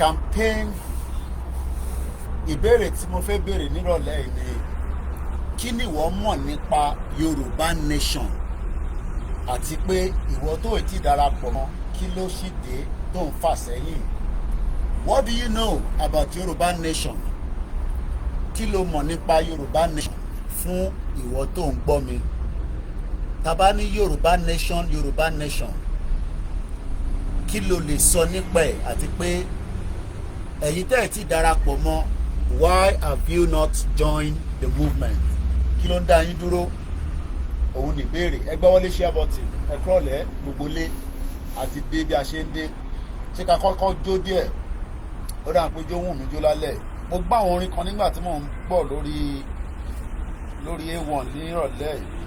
campaign ìbéèrè tí mo fẹ́ béèrè nírọ̀lẹ́ yìí ni kí ni ìwọ mọ̀ nípa Yorùbá nation àti pé ìwọ tó ti darapọ̀ mọ́ kí ló sì dé tó ń fà sẹ́yìn. What do you know about Yorùbá nation? Kí ló mọ̀ nípa Yorùbá nation fún ìwọ tó ń gbọ́ mi? Tá bá ní Yorùbá nation kí ló lè sọ nípa ẹ̀ àti pé ẹ̀yin tẹ́ ẹ̀ ti darapọ̀ mọ́ why have you not joined the movement? Kí ló ń dá yín dúró? Òun ní ìbéèrè. Ẹ gbọ́ wọlé share button ẹ kúrọ̀lẹ́ gbogbo lé àti dé bí a ṣe ń dé. Ṣé ká kọ́kọ́ jó díẹ̀? Ó dà pé jó wù mí jó lálẹ́. Mo gbọ́ àwọn orin kan nígbà tí mò ń gbọ́ lórí A1 ní ìrọ̀lẹ́ yìí.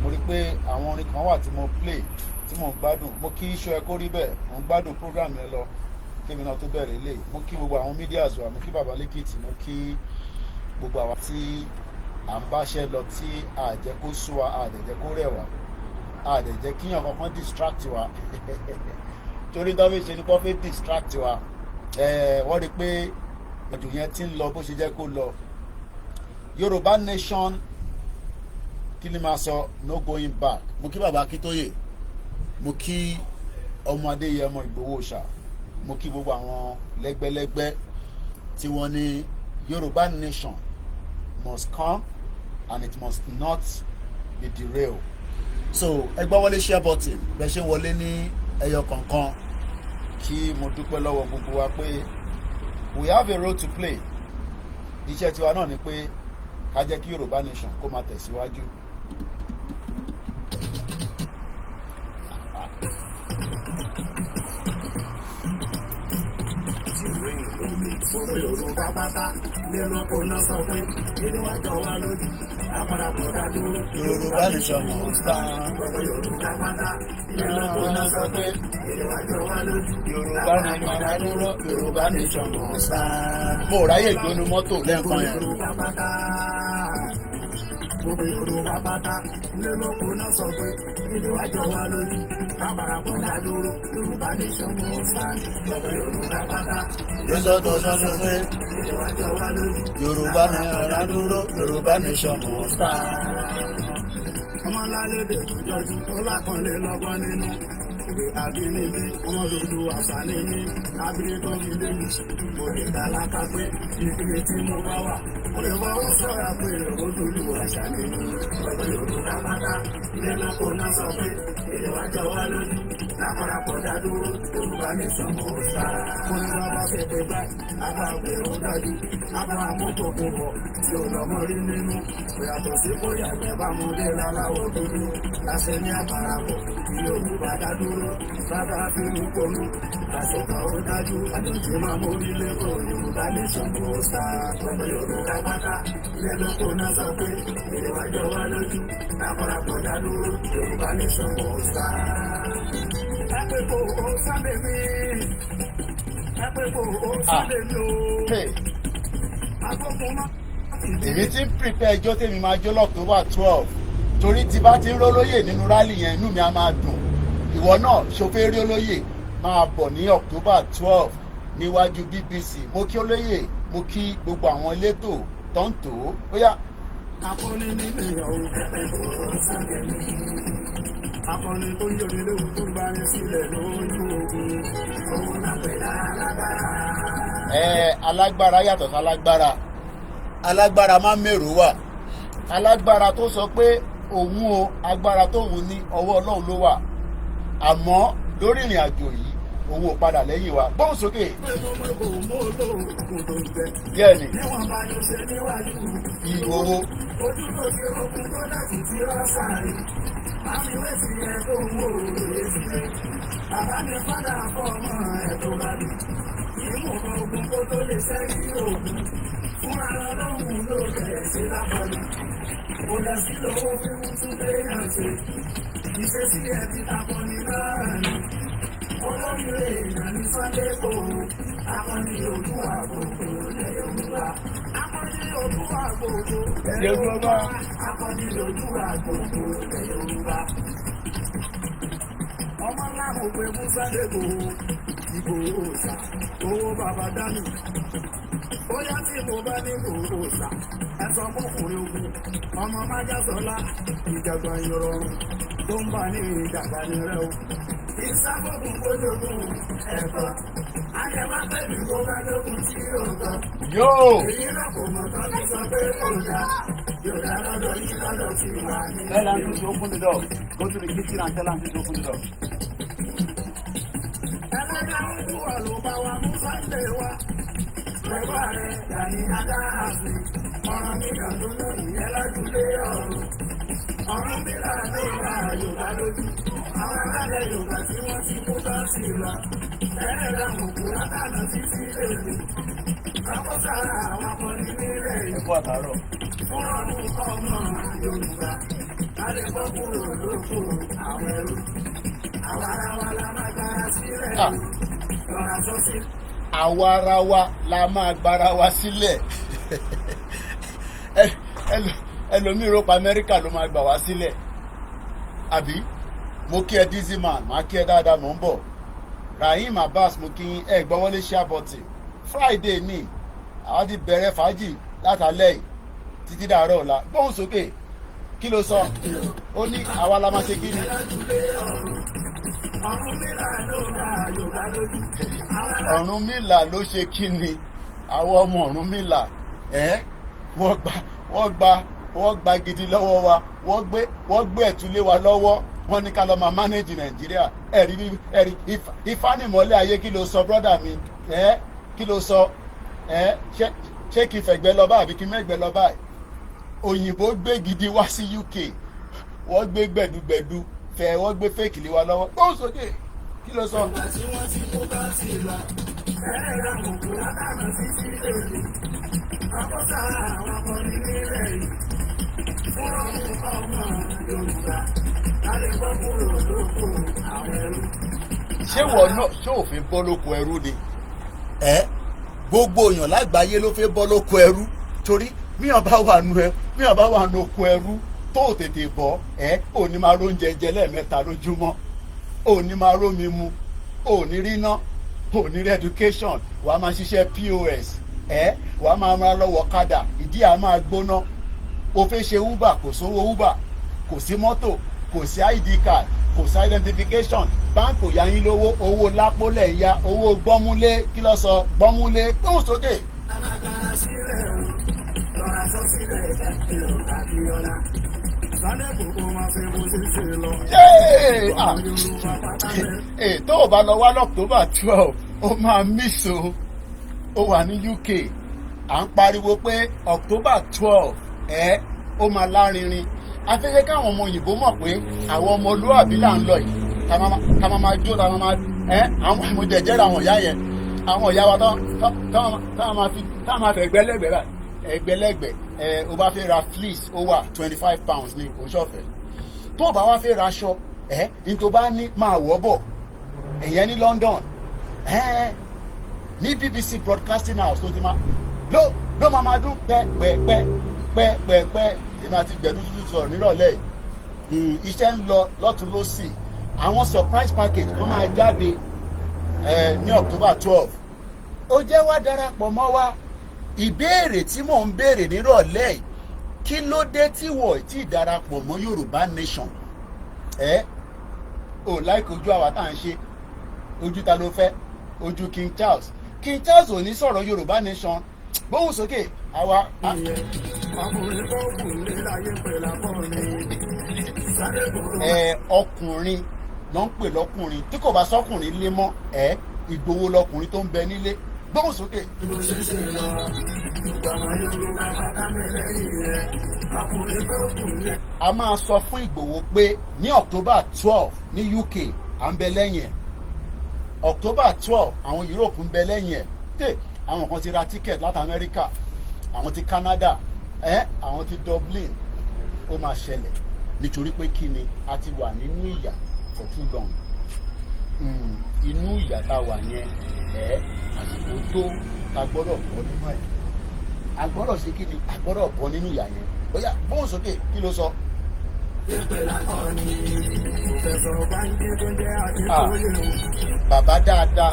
Mo rí pé àwọn orin kan wà tí mo play tí mò ń gbádùn. Mo kí iṣu ẹ kó rí bẹ́ẹ̀. Mo ń gbádùn program yẹn lọ. Kí mi náà tó bẹ̀rẹ̀ lé. Mo kí gbogbo àwọn medias wa. Mo kí Bàbá Lẹ́kìtì. Mo kí gbogbo àwa tí à ń báṣẹ́ lọ tí àjẹ́ kó sú wa, àdẹ̀jẹ́ kó rẹ̀ wá, àdẹ̀jẹ́ kíyàn kankan distract wa. Torí tó fi ṣe ni kó fi distract wa. Wọ́n rí pé ọdún yẹn ti ń lọ bó ṣe jẹ́ kó lọ. Yorùbá nation kí ni máa sọ no going back. Mo kí Bàbá Akíntóyè, mo kí ọmọ Adéyẹmọ Ìgbòho ṣá, mo kí gbogbo àwọn lẹ́gbẹ́lẹ́gbẹ́ tí wọ́n ní Yorùbá nation must come and it must not be derailed. So ẹ gbọ́ wọlé share button bẹ́ẹ̀ ṣe wọlé ní ẹyọ kọ̀ọ̀kan kí mo dúpẹ́ lọ́wọ́ gbogbo wa pé we have a role to play. Iṣẹ́ tiwa náà ni pé ká jẹ́ kí Yorùbá nation kó máa tẹ̀síwájú. Yorùbá pátá nínú kò náà sọ pé nínú àjọ wa lójú àpàdàpọ̀ dádúró. Yorùbá nation must stand. Yorùbá pátá nínú kò náà sọ pé nínú àjọ wa lójú Yorùbá nation dádúró. Yorùbá nation must stand. Mo ráyè gbónú mọ́tò lẹ́ẹ̀kan yẹn. Yorùbá pátá Yorùbá pátá nínú kò náà sọ pé nínú àjọ wa lójú àpàdàpọ̀ dádúró. Yorùbá nation must stand. Yorùbá pátá Jésù tó sọ́sọ́ pé Yorùbá nation dádúró. Yorùbá nation must stand. Ọmọlálédè tó jọjú tó lákànlé lọ́gbọ́n nínú ìwé àbínibí ọmọ lòdù àṣà nínú abílẹ̀ tó fi lé mi mo lè dá láká pé ìpínlẹ̀ tí mo bá wà mo lè fọwọ́ sọ̀rọ̀ pé òdòdó àṣà nínú ọ̀pọ̀ Yorùbá pátá nínú kò náà sọ pé èdè wa jọ wá lójú lápapọ̀ dádúró Yorùbá nation must stand. Mo ní bàbá fẹ́ pé báyìí àbáwé ó dájú àbáwá mọ́tò kò bọ̀ tí ò lọ́mọ rí nínú ìyàtọ̀ sí bóyá ẹgbẹ́ bá mo dé láláwọ̀ dúdú láṣẹ ní àpárapọ̀ kí Yorùbá dádúró bàbá fi mú kónú àṣọkọ̀ ó dájú àjọṣe máa mórí lẹ́kọ̀ọ́ Yorùbá nation must stand. Ọmọ Yorùbá pátá lẹ́nu kò náà sọ pé èdè wa jọ wá lójú lápapọ̀ dádúró Yorùbá nation must stand. Àpèkò ó sábẹ́ mi àpèkò ó sábẹ́ mi o. Àkókò náà. Èmi ti ń prepare ẹjọ́ tèmi máa jó l'October 12 torí tí bá ti ń rólóyè nínú rálì yẹn inú mi á máa dùn. Ìwọ náà ṣòfẹ́ rí olóyè máa bọ̀ ní October 12 níwájú BBC. Mo kí olóyè, mo kí gbogbo àwọn elétò tó ń tò ó. Ó yá. Akọni nínú ìyàwó àpèkò ó sábẹ́ mi. Akọni tó ń yọrí léwu tó ń bá ní sílẹ̀ lójú ogun. Òun náà pè lálágbára. Alágbára yàtọ̀ sí alágbára. Alágbára máa ń mèrò wà. Alágbára tó sọ pé òun o agbára tóun ní ọwọ́ Ọlọ́run ló wà. Àmọ́ lórí ìrìn àjò yìí òun ò padà lẹ́yìn wa. Gbóhùn sókè. Díẹ̀ ni. Ìwòho. Ojú tó ti okun tó láti ti rọ́ṣàrí. Àmìwé ti yẹ kó ń wò lóye sílẹ̀. Bàbá mi padà fọmọ ẹ̀ tó bá dé. Ìmọ̀ ogun kó tó lè sẹ́yìn òògùn. Fúnra Ọlọ́run ló bẹ̀rẹ̀ sí lápọ̀lù. Kò lẹ̀ sí lówó fi mú tún léèyàn ṣe. Ìṣesí ẹ̀ ti takọni láàrin. Olórí èèyàn ní Sunday Igboho. Akọni Olúwa gbogbo ilẹ̀ Yorùbá. Akọni Olúwa gbogbo ilẹ̀ Yorùbá. Akọni Olúwa gbogbo ilẹ̀ Yorùbá. Ọmọ ńlá mo pe fún Sunday Igboho. Ìgbòho ṣá owó bàbá dání. Bóyá tí mo bá ní Ìgbòho ṣá ẹ sọ fọkùnrin ogun ọmọ májàsọlá ìjàgbọ̀n ìrọ̀rùn tó ń bà ní ìjàgbá ní rẹ o. Ìsáfọ̀kùn gbójógún ẹ̀kọ́ ayẹ̀má pẹ̀lú kó bá lókun tí yóò tọ́. Èyí náà kò mọ̀ tán ní sọ pé kò dá. Yóò dá lọ́dọ̀ yìí lọ́dọ̀ tí wà ní. Tell Aunty to open the door. Go to the kitchen and tell Aunty to open the door. Ẹlẹ́dàá ń kú ọ̀rọ̀ bá wa mú Sunday wá. Bàbá rẹ̀ dàní adá àfi. Ọ̀rọ̀ mi kàn tó lọ ìyẹn lájúlé ọ̀run. Ọ̀rọ̀ mi là ní ìlà Yorùbá lójú. Àwọn alálẹ̀ Yorùbá tí wọ́n ti kú bá sí lọ. Ẹlẹ́dàá mọ̀ kó látàná títí èdè. Kápọ́sára àwọn akọni nílẹ̀ yìí. Ẹ̀kọ́ àtàárọ̀. Fún ọdún ọmọ Yorùbá. Lálẹ́ bọ́ kúrò lóko àwọn ẹrú. Àwa ara wa la máa gbára sílẹ̀. Lọ́ra sọ́sí. àwa ara wa la máa gbára wa sílẹ̀. Ẹlòmíì rò pa Amẹ́ríkà ló máa gbà wá sílẹ̀ àbí mo kí ẹ dizzy man máa kí ẹ dáadáa mò ń bọ̀. Rahim Abbas mo kí ẹ gbọ́ wọlé share button. Friday ní àwọn ti bẹ̀rẹ̀ fàájì látàlẹ́ yìí títí dàárọ̀ ọ̀la gbóhùn sókè kí ló sọ ó ní àwa la máa ṣe kí ni. Ọ̀rúnmìlà ló ṣe kí ni àwọn ọmọ Ọ̀rúnmìlà wọ́n gba gidi lọ́wọ́ wa wọ́n gbé ẹ̀túlé wa lọ́wọ́ wọ́n ní ká lọ máa manage Nàìjíríà ẹ̀rí ìfánimọ̀lẹ́ ayé kí ló sọ brọ́dà mi kí ló sọ ṣé kí fẹ̀gbẹ́ lọ báyìí àbí kí mẹ́gbẹ́ lọ báyìí. Òyìnbó gbé gidi wá sí UK wọ́n gbé gbẹ̀dúgbẹ̀dú fẹ́ wọ́n gbé fèkì lé wa lọ́wọ́ gbóhùn sókè kí ló sọ. Ṣé wọ́n náà ṣé òfin bọ́ lóko ẹrú ni. Gbogbo èèyàn lágbàáyé ló fẹ́ bọ́ lóko ẹrú torí míyàn bá wà nù oko ẹrú tó tètè bọ́ ò ní máa róúnjẹ jẹ lẹ́ẹ̀mẹ́ta lójúmọ́ ò ní máa rómi mu ò ní ríná ò ní rí education wàá máa ṣiṣẹ́ POS wàá máa lọ́wọ́ kádà ìdí à máa gbóná o fẹ́ ṣe Uber kò sówó Uber kò sí mọ́tò kò sí ID card kò sí identification báńkì yá yín lówó owó lápò lẹ̀ ya owó gbọ́múlé kí ló sọ gbọ́múlé gbóhùn sókè. Tó o bá lọ wá lọ́któbà 12 ó máa mísò ó wà ní UK à ń pariwo pé October 12 ó máa lárinrin afẹ́fẹ́ káwọn ọmọ òyìnbó mọ̀ pé àwọn ọmọ olúwàbí là ń lọ yìí ká máa jó ká máa àwọn ìmọ̀jẹ̀jẹ̀ àwọn ìyá yẹn àwọn ìyá wa táwọn máa fẹ́ gbẹ́lẹ́gbẹ́ báyìí ẹgbẹ̀lẹ́gbẹ̀ o bá fẹ́ ra fleece ó wà £25 ní oṣọ́fẹ́ tó o bá wá fẹ́ ra aṣọ ní tó bá ní máa wọ́ bọ̀ ẹ̀yẹn ní London ní BBC Broadcasting House tó ti máa ló máa dún pẹ́ẹ́pẹ́ẹ́pẹ́ẹ́pẹ́ èmi àti gbẹ̀dú tuntun sọ̀rọ̀ nírọ̀lẹ́ yìí iṣẹ́ ń lọ lọ́tún lọ́sì àwọn surprise package tó máa jáde ní October 12 ó jẹ́ wá darapọ̀ mọ́ wa. Ìbéèrè tí mò ń béèrè nírọ̀lẹ́ yìí kí ló dé tí wọ́n ti darapọ̀ mọ́ Yorùbá Nation ò láìka ojú àwa tá à ń ṣe ojú ta ló fẹ́ ojú King Charles ò ní sọ̀rọ̀ Yorùbá Nation gbóhùn sókè àwa. Ọkùnrin ló ń pè lọ́kùnrin tí kò bá sọ́kùnrin lé mọ́ Ìgbòho lọkùnrin tó ń bẹ nílé gbóhùn sókè. A máa sọ fún Ìgbòho pé ní October 12 ní UK à ń bẹ lẹ́yìn ẹ̀ October 12 àwọn Europe ń bẹ lẹ́yìn ẹ̀ àwọn kan ti ra ticket láti America àwọn ti Canada àwọn ti Dublin ó máa ṣẹlẹ̀ nítorí pé kí ni a ti wà nínú ìyà for too long inú ìyà tá a wà yẹn àsìkò tó ta gbọ́dọ̀ bọ́ nínú ẹ̀ a gbọ́dọ̀ ṣe kí ni a gbọ́dọ̀ bọ́ nínú ìyà yẹn ó yá bóun sókè kí ló sọ. Bàbá dáadáa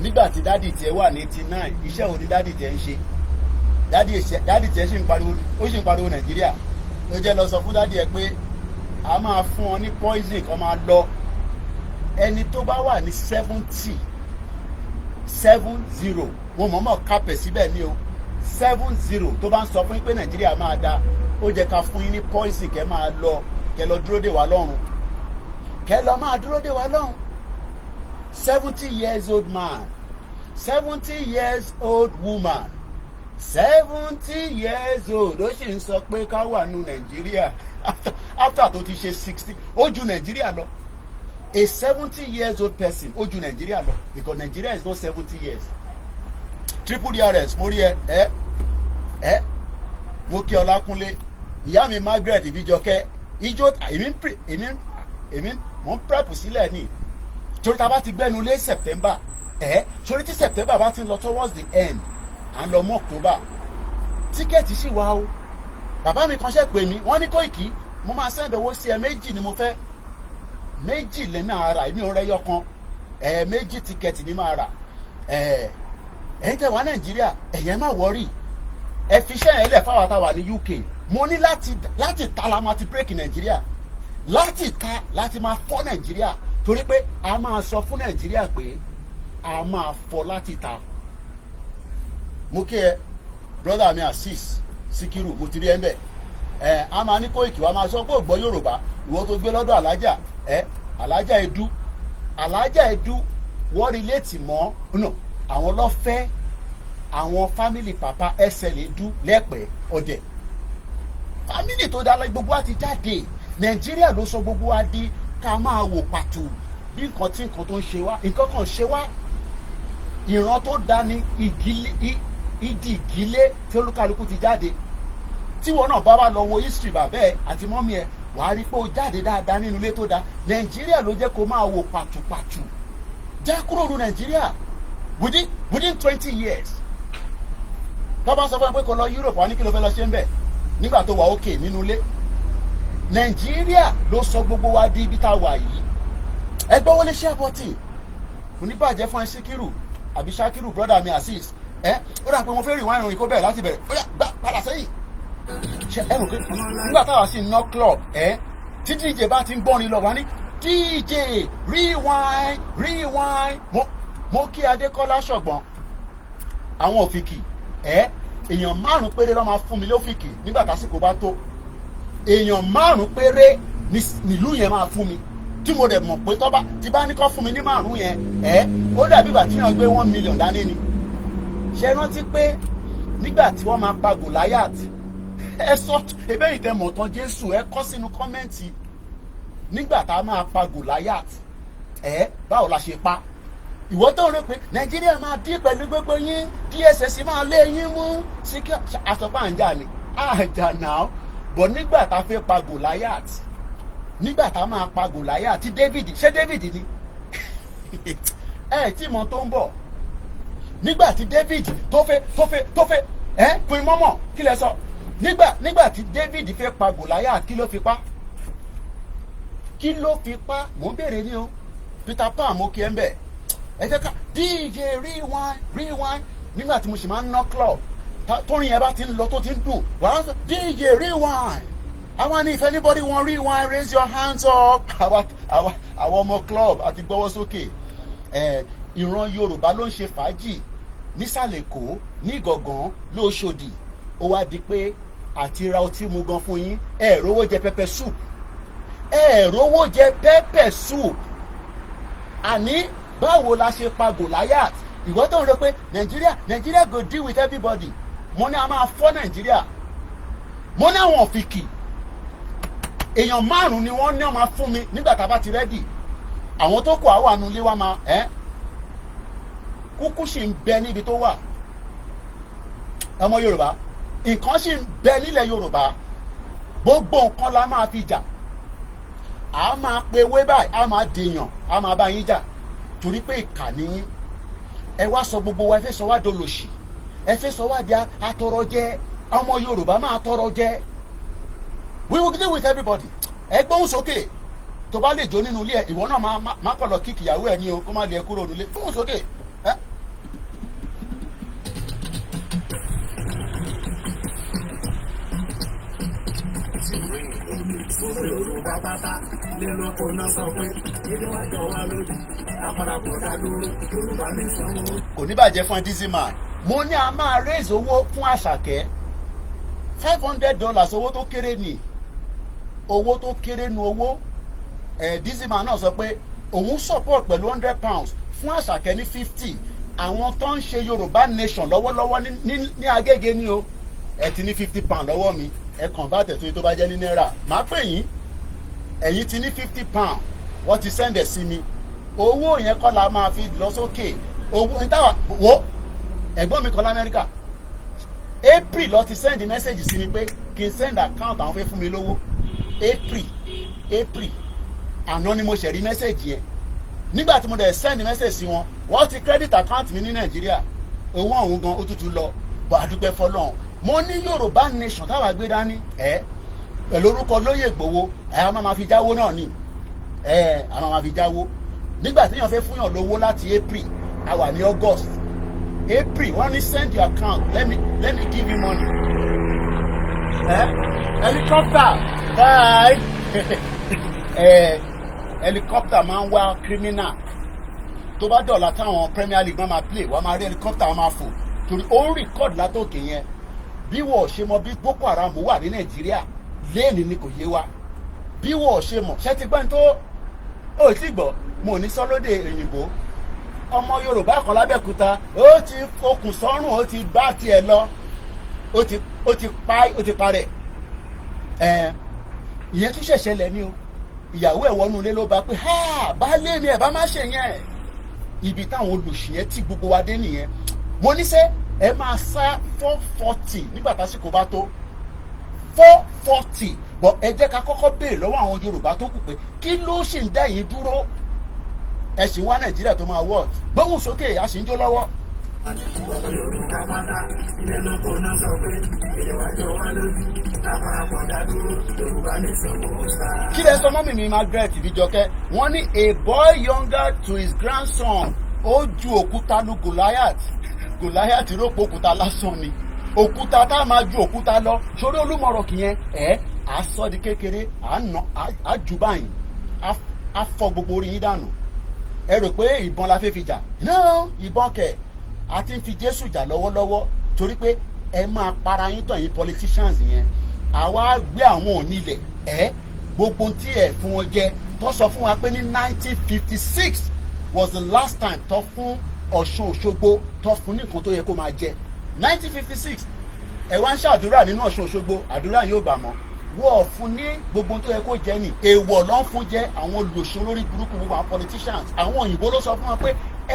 nígbà tí dádì tiẹ̀ wà ní 89 iṣẹ́ wo ni dádì tiẹ̀ ń ṣe? Dádì tiẹ̀ ṣì ń pariwo Nàìjíríà. Ló jẹ́ lọ sọ fún dádì ẹ pé a máa fún ọ ní poison kan máa lọ. Ẹni tó bá wà ní 70 wọn mọ̀ọ́mọ̀ kápẹ̀ síbẹ̀ ní o 70 tó bá ń sọ fún yín pé Nàìjíríà máa da, ó jẹ́ ká fún yín ní poison kẹ́ máa lọ, kẹ́ lọ dúró dè wá lọ́run, kẹ́ lọ máa dúró dè wá lọ́run. 70 years old man, 70 years old woman, 70 years old ó sì ń sọ pé ká wà nù Nàìjíríà after tó ti ṣe 60 ó ju Nàìjíríà lọ. A 70 years old person ó ju Nàìjíríà lọ because Nigeria is not 70 years. Triple DRS mo rí ẹ mo kí Ọlákúnlé, ìyá mi Margaret Ìbíjọkẹ́ ijó èmi mo ń prep sílẹ̀ ní torí ta bá ti gbẹ́nu lé September torí tí September bá ti ń lọ towards the end à ń lọ mọ́ October tíkẹ́ẹ̀tì sì wá o. Bàbá mi kan ṣe pè mí wọ́n ní Kóìkì mo máa send owó sí ẹ, méjì ni mo fẹ́, méjì lè máa rà èmi ò rẹ́yọ kan, méjì tíkẹ́ẹ̀tì ni máa rà. Ẹ̀yin tẹ́ wá Nàìjíríà ẹ̀yẹ́ má wọ́rì, ẹ fi iṣẹ́ yẹn lẹ̀ fáwọn àtàwà ní UK. Mo ní láti ta la máa ti break Nàìjíríà, láti ta láti máa fọ́ Nàìjíríà torí pé a máa sọ fún Nàìjíríà pé a máa fọ́ láti ta. Mo kí ẹ brother mi Azeez Sikiru mo ti rí ẹ ń bẹ̀. A máa ní Kóìkì wa máa sọ pé ò gbọ́ Yorùbá, ìwọ tó gbé lọ́dọ̀ alájà alájà Edu wọ́n relate mọ́ àwọn lọ́fẹ́ àwọn family papa SL Edu lẹ́pẹ́ ọ̀dẹ̀. Family tó dára gbogbo wa ti jáde, Nàìjíríà ló sọ gbogbo wa di ká máa wò pàtó bí nǹkan tó ń ṣe wá, nǹkan kan ṣe wá. Ìran tó dá ní ìdí ìgílé tí olúkálukú ti jáde. Tí wọn náà bá wà lọ wo history bàbá ẹ àti mọ́mí ẹ wàá rí pé ó jáde dáadáa nínú ilé tó dáa. Nàìjíríà ló jẹ́ kó máa wò pàtùpàtù. Já kúrò ní Nàìjíríà within 20 years. Tó bá sọ fún ẹ pé kó lọ Europe wà ní kí ló fẹ́ lọ ṣe ń bẹ̀ nígbà tó wà òkè nínú ilé. Nàìjíríà ló sọ gbogbo wa di ibi tá a wà yìí. Ẹgbẹ́ wọlé ṣẹ́ bọ́tì kò ní bàjẹ́ fún ẹ Síkírù àbí Ṣákírù brother mi Azeez. Ó dà pé mo fẹ́ rí ìwọ̀n ìròyìn kó bẹ̀rẹ̀ láti bẹ̀rẹ̀ ó yá gbà padà sẹ́yìn. Ẹ rò pé nígbà táwa sì ń ná club tí DJ bá ti ń gbọ́rin lọ wá ní DJ rewind mo kí Adékọ́lá Ṣọ̀gbọ́n àwọn òfìkì èèyàn 5 péré ló máa fún mi lófìkì nígbà tásìkò bá tó. Èèyàn 5 péré nílùú yẹn máa fún mi tí mo dẹ̀ mọ̀ pé tọ́ba tí bá ní kọ́ fún mi ní 5 yẹn ó dàbí ìgbà tí yàn gbé 1 million dání ni. Ṣé rántí pé nígbà tí wọ́n máa pa Goliath ẹ sọ ebe ìtẹ̀mọ̀ tán Jésù ẹ kọ́ sínú kọ́mẹ́ǹtì nígbà tá a máa pa Goliath báwo la ṣe pa. Ìwọ tó rò pé Nàìjíríà máa dín pẹ̀lú gbogbo yín DSS máa lé yín mú sí kí àsọpá àǹjà ni àjà náà bọ̀ nígbà tá a fẹ́ pa Goliath, nígbà tá a máa pa Goliath tí David ṣé David ni tí mo tó ń bọ̀ nígbà tí David tó fẹ́ pin mọ́mọ́ kí lẹ sọ nígbà tí David fẹ́ pa Goliath kí ló fi pa mò ń bèrè ní o Peter Pan mo kí ẹ ń bẹ̀ ẹ jẹ́ ká DJ rewind nígbà tí mo sì máa ń ná club tórin yẹn bá ti ń lọ tó ti ń dùn wàá sọ DJ rewind. Àwọn ní if anybody wan rewind raise your hands up. Àwọn ọmọ club àti gbọ́wọ́ sókè. Ìran Yorùbá ló ń ṣe fàájì nísàlẹ̀ Èkó ní Ìgàngán l'Óṣòdì. Ó wá di pé àti ra ọtí mu gan fún yín rówó jẹ pepper soup. Àní báwo la ṣe pa Goliath? Ìwọ tó ń rò pé Nàìjíríà go deal with everybody. Mo ní a máa fọ́ Nàìjíríà. Mo ní àwọn òfìkì èèyàn 5 ni wọ́n ní ọmọ fún mi nígbà tá a bá ti rẹ́dì. Àwọn tó kù àwọn ànulé wa máa kúkú sì ń bẹ níbi tó wà. Ọmọ Yorùbá nǹkan sì ń bẹ nílẹ̀ Yorùbá, gbogbo nǹkan la máa fi jà. A máa pe ewé báyìí a máa dèèyàn a máa bá yín jà torí pé ìkà ni yín. Ẹ wá sọ gbogbo wa ẹ fẹ́ sọ wá dolòṣì, ẹ fẹ́ sọ wá di atọrọjẹ. Ọmọ Yorùbá máa tọrọ jẹ. We will deal with everybody. Ẹ gbóhùn sókè tó bá lè jó nínú ilé ẹ ìwọ náà má kọ̀ lọ kíkì ìyàwó ẹ ní o kó má lè kúrò nílé. Gbóhùn sókè Yorùbá pátá ilé lóko náà sọ pé ilé wa jọ wá lójú àpàdàpọ̀ dádúró Yorùbá ní sanwó. kò ní bàjẹ́ fún dizzy-man mo ní a máa raise owó fún Àṣàkẹ́ $500 owó tó kéré ni owó tó kéré nu owó dizzy-man náà sọ pé òun support pẹ̀lú £100 fún Àṣàkẹ́ ní 50 àwọn tó ń ṣe Yorùbá nation lọ́wọ́lọ́wọ́ ní Agége ni o ẹ ti ní £50 lọ́wọ́ mi ẹ kàn bá tẹ̀tún yìí tó bá jẹ́ ní náírà máa pè yín ẹ̀yin ti ní £50 wọ́n ti sẹ́ndẹ̀ sí mi owó yẹn kọ́ la máa fi lọ sókè owó ìtawà wo ẹ̀gbọ́n mi kọ́ lamẹ́ríkà April lọ ti send message sí mi pé kí n send account àwọn fẹ́ fún mi lówó April àná ni mo ṣẹ̀rí message yẹn nígbà tí mo dẹ̀ send message sí wọn wọ́n ti credit account mi ní Nàìjíríà owó ọ̀hún gan ó tútù lọ bọ̀ àdúpẹ́ fọlọ́run mo ní Yorùbá nation táwa gbé dání pẹ̀lú orúkọ Lóyè Ìgbòho a máa fi jáwó náà ni a máa fi jáwó nígbà tí èèyàn fẹ́ fún yàn lówó láti April a wà ní August April wọ́n ní send your account let me give you money helicopter bye helicopter máa ń wá criminal tó bá dọ̀la táwọn Premier League máa play wọ́n máa rí helicopter wọ́n máa fò torí ó ń record látòkè yẹn bí wọ́n ṣe mọ bí Boko Haram wà ní Nàìjíríà léèní ni kò yé wa bí wọ́n ṣe mọ̀ ṣé ti gbọ́n tó ó ti gbọ́ mo ní sọ́lódé òyìnbó ọmọ Yorùbá kan lábẹ́kúta ó ti fokùn sọ́rùn ó ti bá tiẹ̀ lọ ó ti parẹ́ ìyẹn tún ṣẹ̀ṣẹ̀ lẹ̀ ní o ìyàwó ẹ̀ wọnú ilé ló bá pé baálé mi ẹ̀ bá má ṣe yẹn ibi táwọn olùṣìyẹn tí gbogbo wa dé nìyẹn mo ní sẹ́ ẹ máa sá 440 nígbà tásìkò bá tó 440 bọ̀ ẹ jẹ́ ká kọ́kọ́ béèrè lọ́wọ́ àwọn Yorùbá tó kù pé kí ló ṣì ń dá yín dúró ẹ sì wá Nàìjíríà tó máa wọ̀ gbóhùn sókè a sì ń jó lọ́wọ́. Yorùbá pátá ilé lóko náà sọ pé ilé wa jọ wá lójú àpàdàpọ̀ dádúró Yorùbá ní sanwó sáà. kí lẹ sọ mọ́mì mi Margaret Bíjọkẹ́ wọ́n ní a boy younger to his grandson ó ju òkúta lu Goliath rọ́pò òkúta lásán ni òkúta tá a máa ju òkúta lọ sórí Olúmọ̀rọ̀ kìyẹn á sọ di kékeré á jù báyìí á fọ́ gbogbo orí yín dànù ẹ rò pé ìbọn la fẹ́ fi jà náà ìbọn kẹ̀ a ti ń fi Jésù jà lọ́wọ́lọ́wọ́ torí pé ẹ máa para yín tàn yín politicians yẹn àwa gbé àwọn onílẹ̀ gbogbo tí ẹ fún wọn jẹ tó sọ fún wa pé ní 1956 was the last time tó fún Ọ̀ṣun Òṣogbo tó fún ní nǹkan tó yẹ kó máa jẹ 1956 ẹ wá ń ṣàdúrà nínú Ọ̀ṣun Òṣogbo àdúrà yóò gbà mọ́ wọ́n fún ní gbogbo tó yẹ kó jẹ ní èèwọ̀ ló ń fún jẹ àwọn olùsùn lórí burúkú gbogbo àwọn politicians àwọn òyìnbó ló sọ fún wa pé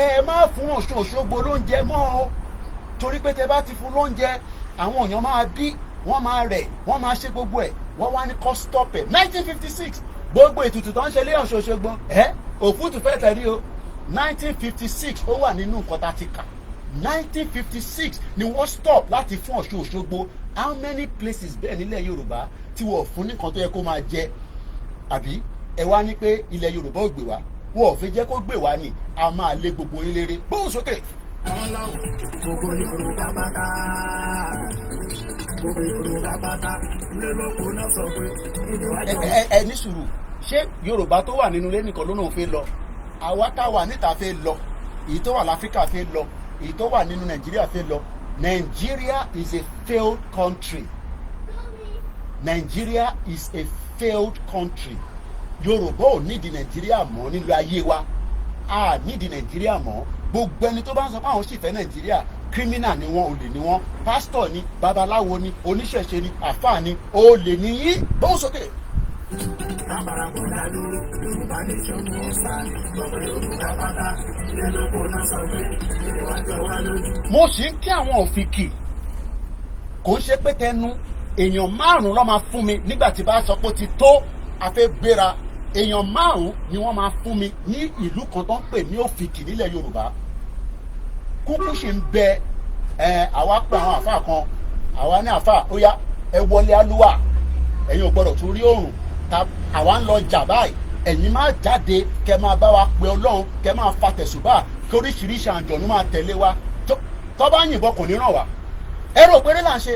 ẹ má fún Ọ̀ṣun Òṣogbo lóúnjẹ mọ́ o torí pé tẹ bá ti fún lóúnjẹ àwọn èèyàn máa bí wọ́n máa rẹ̀ wọ́n máa ṣe gbogbo ẹ̀ wọ́n wá ní kó stop ẹ̀ 1956 gbogbo ètùtù tó ń ṣe lé Ọ̀ṣun Òṣogbo òfútù fẹ́ tẹ̀lé o 1956 ó wà nínú nǹkan tá a ti kà 1956 ni wọ́n stop láti fún Ọ̀ṣun Òṣogbo how many places bẹ́ẹ̀ nílẹ̀ Yorùbá tí wọ́n fún nìkan tó yẹ kó máa jẹ àbí ẹ wá ní pé ilẹ̀ Yorùbá ò gbé wá wọ́n ò fi jẹ́ kó gbé wá ní a máa lé gbogbo yín léré gbóhùn sókè. Gbogbo Yorùbá pátá gbogbo Yorùbá pátá ilé lóko náà sọ pé ìjọba. ẹ ní sùúrù ṣé Yorùbá tó wà nínú ilé nìkan ló náà fẹ́ lọ àwa tá wà níta fẹ́ lọ èyí tó wà láfíríkà fẹ́ lọ èyí tó wà nínú Nàìjíríà fẹ́ lọ Nigeria is a failed country. Nigeria is a failed country. Yorùbá ò nídìí Nàìjíríà mọ́ nílùú ayé wa a nídìí Nàìjíríà mọ́ gbogbo ẹni tó bá ń sọ pé àwọn sì fẹ́ Nàìjíríà criminal ni wọ́n olè ni wọ́n pásítọ̀ ni babaláwo ni oníṣẹ̀ṣe ni àfáà ni olè ni yín bó sókè. mo sì ń kí àwọn òfìkì kò ń ṣe pé tẹnu èèyàn márùn-ún ló máa fún mi nígbà tí bá sọ pé ó ti tó afẹ́ gbéra èèyàn márùn-ún ni wọ́n máa fún mi ní ìlú kan tó ń pè ní òfìkì nílẹ̀ Yorùbá kúkú ṣì ń bẹ àwa pé àwọn àfáà kan àwa ní àfáà ó yá ẹ wọlé alúwà ẹ̀yin ò gbọ́dọ̀ tún rí òrùn àwa ń lọ jà báyìí ẹ̀yin máa jáde kẹ máa bá wa pe Ọlọ́run kẹ máa fa tẹ̀sùbà kí oríṣiríṣi àǹjọ̀nú máa tẹ̀lé wa tó bá yìnbọn kò ní ràn wá ẹ rò pé là ń ṣe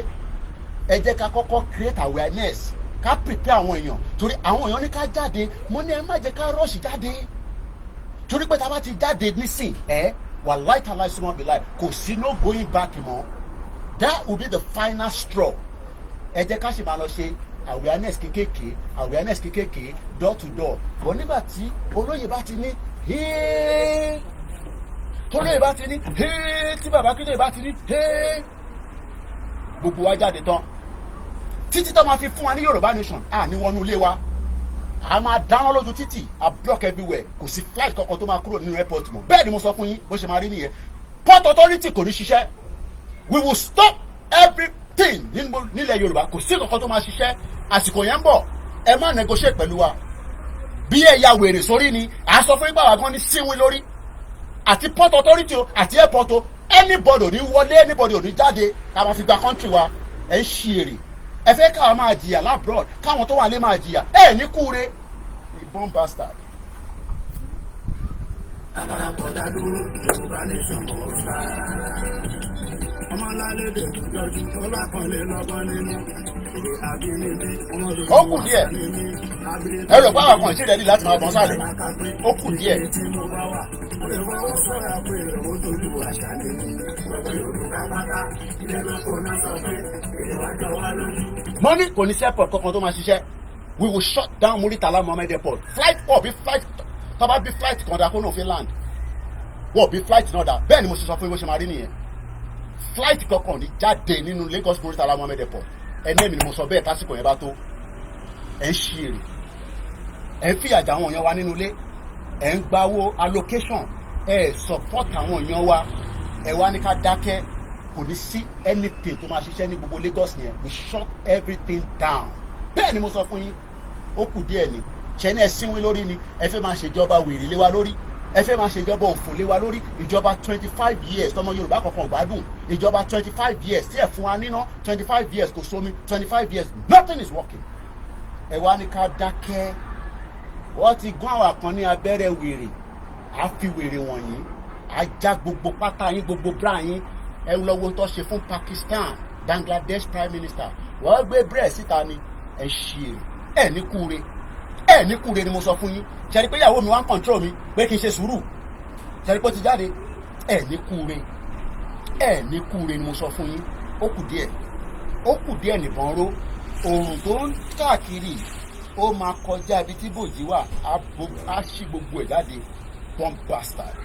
ẹ jẹ́ ká kọ́kọ́ create awareness ká prepare àwọn èèyàn torí àwọn èèyàn ní ká jáde mo ní ẹ má jẹ́ ká rush jáde torí pé tá a bá ti jáde nísìn wàláì tàláì súnmọ́ bí láì kò sí no going back mọ́ that will be the final straw. Ẹ jẹ́ ká sì máa lọ ṣe awareness kékèké door to door bọ̀ nígbà tí olóyè bá ti ní tolóyè bá ti ní tí bàbá kílè bá ti ní gbogbo wa jáde tán títí tó máa fi fún wa ní Yorùbá nation ní wọnú ilé wa a máa dáná lójú títì a block everywhere kò sí flight kankan tó máa kúrò nínú airport mọ́ bẹ́ẹ̀ ni mo sọ fún yín bó ṣe máa rí nìyẹn port authority kò ní ṣiṣẹ́ we will stop everything nílẹ̀ Yorùbá kò sí kankan tó máa ṣiṣẹ́ àsìkò yẹn ń bọ̀ ẹ má negotiate pẹ̀lú wa bí ẹ̀yà wèrè sórí ni à sọ fún yín báwa gan ní síwìn lórí àti port authority o àti airport o anybody ò ní wọlé anybody ò ní jáde ká máa fi gba country wa ẹ ń ṣe èrè ẹ fẹ́ káwa máa jìyà labroad káwọn tó wà lé máa jìyà ẹ ní kúure ìbọn bastard. Àpàràpọ̀dà dúró Yorùbá nation kò sá. Ọmọ alálẹ́dẹ̀ lọ́dún tó lákànlé lọ́gbọ́n nínú ìwé àbínibí. Ó kù díẹ̀. Ẹ rò pé àwọn kan ṣì rẹ́dí láti máa bọ́ sáré. Ó kù díẹ̀. Mo ní kò ní airport kankan tó máa ṣiṣẹ́. We will shut down Muritala Mohammed airport. Flight bí flight tọ́ba bí flight kan dà kó náà fi land. Wọ́n bí flight náà dà. Bẹ́ẹ̀ ni mo ṣe sọ fún yín bó ṣe máa rí nìyẹn. Flight kankan ní jáde nínú Lagos Muritala Mohammed airport. Ẹni èmi ni mo sọ bẹ́ẹ̀ tásìkò yẹn bá tó. Ẹ ń ṣí èrè. Ẹ ń fìyà jà àwọn èèyàn wa nínú ilé. Ẹ ń gbawó allocation. Ẹ support àwọn èèyàn wa. Ẹ wá ní ká dákẹ́. Kò ní sí anything tó máa ṣiṣẹ́ ní gbogbo Lagos yẹn. We shut everything down. Bẹ́ẹ̀ ni mo sọ fún yín. Ó kù díẹ̀ ni. Ṣẹ́ni ẹ sínwín lórí ni. Ẹ fẹ́ máa ṣèjọba wèrè lé wa lórí. Ẹ fẹ́ máa ṣèjọba òfò lé wa lórí. Ìjọba 25 years tọmọ Yorùbá kankan gbádùn. Ìjọba 25 years tí ẹ fún wa níná 25 years kò sómi 25 years nothing is working. Ẹ wá ní ká dákẹ́. Wọ́n ti gún àwọn kan ní abẹ́rẹ́ wèrè. A fi wèrè wọ̀nyí. A já gbogbo pátá yín gbogbo bra yín. Ẹ lọ wo tó ṣe fún Pakistan, Bangladesh Prime Minister. Wọ́n gbé brẹ̀ síta ni. Ẹ ṣe ẹ ní kúre. Ẹ ní kúre ni mo sọ fún yín. Ṣẹ́ni pé ìyàwó mi wá ń control mi pé kí n ṣe sùúrù. Ṣẹ́ni pé ó ti jáde. Ẹ ní kúre. Ẹ ní kúre ni mo sọ fún yín. Ó kù díẹ̀. Ó kù díẹ̀ nìbọn ró. Òòrùn tó ń káàkiri ó máa kọjá ibi tí bòjì wà á ṣí gbogbo ẹ̀ jáde. Bomb bastard.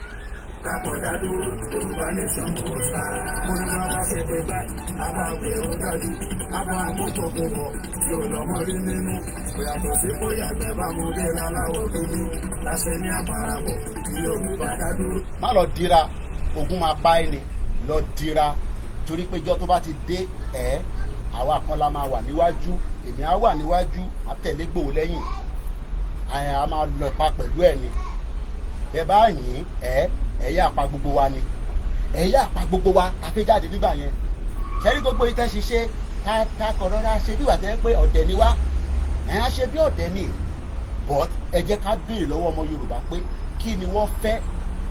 Àpọ̀dádú Yorùbá nation kò sá. Mo ní máa wá ṣe pé báyìí, àbá pé ó dájú, àbá àmójọ kò bọ̀, tí ò lọ́mọ rí nínú. Ìyàtọ̀ sí kó yàgbẹ́ bá mo dé láláwọ̀ dúdú, láṣẹ ní àpárapọ̀, tí Yorùbá dádú. Má lọ dira, ogun máa pa ẹni, lọ dira, torí pé ijọ́ tó bá ti dé àwa kan la máa wà níwájú, èmi á wà níwájú, á tẹ̀lé gbòó lẹ́yìn, a máa lọ pa pẹ̀lú ẹ̀ ni. Ẹ bá yìn ẹ̀yà àpá gbogbo wa ni ẹ̀yà àpá gbogbo wa àfi jáde nígbà yẹn ṣẹ́rí gbogbo ìtẹ́ ṣiṣẹ́ ká kọ̀rọ̀ra ṣe bí wà tẹ́ pé ọ̀dẹ̀ ni wá á ṣe bí ọ̀dẹ̀ ni but ẹ jẹ́ ká béèrè lọ́wọ́ ọmọ Yorùbá pé kí ni wọ́n fẹ́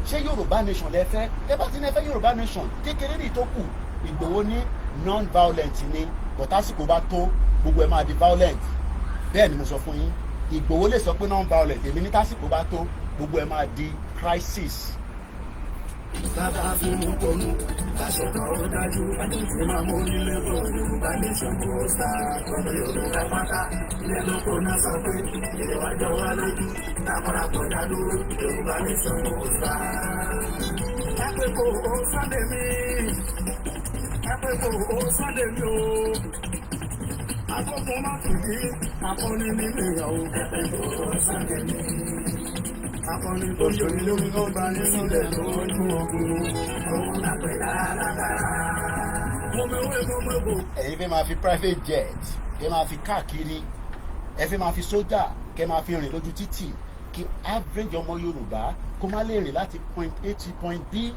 ṣé Yorùbá nation lẹ fẹ́ tẹ́ bá ti ní ẹ fẹ́ Yorùbá nation kékeré ní ìtókù Ìgbòho ní non-violent ni but tásìkò bá tó gbogbo ẹ máa di violent bẹ́ẹ̀ ni mo sọ fún yín Ìgbòho lè sọ pé non-violent èmi ní tásìkò bá tó gbogbo ẹ máa di crisis. Bàbá fi mú ponú, àṣọkọ̀ ó dájú, àdìsí máa mú nílé bọ̀, Yorùbá nation kò sá. Ọmọ Yorùbá pátá, ilé lóko náà sọ pé, ìwájọ́ wa lójú, àpàràpọ̀dà dúró, Yorùbá nation kò sá. Ẹ̀pẹ̀ kò ó Sunday mi, ẹ̀pẹ̀ kò ó Sunday mi o. Àkókò máa fìdí, akọni nílé ìyàwó, ẹ̀pẹ̀ kò ó Sunday mi. Akọni tó yọ ní lórí ló bá ní sílẹ̀ lójú ogun. Òun àpè dáadáa. Mo mẹ́wé mo mẹ́bò. Ẹ̀yin fẹ́ máa fi private jet, kẹ́ máa fi káàkiri, ẹ fẹ́ máa fi sójà, kẹ́ máa fi rìn lójú títì, kí average ọmọ Yorùbá kó má lè rìn láti point A to point B,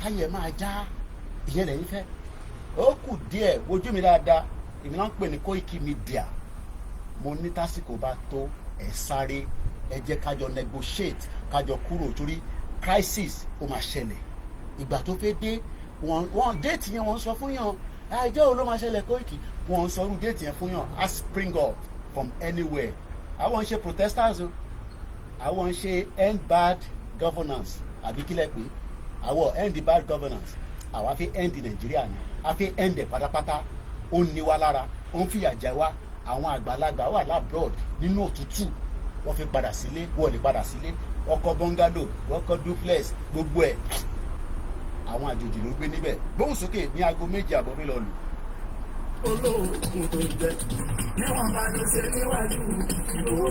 káyẹ̀ máa já, ìyẹn lẹ́yìn fẹ́. Ó kù díẹ̀, wojú mi dáadáa, èmi náà ń pè ní Koikimedia. Mo ní tásìkò bá tó ẹ̀ sáré. Ẹ jẹ́ kájọ negotiate kájọ kúrò torí crisis ó máa ṣẹlẹ̀ ìgbà tó fẹ́ dé wọ́n déètì yẹn wọ́n sọ fún yàn àìjọ́ wo ló máa ṣẹlẹ̀ Koiki wọ́n sọ irú déètì yẹn fún yàn á spring up from anywhere. Àwọn ń ṣe protesters o, àwọn ń ṣe end bad governance àbí kílẹ̀ pé àwọn end bad governance, àwa fi end Nàìjíríà ni, a fi end ẹ̀ pátápátá, ó ní wa lára, ó ń fìyà jẹ wá. Àwọn àgbàlagbà wà labroad nínú òtútù, wọ́n fi padà sílé, wọ́n lè padà sílé, wọ́n kọ́ bungalow, wọ́n kọ́ duplex, gbogbo ẹ̀ àwọn àjòjì ló gbé níbẹ̀. Gbóhùn sókè ní aago 2:00 mi lọ lù. Olóògùn tó jẹ níwọ̀n bá ló ṣe níwájú ìgbòho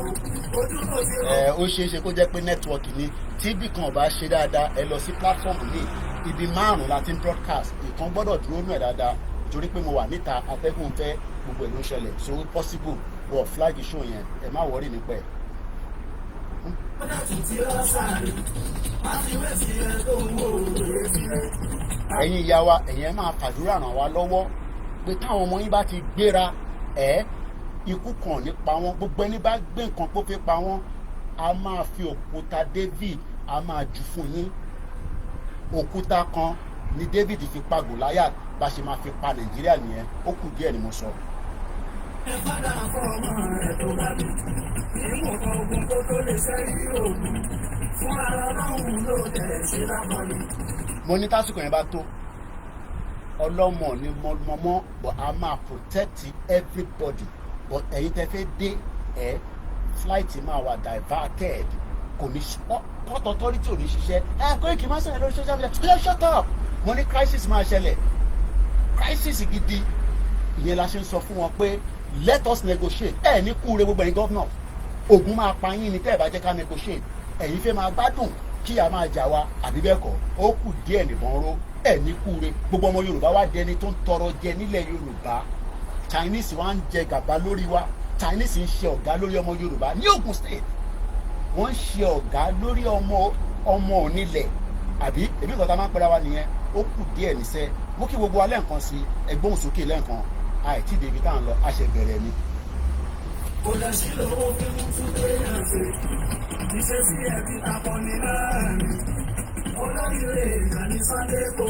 ojú tó ti rọ. Ó ṣeé ṣe kó jẹ́ pé nẹ́tíwọ́ọ̀kì ni tí ibì kan ò bá ṣe dáadáa, ẹ lọ sí platform ní ibi 5 láti ń broadcast, ìkan gbọ́dọ̀ dúró nù ẹ̀ dáadáa torí pé mo wà níta, atẹ́gùn fẹ́, gbogbo ẹ̀ ló ń ṣẹlẹ̀, so possible wọ flag show yẹn, ẹ má wọrí nípa ẹ̀. Ẹ̀yin ìyá wa, ẹ̀yin máa fàdúrà ràn wá lọ́wọ́ pé táwọn ọmọ yín bá ti gbéra ikú kan nípa wọn, gbogbo ẹni bá gbé nǹkan tó fi pa wọn, a máa fi òkúta David a máa jù fún yín. Òkúta kan ni David fi pa Gòláyà, bá ṣe máa fi pa Nàìjíríà nìyẹn. Ó kù díẹ̀ ni mo sọ. Ẹ padà fọmọ rẹ̀ tó bá dé. Ìmọ̀ kan ogun kó tó lè ṣẹ́yìn òògùn. Fún ara lọ́hùn ló tẹ̀ ṣe lápọ̀lì. Mo ní tásìkò yẹn bá tó, ọlọ́mọ ni mọ́mọ́, but a máa protect everybody. But ẹ̀yin tẹ́ fẹ́ dé flight máa wà diverted, kò ní port authority ò ní ṣiṣẹ́. Koiki máa sọ̀rọ̀ lórí social media, shut up. Mo ní crisis máa ṣẹlẹ̀, crisis gidi. Ìyẹn la ṣe ń sọ fún wọn pé let us negotiate. Ní kúure gbogbo ẹ̀yin gọ́vnọ̀, ogun máa pa yín ni tẹ́ ẹ̀ bá jẹ́ ká negotiate. Ẹ̀yin fẹ́ máa gbádùn kí a máa jà wá, àbí bẹ́ẹ̀ kọ́, ó kù díẹ̀ nìbọn ró. Ní kúure gbogbo ọmọ Yorùbá wá dẹni tó ń tọrọ jẹ nílẹ̀ Yorùbá. Chinese wá ń jẹ gàba lórí wa, Chinese ń ṣe ọ̀gá lórí ọmọ Yorùbá ní Ogun State. Wọ́n ń ṣe ọ̀gá lórí ọmọ onílẹ̀, àbí èmi kan tá máa ń pẹ́ra wa nìyẹn. Ó kù díẹ̀ níṣẹ́. Mo kí gbogbo wa lẹ́ẹ̀kan sí, ẹgbóhùn sókè lẹ́ẹ̀kan, àìtí débi tá à ń lọ, a ṣe bẹ̀rẹ̀ ni. Kò lè sí lówó fi mú tún dé ẹ̀fẹ̀. Ìṣe sí ẹbí akọni náà ni. Olóyè ìgbàlí Sunday kò.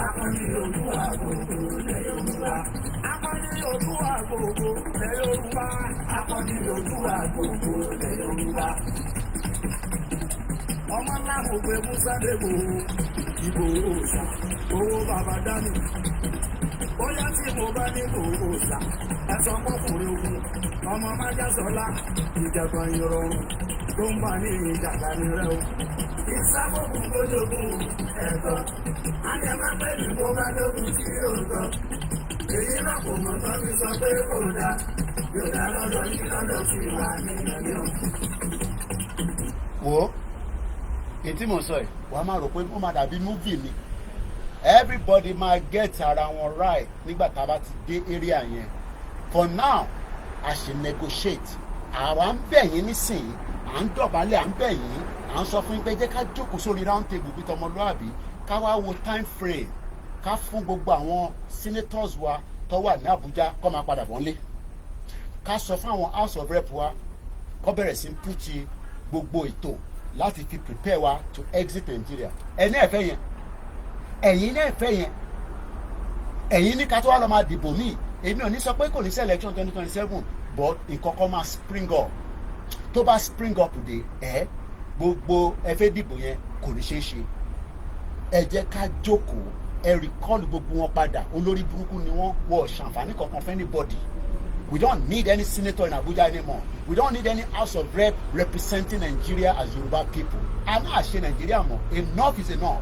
Akọni Olúwa gbogbo lẹ̀ Yorùbá. Akọni Olúwa gbogbo lẹ̀ Yorùbá. Akọni Olúwa gbogbo lẹ̀ Yorùbá. Ọmọ ńlá mo gbé mú Sunday kò. Ìbò òòṣà, owó bàbá dání. Bóyá tí mo bá ní òòṣà, ẹ̀sọ́ pọ̀kùnrin ogun, ọmọ Májàsọ́lá, ìjàgbọ̀n ìrọ̀rùn tó ń bà ní ìjàgbá ní rẹ̀ o. Ìsábòkùn lójoogun ẹ̀tọ́, àjẹmọ́ pé ní mo bá lókun tí yóò tọ́. Èyí náà kò mọ̀ tán fi sọ pé kò dáa, yóò dá lọ́dọ̀ yìí lọ́dọ̀ fi wà ní ìrẹ̀lẹ̀ o. Wo èyí tí mo sọ yìí, wàá máa rò pé ó máa dàbí múvì ni. Everybody máa get ara wọn right nígbà tá a bá ti dé area yẹn. For now, a ṣe negotiate. Àwa ń bẹ̀ yín nísìnyí, à ń dọ̀bálẹ̀, à ń bẹ̀ yín, à ń sọ fún yín pé jẹ́ ká jókòó sórí round table bí tọmọlúàbí, ká wá wo time frame, ká fún gbogbo àwọn senators wa tó wà ní Abuja kó máa padà bọ́nlé. Ká sọ fún àwọn House of Rep wa kó bẹ̀rẹ̀ sí púùtì gbogbo ètò láti fi prepare wa to exit Nigeria. Ẹ̀fẹ́ yẹn, ẹ̀yin náà fẹ́ yẹn, ẹ̀yin ní ká tó wá lọ máa dìbò míì. Èmi ò ní sọ pé kò ní sí election 2027, but nǹkan kan máa spring up. Tó bá spring up dé, gbogbo ẹ fẹ́ dìbò yẹn kò ní ṣeé ṣe. Ẹ jẹ́ ká jókòó, ẹ recall gbogbo wọn padà. Olórí burúkú ni wọ́n ṣàǹfààní kankan fún anybody. We don't need any senator in Abuja anymore. We don't need any House of Rep representing Nigeria as Yoruba people. A máa ṣe Nigeria mọ́. Enough is enough.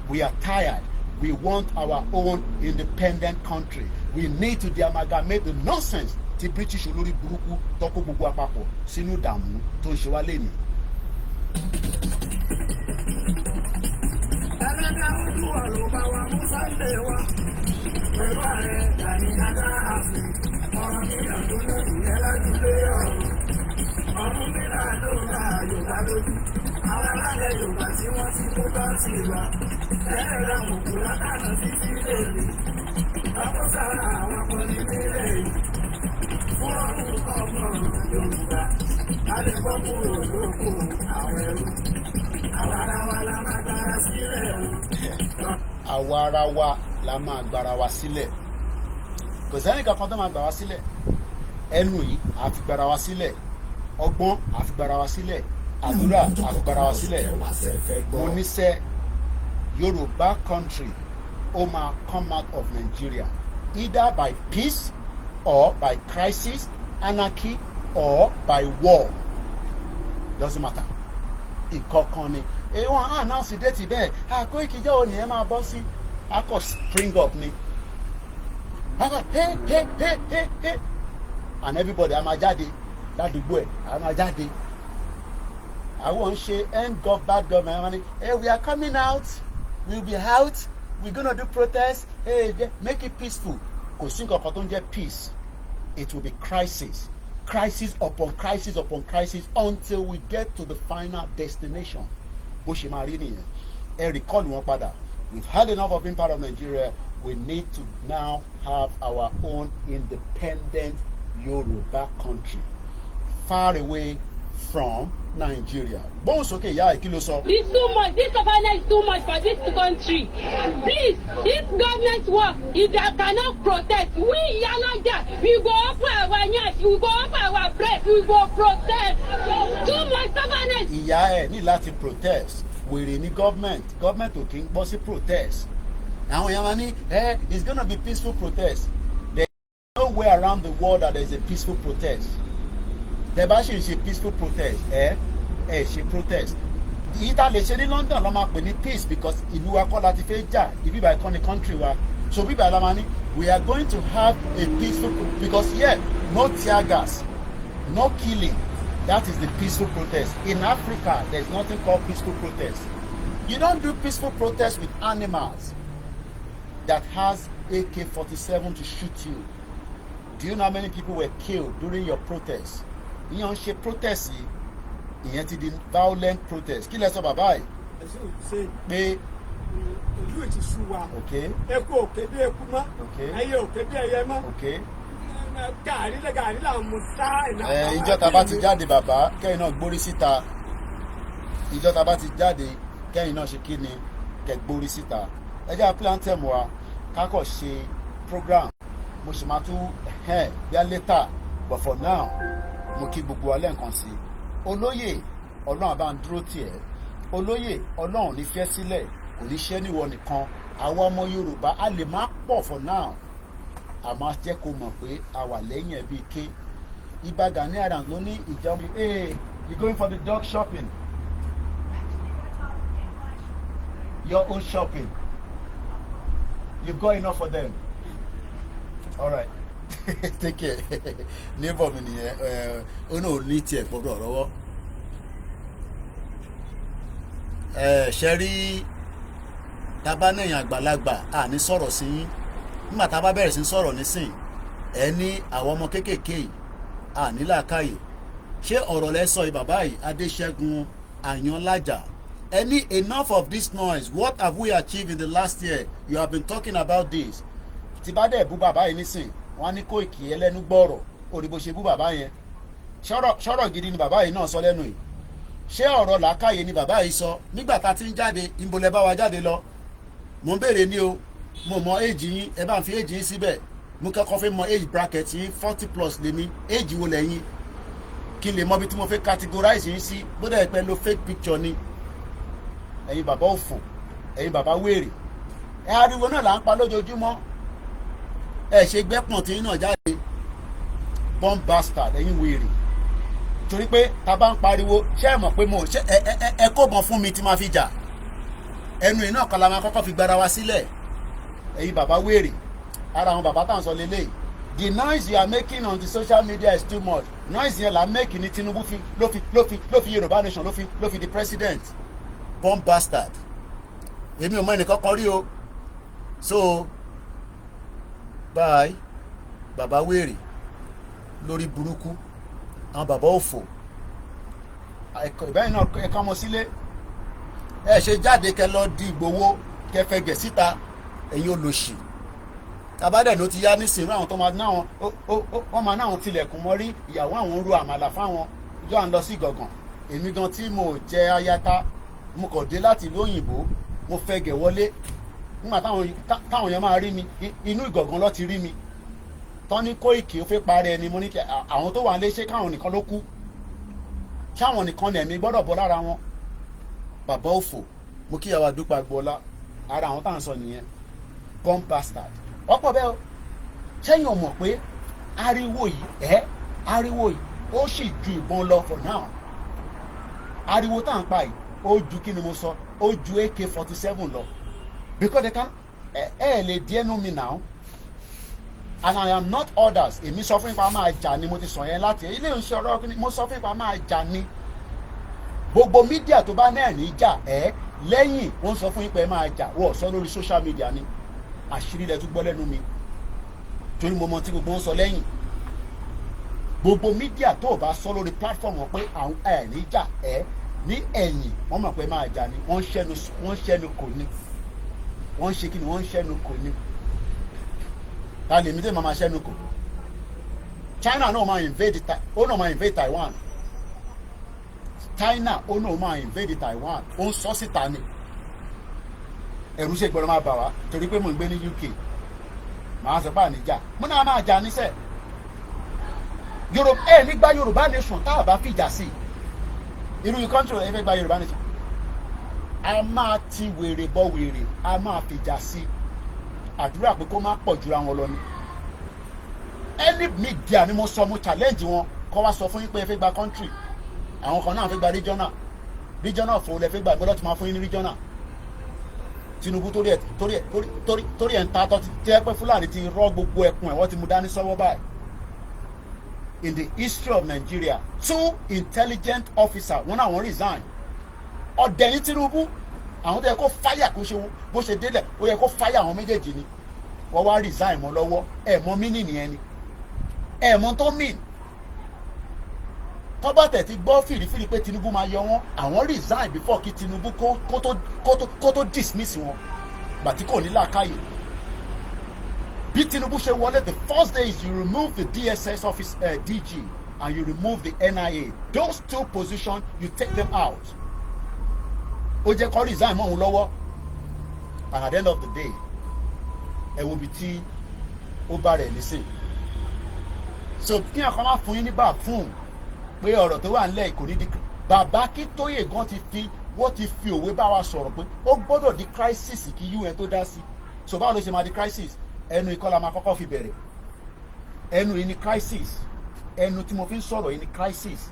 We are tired. We want our own independent country. We need to de-amalgamate the nonsense tí British olórí burúkú tọ́kọ́ gbogbo àpapọ̀ sínú ìdààmú tó ń ṣe wá lẹ́nu. Ẹlẹ́dàá Olúwa ló bá wa mú Sunday wá. Pẹ̀lú ààrẹ Gani Adams, ọ̀rọ̀ mílíọ̀nù tó lóyún ẹlẹ́dúlé ọ̀run. Ọdún mílíọ̀nù tó ra Yorùbá lójú. Àwọn alálẹ̀ Yorùbá tí wọ́n ti kó bá ti wá. Ẹ̀rọ òkú látàná títí lèlè. Ọkọ̀ sára àwọn akọni nílé yìí. Fún ọdún ọmọ Yorùbá, a lè bọ́ kúrò lóko àwọn ẹrú. Àwa ara wa la máa gbára sílẹ̀ o. Àwa ara wa la máa gbára wa sílẹ̀. Kò sẹ́ni kankan tó máa gbà wá sílẹ̀. ẹnu yìí àfigbára wa sílẹ̀, ọgbọ́n àfigbára wa sílẹ̀, àdúrà àfigbára wa sílẹ̀. Mo ní sẹ́ Yoruba country ó máa come out of Nigeria either by peace or by crisis, anarchy or by war. Doesn't matter. Ìkọ̀kan ni. Wọ́n announce date bẹ́ẹ̀. Koiki jẹ́ òní ẹ máa bọ́ sí. A kò spring up ni. Hey. And everybody a máa jáde ládùúgbò ẹ̀ a máa jáde. Àwọn ń ṣe end gov bad government. Hey, we are coming out. We'll be out. We're gonna do protest. Hey, make it peaceful. Kò sí nǹkan kan tó ń jẹ́ peace. It will be crisis. Crisis upon crisis upon crisis until we get to the final destination. Bó ṣe máa rí nìyẹn. Ẹ recall wọn padà. We've had enough of being part of Nigeria. We need to now have our own independent Yoruba country, far away from Nigeria. Bóun sókè ìyá ẹ̀ kí ló sọ. It's too much. This government is too much for this country. Please, this government work, if they cannot protest, we Yanaja, we go up our neck, we go up our breast, we go protest. Too much government. Ìyá ẹ̀ ní láti protest. Wèrè ní government ò kí ń gbọ́ sí protest. Àwọn èèyàn máa ní it's gonna be peaceful protest. There is no way around the world that there is a peaceful protest. Tẹ́ bá ṣe ń ṣe peaceful protest ṣe protest. Ìta lè ṣe ní London ló máa pè ní peace because ìlú wa kọ́ láti fẹ́ jà ibi ìbá ìkọ́ni country wa. So bíbá la máa ní we are going to have a peaceful because no tear gas, no killing. That is the peaceful protest. In Africa, there is nothing called peaceful protest. You don't do peaceful protest with animals that has AK-47 to shoot you. Do you know how many people were killed during your protest? Ìyẹn ń ṣe protest yìí, ìyẹn ti di violent protest. Kí lẹ sọ bàbá yìí? Pé ìlú ètí sú wa. Eku òkè bí eku mọ́. Ẹyẹ òkè bí ẹyẹ mọ́. Gàrí là ń mu tá. Ìjọ tá bá ti jáde bàbá kẹ́yìn náà gbórí síta. Ìjọ tá bá ti jáde kẹ́yìn náà ṣe kí ni kẹ́ gbórí síta. Ẹ jẹ́ àpilantẹ̀mù wa kákọ̀ ṣe program. Mo sì máa tún bíá later but for now mo kí gbogbo alẹ́ nǹkan sí. Olóyè Ọlọ́run bá ń dúró tiẹ̀. Olóyè Ọlọ́run ní fẹ́ sílẹ̀ kò ní ṣẹ́ níwọ nìkan. Àwọn ọmọ Yorùbá a lè má pọ̀ for now. Àmọ́ jẹ́ kó mọ̀ pé a wà lẹ́yìn ẹ̀ bíi ké. Ìbà Gani Adams ló ní ìjọba you going for the dog shopping? Your own shopping. You've got enough for them. All right. Take care. Neighbor mi nìyẹn. Ó náà ní tiẹ̀ gbọ́dọ̀ rọ́wọ́. Ṣe rí tabanẹ̀yìn àgbàlagbà àní sọ̀rọ̀ sí yín. Nígbà tá a bá bẹ̀rẹ̀ sí sọ̀rọ̀ nísìn ẹ ní àwọn ọmọ kéékèèké yìí àní làákàyè. Ṣé ọ̀rọ̀ lẹ sọ yìí bàbá yìí Adéṣẹ́gun Àyànlájà? Any enough of this noise. What have we achieved in the last year? You have been talking about this. Tí bá dẹ̀ bú bàbá yìí nísìn wọ́n á ní Koiki ẹlẹ́nu gbọ́rọ̀ orí bó ṣe bú bàbá yẹn. Ṣọ́rọ̀ gidi ni bàbá yìí náà sọ lẹ́nu yìí. Ṣé ọ̀rọ̀ làákàyè ni bàbá yìí sọ? Nígbà tá a ti ń jáde ìbòlẹ̀ bá wa jáde lọ. Mo ń béèrè ní o. Mo mọ age yín ẹ bá ń fi age yín síbẹ̀. Mo kẹ́kọ̀ọ́ fẹ́ mọ age bracket yín 40+ lèmi. Age wo lẹ́yìn? Kí n lè mọ bí tí mo fẹ́ categorize yín sí. Bódà ìpẹ́ lo fake picture ni. Ẹ̀yin bàbá òfò, ẹ̀yin bàbá wèrè. Ariwo náà là ń pa lójoojúmọ́. Ẹ ṣe gbẹ́pọ̀n tí yín náà jáde. Bomb bastard ẹ̀yin wèrè. Torí pé ta bá ń pariwo ṣé ẹ mọ̀ pé mo ṣe ẹ kó bọ̀ fún mi tí máa fi jà. Ẹnu iná kan la máa kọ́kọ́ fi gbára wa sílẹ̀. Ẹ̀yin bàbá wèrè. Ara àwọn bàbá táwọn sọ lélẹ̀. The noise you are making on the social media is too much. Noise yẹn là ń make ní Tinubu ló fi Yorùbá nation ló fi the president. Bomb bastard. Èmi ò mọ ẹnìkan kan rí o. So bye bàbá wèrè lórí burúkú àwọn bàbá òfò ìbáyìí náà ẹ̀ka ọmọ sílé ẹ ṣe jáde kẹ lọ di Ìgbòho kẹ fẹ́ gẹ̀ síta ẹ̀yin olòṣì tabadẹ ló ti yá nísìnyí àwọn tó máa náwọn wọ́n máa náwọn tilẹ̀kùn mọ́rí ìyàwó àwọn ń ro àmàlà fáwọn ìjọ à ń lọ sí Ìgàngàn èmi gan tí mo jẹ ayata mo kàn dé láti ìlú òyìnbó mo fẹ́ gẹ̀ wọlé nígbà táwọn yẹn máa rí mi inú Ìgàngàn ló ti rí mi tọ́ní Kóìkì ó fẹ́ parẹ́ ẹni mo ní kí àwọn tó wà ń lé ṣé káwọn nìkan ló kú ṣáwọn nìkan ní ẹ̀mí gbọ́dọ̀ bọ́ lára wọn. bàbá òfò mo kí ìyàwó àdúpà gbọ́lá ara àwọn tá à ń sọ nìyẹn bomb bastard ọ̀pọ̀ bẹ́ẹ̀ o sẹ́yìn ọmọ pé ariwo yìí ariwo yìí ó sì ju ìbọn lọ for now ariwo tá à ń pa yìí ó ju kí ni mo sọ ó ju AK-47 lọ because they can lè di ẹnu mi now and I am not orders èmi sọ fún ipa máa jà ni mo ti sọ yẹn láti ilé ìṣẹ́ ọ̀rọ̀ kí ni mo sọ fún ipa máa jà ni gbogbo mídíà tó bá náà ní jà lẹ́yìn wọ́n sọ fún ipa ẹ máa jà wọ́n sọ lórí social media ni àṣírí lẹ tún gbọ́ lẹ́nu mi torí mo mọ tí gbogbo wọn sọ lẹ́yìn gbogbo mídíà tó o bá sọ lórí platform wọn pé àwọn ní jà ní ẹ̀yìn wọ́n mọ̀ pé máa jà ni wọ́n ṣẹ́nu kò ní wọ́n ṣe kí ni wọ́n ṣẹ́nu kò ní ta lè mi tẹ́ máa ṣẹ́nu kò China náà máa invade Taiwan China ó náà máa invade Taiwan ó ń sọ síta ni ẹ̀rù ṣe gbọ́dọ̀ máa bà wá torí pé mò ń gbé ní UK màá sọ pé àníjà mo náà máa jà níṣẹ́ nígbà Yorùbá nation tá a bá fìjà sí irú country ẹ fẹ́ gba Yorùbá nation a máa ti wèrè bọ́ wèrè a máa fìjà sí àdúrà pé kó má pọ̀ jura wọn lọ ni any media ni mo sọ mo challenge wọn kọ́ wá sọ fún yín pé ẹ fẹ́ gba country àwọn kan náà fẹ́ gba regional fún ẹ fẹ́ gba gbọ́dọ̀ tó máa fún yín ní regional Tinubu torí ẹ̀ ń ta tọ́ ti jẹ́ pé Fúlàní ti rọ́ gbogbo ẹkùn ẹ̀ wọ́n ti mú dání sọ́wọ́ báyìí. In the history of Nigeria 2 intelligent officers wọn náà wọ́n resign ọ̀dẹ̀ ní Tinubu àwọn tó yẹ kó fáyà kó ṣe bó ṣe délẹ̀ ó yẹ kó fáyà àwọn méjèèjì ni wọ́n wá resign mọ́ lọ́wọ́ ẹ̀ mọ́ mínì nìyẹn ni ẹ̀ mọ́ tó mìn tọ́bàtẹ̀ ti gbọ́ fìrífìrí pé Tinubu máa yọ wọn àwọn resign before kí Tinubu kó tó dismiss wọn gbàtí kò ní làákàyè bí Tinubu ṣe wọlé the first day is you remove the DSS office DG and you remove the NIA those 2 positions you take them out ó jẹ́ kó resign mọ́ òun lọ́wọ́ and at the end of the day ẹ wo bí tí ó bá rẹ̀ nísìn so kí ẹ̀kọ́ máa fún yín nígbà fún pé ọ̀rọ̀ tó wà nílẹ̀ kò ní di bàbá Akíntóyè gan wọ́n ti fi òwe bá wa sọ̀rọ̀ pé ó gbọ́dọ̀ di crisis kí UN tó dá sí so báwo ló ṣe máa di crisis ẹnu ìkọlà máa kọ́kọ́ fi bẹ̀rẹ̀ ẹnu yìí ni crisis ẹnu tí mo fi ń sọ̀rọ̀ yìí ni crisis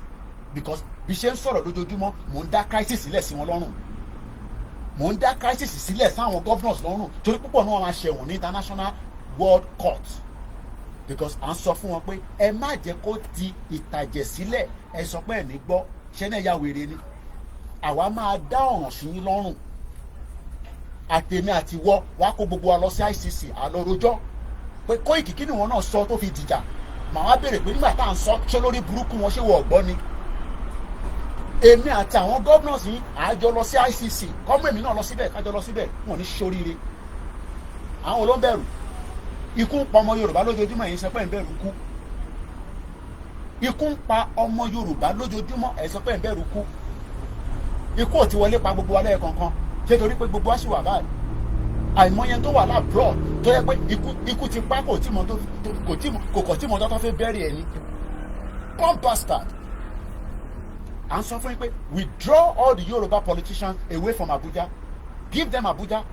because bí ṣe ń sọ̀rọ̀ lójoojúmọ́ mò ń dá crisis sílẹ̀ sí wọn lọ́rùn mò ń dá crisis sílẹ̀ sáwọn governors lọ́rùn torí púpọ̀ náà wọ́n máa ṣẹ̀wọ̀n ní international world court because à ń sọ fún wọn pé ẹ má jẹ́ kó di ìtàjẹ̀ sílẹ̀ ẹ sọ pé ẹ̀ ní gbọ́ ṣẹ́ náà ya wèrè ni àwa máa dá ọ̀ràn sí yín lọ́rùn àtèmi àti wọ́ wá kó gbogbo wa lọ sí ICC àlọ́ rojọ́ pé Kóìkì kí ni wọn náà sọ tó fi dìjà màá wá béèrè pé nígbà tá à ń sọ ṣé lórí burúkú wọn ṣé wọ ọ̀gbọ́n ni èmi àti àwọn governors yìí àjọ lọ sí ICC kọ́mọ èmi náà lọ síbẹ̀ kájọ lọ síbẹ̀ wọn ní ṣoríire àwọn olóńbẹ̀rù ikú ń pa ọmọ Yorùbá lójoojúmọ́ ẹ̀yin sọ pé ń bẹ̀rù kú ikú ń pa ọmọ Yorùbá lójoojúmọ́ ẹ̀yin sọ pé ń bẹ̀rù kú ikú ò ti wọlé pa gbogbo wa lẹ́yìn kankan ṣé torí pé gbogbo wa sì wà báyìí àìmọye tó wà láàbùrọ̀ tó yẹ pé ikú ti pa kò kọ̀ tí mo tó fẹ́ bẹ́rì ẹ̀ ní bomb bastard à ń sọ fún yín pé withdraw all the Yoruba politicians away from Abuja give them Abuja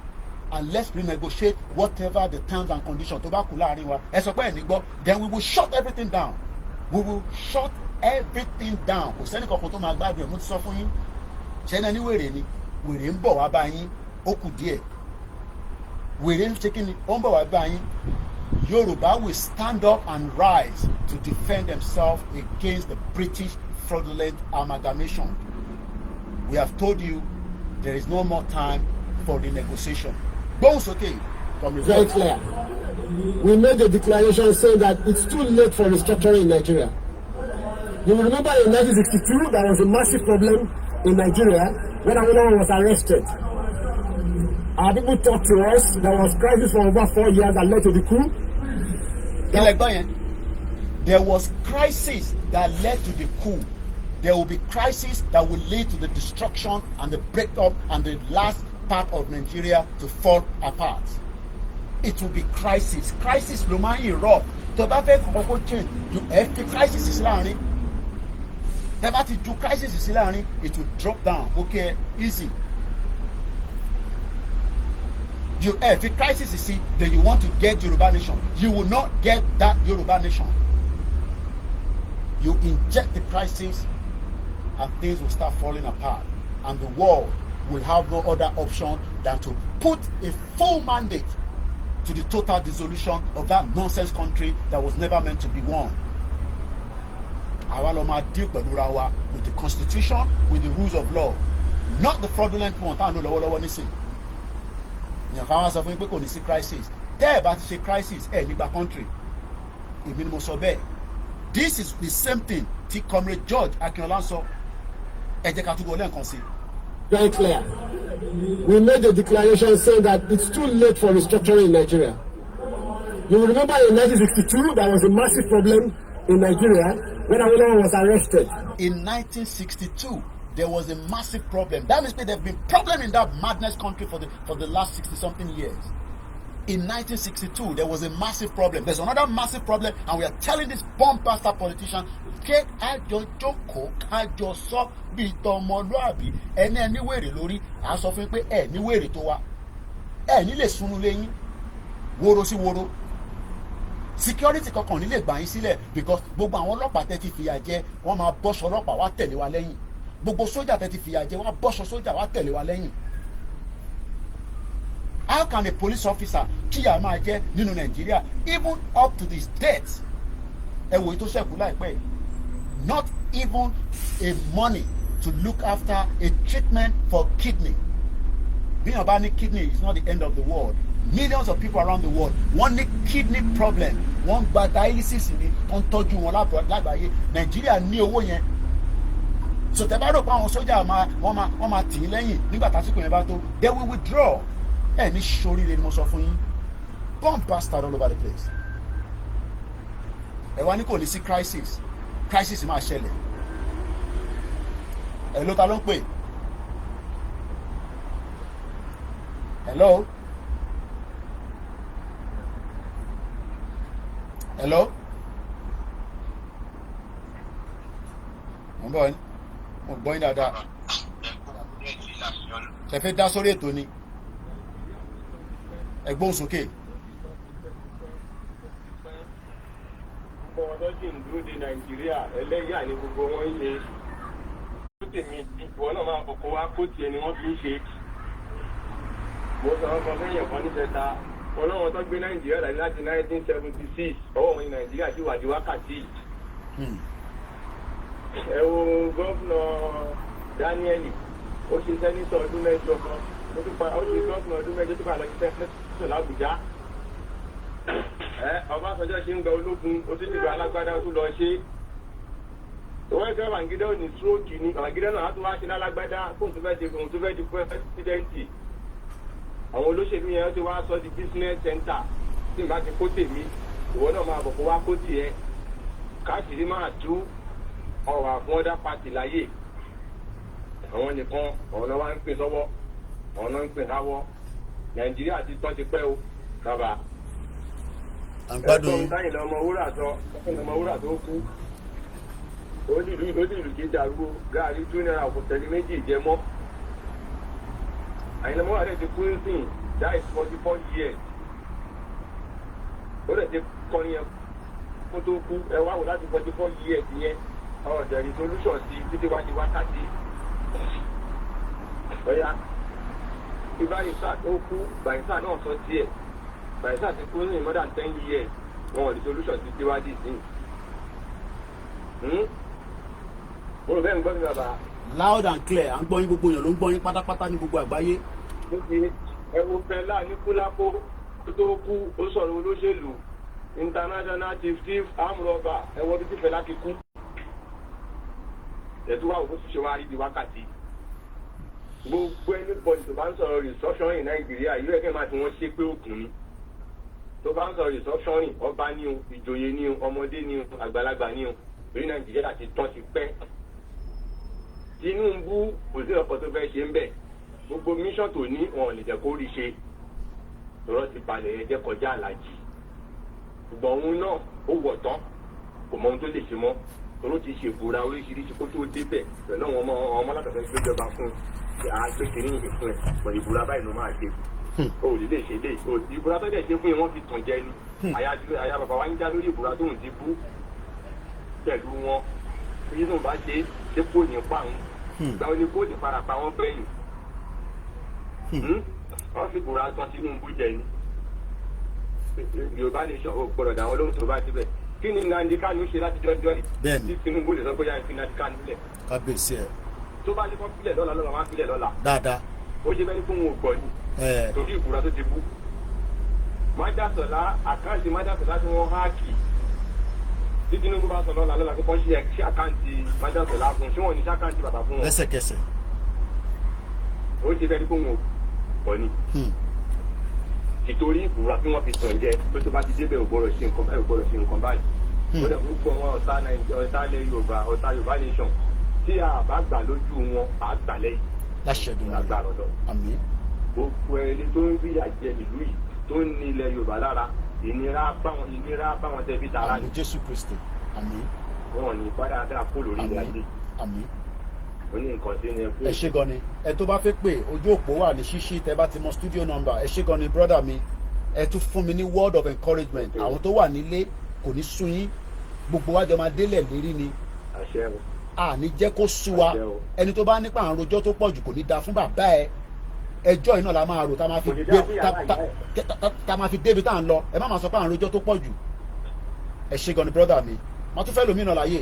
and let's renegotiate whatever the terms and conditions tó bá kù láàrin wa ẹ sọ pé ẹ̀ ní gbọ́ then we will shut everything down kò sẹ́ni kankan tó máa gbádùn ẹ̀ mo ti sọ fún yín ṣẹ́ni ẹni wèrè ni wèrè ń bọ̀ wá bá yín ó kù díẹ̀ wèrè ń ṣe kí ni ó ń bọ̀ wá bá yín Yoruba will stand up and rise to defend themselves against the British fraudulent amalgamation. We have told you there is no more time for the negotiation. Bones okay from Very clear. We made a declaration saying that it's too late for restructuring in Nigeria. You will remember in 1962 there was a massive problem in Nigeria when Awolowo was arrested. Our people talked to us. There was crisis for over 4 years that led to the coup. There was crisis that led to the coup. There will be crisis that will lead to the destruction and the breakup and the last part of Nigeria to fall apart. It will be crisis. Crisis ló máa ń erupt tó bá fẹ́ kọ́kọ́ kó change you ẹ fi crisis sí láàrin tẹ́ bá ti ju crisis sí láàrin it will drop down okay easy you ẹ fi crisis sí then you want to get Yoruba nation you will not get that Yoruba nation you inject the crisis and things will start falling apart and the world will have no other option than to put a full mandate to the total dissolution of that nonsense country that was never meant to be one. Àwa lọ máa deal pẹ̀lú ra wa with the constitution, with the rules of law, not the fraudulent one tá à ń lò lọ́wọ́lọ́wọ́ nísìn. Ìyàn kan wá sọ fún mi pé kò ní sí crisis. Tẹ́ ẹ̀ bá ti ṣe crisis ẹ̀ nígbà country. Èmi ni mo sọ bẹ́ẹ̀. This is the same thing tí Comrade George Akinola sọ. Ẹ jẹ́ ká túbọ̀ lẹ́ẹ̀kan sí. Very clear. We made a declaration saying that it's too late for restructuring in Nigeria. You will remember in 1962 there was a massive problem in Nigeria when Awolowo was arrested. In 1962, there was a massive problem. That means there have been problems in that madness country for the last 60-something years. In 1962, there was a massive problem. There's another massive problem, and we are telling this bomb-bastard politician, "Ke ajo joko, ajo sọ bí tọmọlúàbí, ẹni wèrè lórí, à sọ fún pé ní wèrè tó wà. Ní lè sunu lẹ́yìn, woro sí woro. Security kankan ní lè gbà yín sílẹ̀ because gbogbo àwọn ọlọ́pàá tẹ́ ti fìyà jẹ, wọ́n máa bọ́ṣọ ọlọ́pàá wá tẹ̀lé wa lẹ́yìn. Gbogbo sójà tẹ́ ti fìyà jẹ, wọ́n bọ́ṣọ sójà wá tẹ̀lé wa lẹ́yìn. How can a police officer kíyà máa jẹ́ nínú Nàìjíríà even up to this date? Ẹ wò tó ṣẹ́kù láìpẹ́. Not even a money to look after a treatment for kidney. Bí wọ́n bá ní kidney is not the end of the world. Millions of people around the world wọ́n ní kidney problem. Wọ́n gba dialysis ni wọ́n tọ́jú wọn lágbàáyé. Nàìjíríà ní owó yẹn. So tẹ́ bá rò pé àwọn sójà wọ́n máa tì í lẹ́yìn nígbà tásìkò yẹn bá tó. They will withdraw. Ní sóríire ni mo sọ fún yín. Bomb bastard all over the place. Ẹ wá ní kò ní sí crisis máa ṣẹlẹ̀. Ẹ ló ta ló ń pè? Hello? Hello? Mo gbọ́ yín dáadáa. Ṣé fẹ́ dá sórí ètò ni? Ẹgbọ́n sókè. Ọmọ ọdún ń dúró de Nàìjíríà ẹlẹ́yà ni gbogbo wọn ń ṣe. Ó tèmi ìwọ náà máa kọ́kọ́ wá kó tiẹ̀ ni wọ́n fi ń ṣe. Mo sọ ọmọ lẹ́yìn ọ̀kan níjẹta. Ọlọ́run tó gbé Nàìjíríà dàbí láti 1976 ọwọ́ wọn ní Nàìjíríà sì wà di wákàtí. Ẹ wo gọ́fúnà Daniel ó ṣe sẹ́nitọ̀ ọdún mẹ́jọ kan. Ó ṣe gọ́fúnà ọdún mẹ́jọ tó bá lọ sí sẹ́nitọ̀ l'Àbújá. Ọbásanjọ́ ṣe ń gba ológun ó sì ti gba alágbádá tó lọ ṣe. Ìwọ́n ìfẹ́ Babangida ò ní stroke ni Babangida náà á tún wá ṣe lálágbádá fóun tó fẹ́ di pẹ́sidẹ́ǹtì. Àwọn olóṣèlú yẹn ti wá sọ di business center tí n bá ti kó tèmi ìwọ náà máa bọ̀ kó wá kó tiẹ̀ káàkiri máa tú ọ̀rọ̀ àfún ọ̀dà pàtì láyè. Àwọn nìkan ọ̀nà wa ń pè sọ́wọ́ ọ̀nà ń pè káwọ́ Nàìjíríà ti tán ti pẹ́ o bàbá. Àgbàdo táyìn lọmọ wúrà tó kú ó dìlú kí darúgbó gaari 2 naira kò tẹ̀lé méjì jẹ mọ́. Àyìnlá mọ́wá rẹ̀ ti kú ń sìn that is 44 years. Ó rẹ̀ ti kọrin yẹn kó tó kú ẹ wá wò láti 44 years yẹn ọ̀dẹ̀ resolution sí títí wá di wákàtí. Ọ̀ya ìbáyìísà tó kú bàyìísà náà sọ tiẹ̀. Bàyìísà ti kú ní more than 10 years wọn resolution ti tíwájú sí. Mo rò bẹ́ẹ̀ ń gbọ́ mi bàbá. Loud and clear à ń gbọ́ yín gbogbo èèyàn ló ń gbọ́ yín pátápátá ní gbogbo àgbáyé. Ẹ wo Fẹlá ní Kúlápó tó kú ó sọ̀rọ̀ olóṣèlú international chief amrọ̀bà ẹ wọ́n bí tí Fẹlá ti kú. Ẹ̀tú wà òkú ṣe wá rí di wákàtí. Gbogbo ẹni bọ̀dì tó bá ń sọ̀rọ̀ restructuring Nàìjíríà yóò ẹ̀kẹ́ máa ti wọ́n ṣe pé òkun ni. Tó bá ń sọ̀rọ̀ restructuring ọba ní o ìjòyè ní o ọmọdé ní o àgbàlagbà ní o lórí Nàìjíríà ti tán ti pẹ́. Tinubu kò sí ọkọ̀ tó fẹ́ ṣe ń bẹ̀ gbogbo mission tó ní wọn ò lè jẹ́ kó rí ṣe lọ́rọ̀ ti balẹ̀ yẹn jẹ́ kọjá àlàjì ṣùgbọ́n òun náà ó wọ̀ tán kò mọ ohun tó lè ṣe mọ́ tòun ti ṣe ìbúra oríṣiríṣi kó tó débẹ̀ pẹ̀lú àwọn ọmọ látàfẹ́ gbéjọba fún àgbékiri ìfún ẹ̀ pọ̀ ìbúra báyìí ló máa ṣe o ò lè ṣe lé ìbúra tó dẹ̀ ṣe fún yẹn wọ́n fi tàn jẹ ni àyà bàbá wa ń já lórí ìbúra tóun ti bú pẹ̀lú wọn èyí tó ń bá ṣe é kó ní pa òun ìgbà wo ni kó ní para pa wọn bẹ́yìn wọ́n fi ìbúra tán Tinubu jẹ ni Yorùbá lè ṣọ gbọ́dọ̀ dà wọn lóhùn tó bá síbẹ̀ kí ni Nnamdi Kanu ṣe láti jọjọ yìí tí Tinubu lè sọ pé yáa fi Nnamdi Kanu lẹ̀. kábíyèsí ẹ. tó bá ní kọ́ filẹ̀ lọ́la lọ́la máa filẹ̀ lọ́la. dáadáa. ó ṣe bẹ́ẹ̀ ni fún wọn ò gbọ́ ni. torí ìbúra tó ti bú. májàsọ̀lá àkáǹtì májàsọ̀lá tí wọ́n háàkì tí Tinubu bá sọ lọ́la lọ́la kó ṣe àkáǹtì májàsọ̀lá fún ṣé wọ́n ní ṣàkáǹtì bàbá fún wọn. lẹ́sẹ̀kẹsẹ̀. ó ṣe bẹ́ẹ̀ ni fún wọn ò gbọ́ ni. ìtorí ìbúra tí wọ́n fi tàn jẹ pé tó bá ti débẹ̀ ò gbọ́dọ̀ ṣe nǹkan báyìí ò gbọ́dọ̀ ṣe nǹkan báyìí. ó dẹ̀ gbogbo wọn ọ̀tá ilẹ̀ Yorùbá ọ̀tá Yorùbá nation tí a bá gbà lójú wọn à gbà lẹ́yìn. láṣẹdùn àgbà lọ́dọ̀. àmín. gbogbo ẹni tó ń fìyà jẹ ìlú yìí tó ń ní ilẹ̀ Yorùbá lára ìnira bá wọn tẹbi tara ni. àmín Jésù Kristi àmín. wọn ní padà dáa kó lórí ilẹ̀ ayé. àmín. ó ní nǹkan tí ní ẹ pé. ẹ ṣé gan ni ẹ tó bá fẹ́ pé ojú òpó wà ní ṣíṣí tẹ bá ti mọ studio number ẹ ṣé gan ni brother mi ẹ tún fún mi ní word of encouragement àwọn tó wà nílé kò ní sú yín gbogbo wájọ máa délẹ̀ lérí ni. àṣẹ o. àní jẹ́ kó sú wa ẹni tó bá nípa àrùn rojọ́ tó pọ̀ jù kò ní da fún bàbá ẹ ẹjọ́ iná la máa rò tá máa fi débi tá à ń lọ ẹ má máa sọ pé àrùn rojọ́ tó pọ̀ jù ẹ ṣé gan ni brother mi má tún fẹ́ lómìnà láyè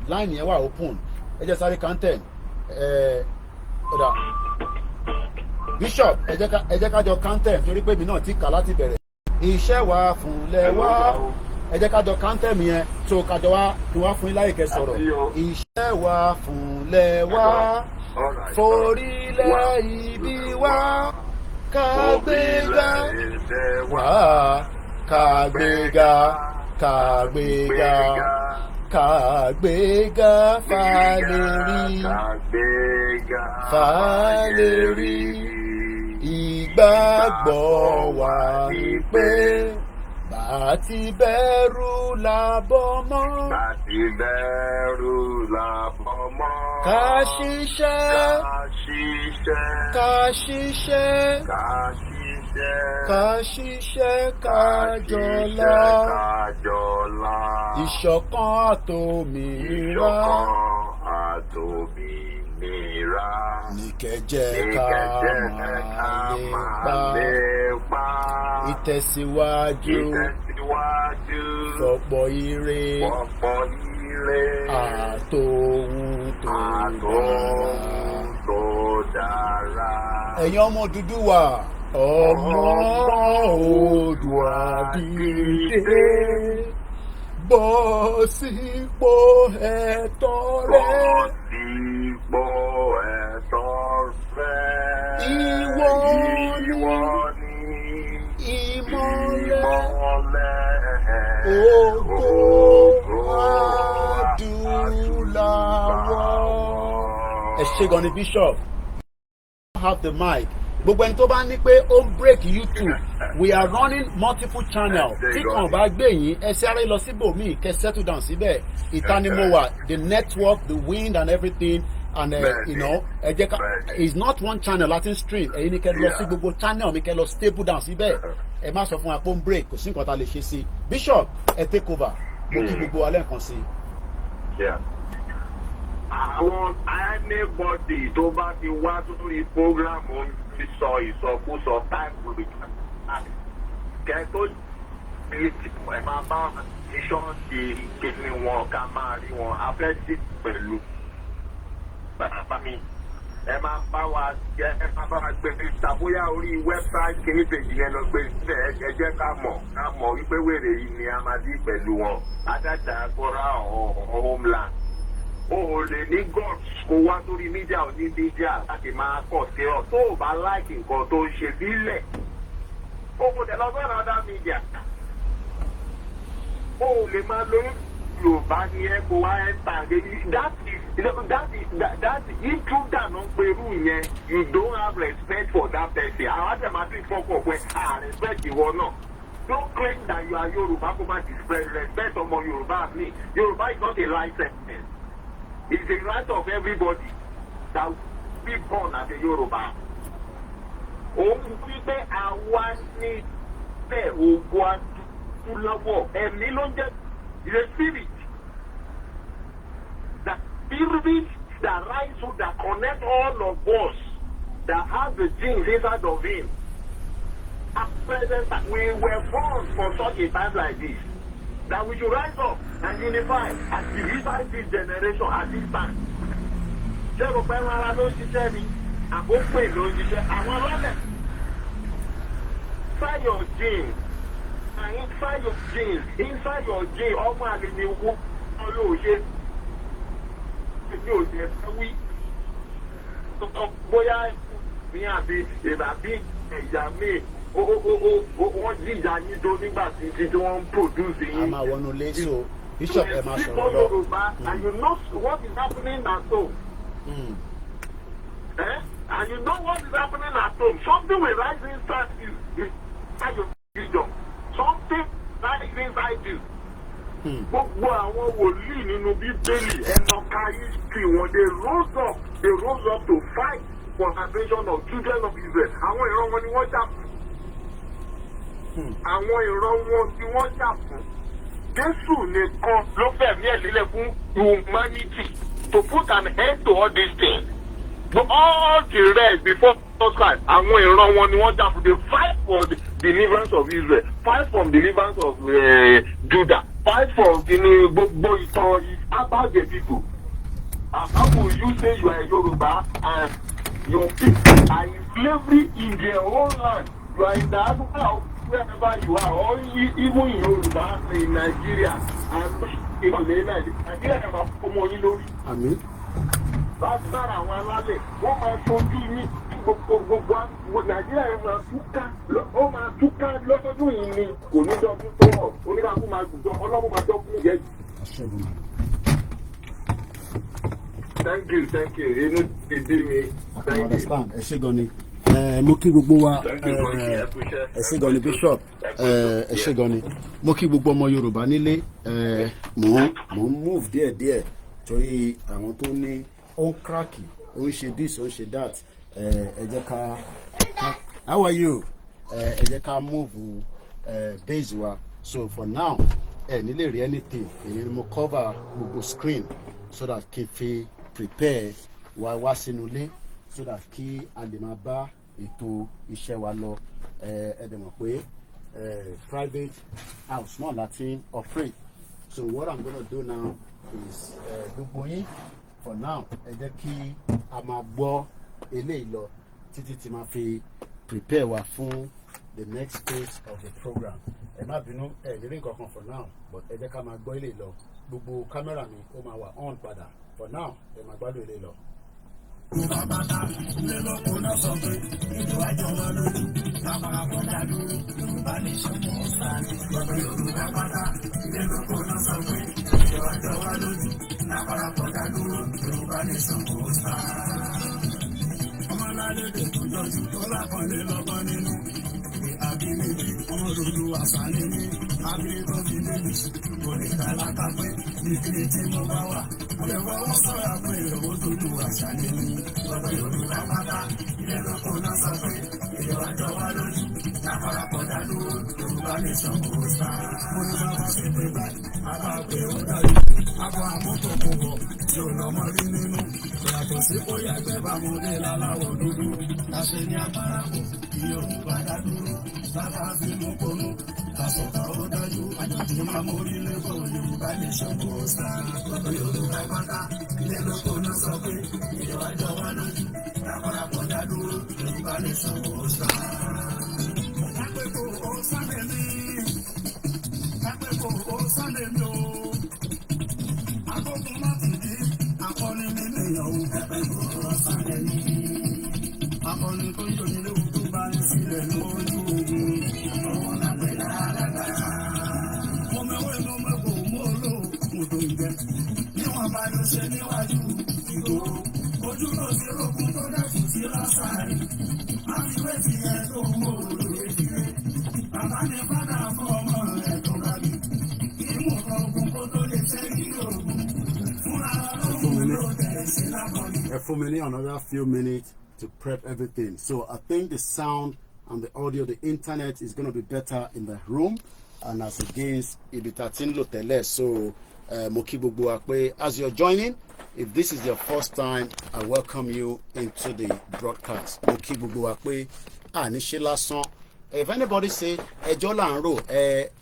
line yẹn wà open ẹ jẹ́ sáré content ọ̀dà bishop ẹ jẹ́ ká jọ content torí pé mi náà ti kà láti bẹ̀rẹ̀ iṣẹ́ wa fúnlẹ̀ wá ẹ jẹ́ kájọ kántẹ́m yẹn tó kájọ wá kí wá fún iláyè kẹsọ̀rọ̀ iṣẹ́ wa fúnlẹ̀ wá forílẹ̀ ibi wá kàgbéga wá kàgbéga kàgbéga kàgbéga fàlérí ìgbàgbọ́ wa ni pé bàtí bẹ̀rù làbọ̀ mọ́. bàtí bẹ̀rù làbọ̀ mọ́. ká ṣiṣẹ́. ká ṣiṣẹ́. ká ṣiṣẹ́. ká ṣiṣẹ́ ká jọlá. ìṣọ̀kan àtòmìnira. ní kẹjẹ ká máa lépa. ìtẹ̀síwájú fọ̀pọ̀ ire àtòhun tó dára. ẹ̀yin ọmọ Odùduwà ọmọ Oòduà dìde bọ́ sípò ẹ̀tọ́ rẹ. ìwọ ni ìmọ́lẹ̀ ògo adúláwọ̀. ẹ ṣé gan ni bishop have the mic gbogbo ẹni tó bá ní pé ó ń break YouTube we are running multiple channels tí kan bá gbé yín ẹ sáré lọ síbòmíì kẹ́ settle down síbẹ̀ ìtanimọ̀wà the network the wind and everything and you know ẹ jẹ́ ká it's not one channel Latin stream ẹ̀yin ni kẹ́ lọ sí gbogbo channel mi kẹ́ lọ stable down síbẹ̀ ẹ má sọ fún wa pé ó ń break kò sí nǹkan tá a lè ṣe sí bishop ẹ take over mo kí gbogbo alẹ́ nǹkan sí. àwọn anybody tó bá ti wá sórí program ti sọ ìsọkúsọ táìpù kẹ tó ẹ máa bá ṣíṣọ́ọ̀tì kíni wọn ká máa rí wọn afẹ́sí pẹ̀lú bàbá mi ẹ máa bá wa gbé ìtàbóyá orí wẹ́bsáìtì kíní pèjì yẹn lọ gbé síbẹ̀ ẹ jẹ́ ká mọ̀ wípé wèrè yìí ni a máa dí pẹ̀lú wọn adájà kóra homeland. O lè ní gods kó wá sórí mídíà òní mídíà láti máa kọ̀ sí ọ tó o bá láìkì nǹkan tó ń ṣe sílẹ̀ o kò tẹ̀ lọ sọ́nà ọ̀dà mídíà o lè máa lóyún Yorùbá ni ẹ kó wá ẹ tà that intruder náà pẹ̀lú yẹn you don't have respect for that person àwọn àtẹ̀mátì fọ́kọ̀ pé respect ìwọ náà Don't claim that you are Yoruba, come and respect among Yoruba. Yoruba is not a license. It's the right of everybody that will be born as a Yoruba. Òun fi pé àwa ní bẹ́ẹ̀ ogun adúláwọ̀ ẹ̀mí ló ń jẹ́ the spirit. The spirit that rise up, that connect all of us, that have the genes inside of him. At present, we were born for such a time like this. That we should rise up and unify and divide this generation at this time. Ṣé o pẹ́ rárá ló ń ṣiṣẹ́ ni? Àbópè ló ń ṣiṣẹ́. Àwọn ọlọ́dẹ̀. Inside your genes, and inside your genes, ọmọ àlè ni owó ọlọ́ọ̀ṣẹ́. Ní òde ẹ̀fẹ́ wí. Bóyá mi àbí ìbàbí ẹ̀yà mi. Wọ́n jíjà yín tó nígbà tí wọ́n ń produce yín. A máa wọnú ilé so bishop ẹ máa sọ̀rọ̀ lọ. And you know what is happening at home. And you know what is happening at home. Something will rise inside you. Inside your religion. Something rise inside you. Gbogbo àwọn wòlíì nínú Bíbélì ẹnọka history wọn they rose up to fight for salvation of children of Israel. Àwọn ìran wọn ni wọ́n jà fún. Àwọn ìran wọn tí wọ́n jà fún. Jésù nìkan ló fẹ̀mí ẹ̀ lílẹ̀ fún humanity to put an end to all these things. But all the rest before Christ, àwọn ìran wọn ni wọ́n jà fún. They fight for the deliverance of Israel, fight for deliverance of Judah, fight for gbogbo ìtàn about the people. How will you say you are a Yoruba and your people are in slavery in their own land? You are in the Africa, wherever you are, or even in Yoruba, in Nigeria, and in Nigeria, have come on lórí. Àmín. Láti sára àwọn alálẹ̀, wọ́n máa fojú ní gbogbo Nàìjíríà yẹn máa túká lọ́sọ́dún yìí ni kò ní dọ́dún tó hàn, oníkàkú máa gbùdọ̀, ọlọ́run máa dọ́kun yẹn. Thank you. Inú ti dí mi. I understand. Ẹ ṣé gan ni. Mo kí gbogbo wa ẹ ṣé gan ni bishop ẹ ṣé gan ni. Mo kí gbogbo ọmọ Yorùbá nílé mò ń move díẹ̀díẹ̀ torí àwọn tó ní ó ń crack ó ń ṣe this ó ń ṣe that ẹ jẹ́ ká how are you ẹ jẹ́ ká move base wa so for now ẹ nílè rí anything èyí ni mo cover gbogbo screen so that kí n fi prepare wá sínú ilé so that kí a lè máa bá ètò iṣẹ́ wa lọ ẹ dẹ̀ mọ̀ pé private house náà láti operate so what I'm gonna do now is gbogbo yín for now ẹ jẹ́ kí a máa gbọ́ eléyìí lọ títí tí máa fi prepare wa fún the next phase of the program ẹ má bínú ẹ nílé nǹkan kan for now but ẹ jẹ́ ká máa gbọ́ eléyìí lọ gbogbo kámẹ́rà mi ó máa wà on padà for now ẹ máa gbádùn eléyìí lọ. Bàbá ilé lóko náà sọ pé ìlú àjọwọ́ lójú lápára kọjá dúró Yorùbá ní sọ́mọ́ ọ̀sán gbogbo Yorùbá pátá ilé lóko náà sọ pé ìlú àjọwọ́ lójú lápára kọjá dúró Yorùbá ní sọ́mọ́ ọ̀sán. Ọmọládé tó jọjú tó lápọ̀lé lọ́gbọ́n nínú ìwé àbínibí ọmọ lòlù àṣà nínú abílẹ̀ tó fi lélẹ̀ kò ní ká lákàpẹ́ níbi tí mo bá wà. Ọ̀rẹ́ wọ́n sọ̀rọ̀ pé owó tó lu àṣà nínú gbogbo Yorùbá pátá ilé lóko náà sọ pé ìlú àjọwọ́ lójú lápára kọjá dúró Yorùbá ní sọ́mọ́ ọ̀sán. Mo ní bàbá ṣe pé báyìí àbá pé ó dájú àbọ̀ àmọ́tò kò bọ̀ tí ò lọ́mọ rí nínú yàtọ̀ sí kó yàgbẹ́ bá mo dé láláwọ̀ dúdú láṣẹ ní agbára kò kí Yorùbá dá dúró bàbá fi mú konú lásọ̀kà ó dájú àjọ̀dún máa mórí lẹ́kọ̀ọ́ Yorùbá ní sọ́mọ́ ọ̀sán. Gbogbo Yorùbá pátá ilé lóko náà sọ pé ìlú àjọwọ́ lójú lápára kọjá dúró Yorùbá ní sọ́mọ́ ọ̀sán. Kápẹ́kọ̀ ó sálẹ̀ mí kápẹ́kọ̀ ó sálẹ̀ mí o agbógun má ti di akọni nínú ìyàwó kápẹ́kọ̀ ó sálẹ̀ mí akọni tó yọ nílé òun tó bá ń sílẹ̀ lójú ogun ọwọ́ lápẹ́ dáadáa. Mo mẹ́wẹ́ ló mẹ́kọ̀ọ́ mọ́ olóògùn tó ń jẹ níwọ̀n bá ló ṣe níwájú ìgboro ojú ló ti rókun tó dẹ́kù sí lásàárì àfiwé ti yẹ tó mọ́ olóògbé bàbá ní fádà fọ́. For me, another few minutes to prep everything. So I think the sound and the audio, the internet is going to be better in the room, and as against Ibitatin Lotele. So Moki Gbogbo Akpe, as you're joining, if this is your first time, I welcome you into the broadcast. Moki Gbogbo Akpe, Anishe Lasan. If anybody say ẹjọ́ là ń rò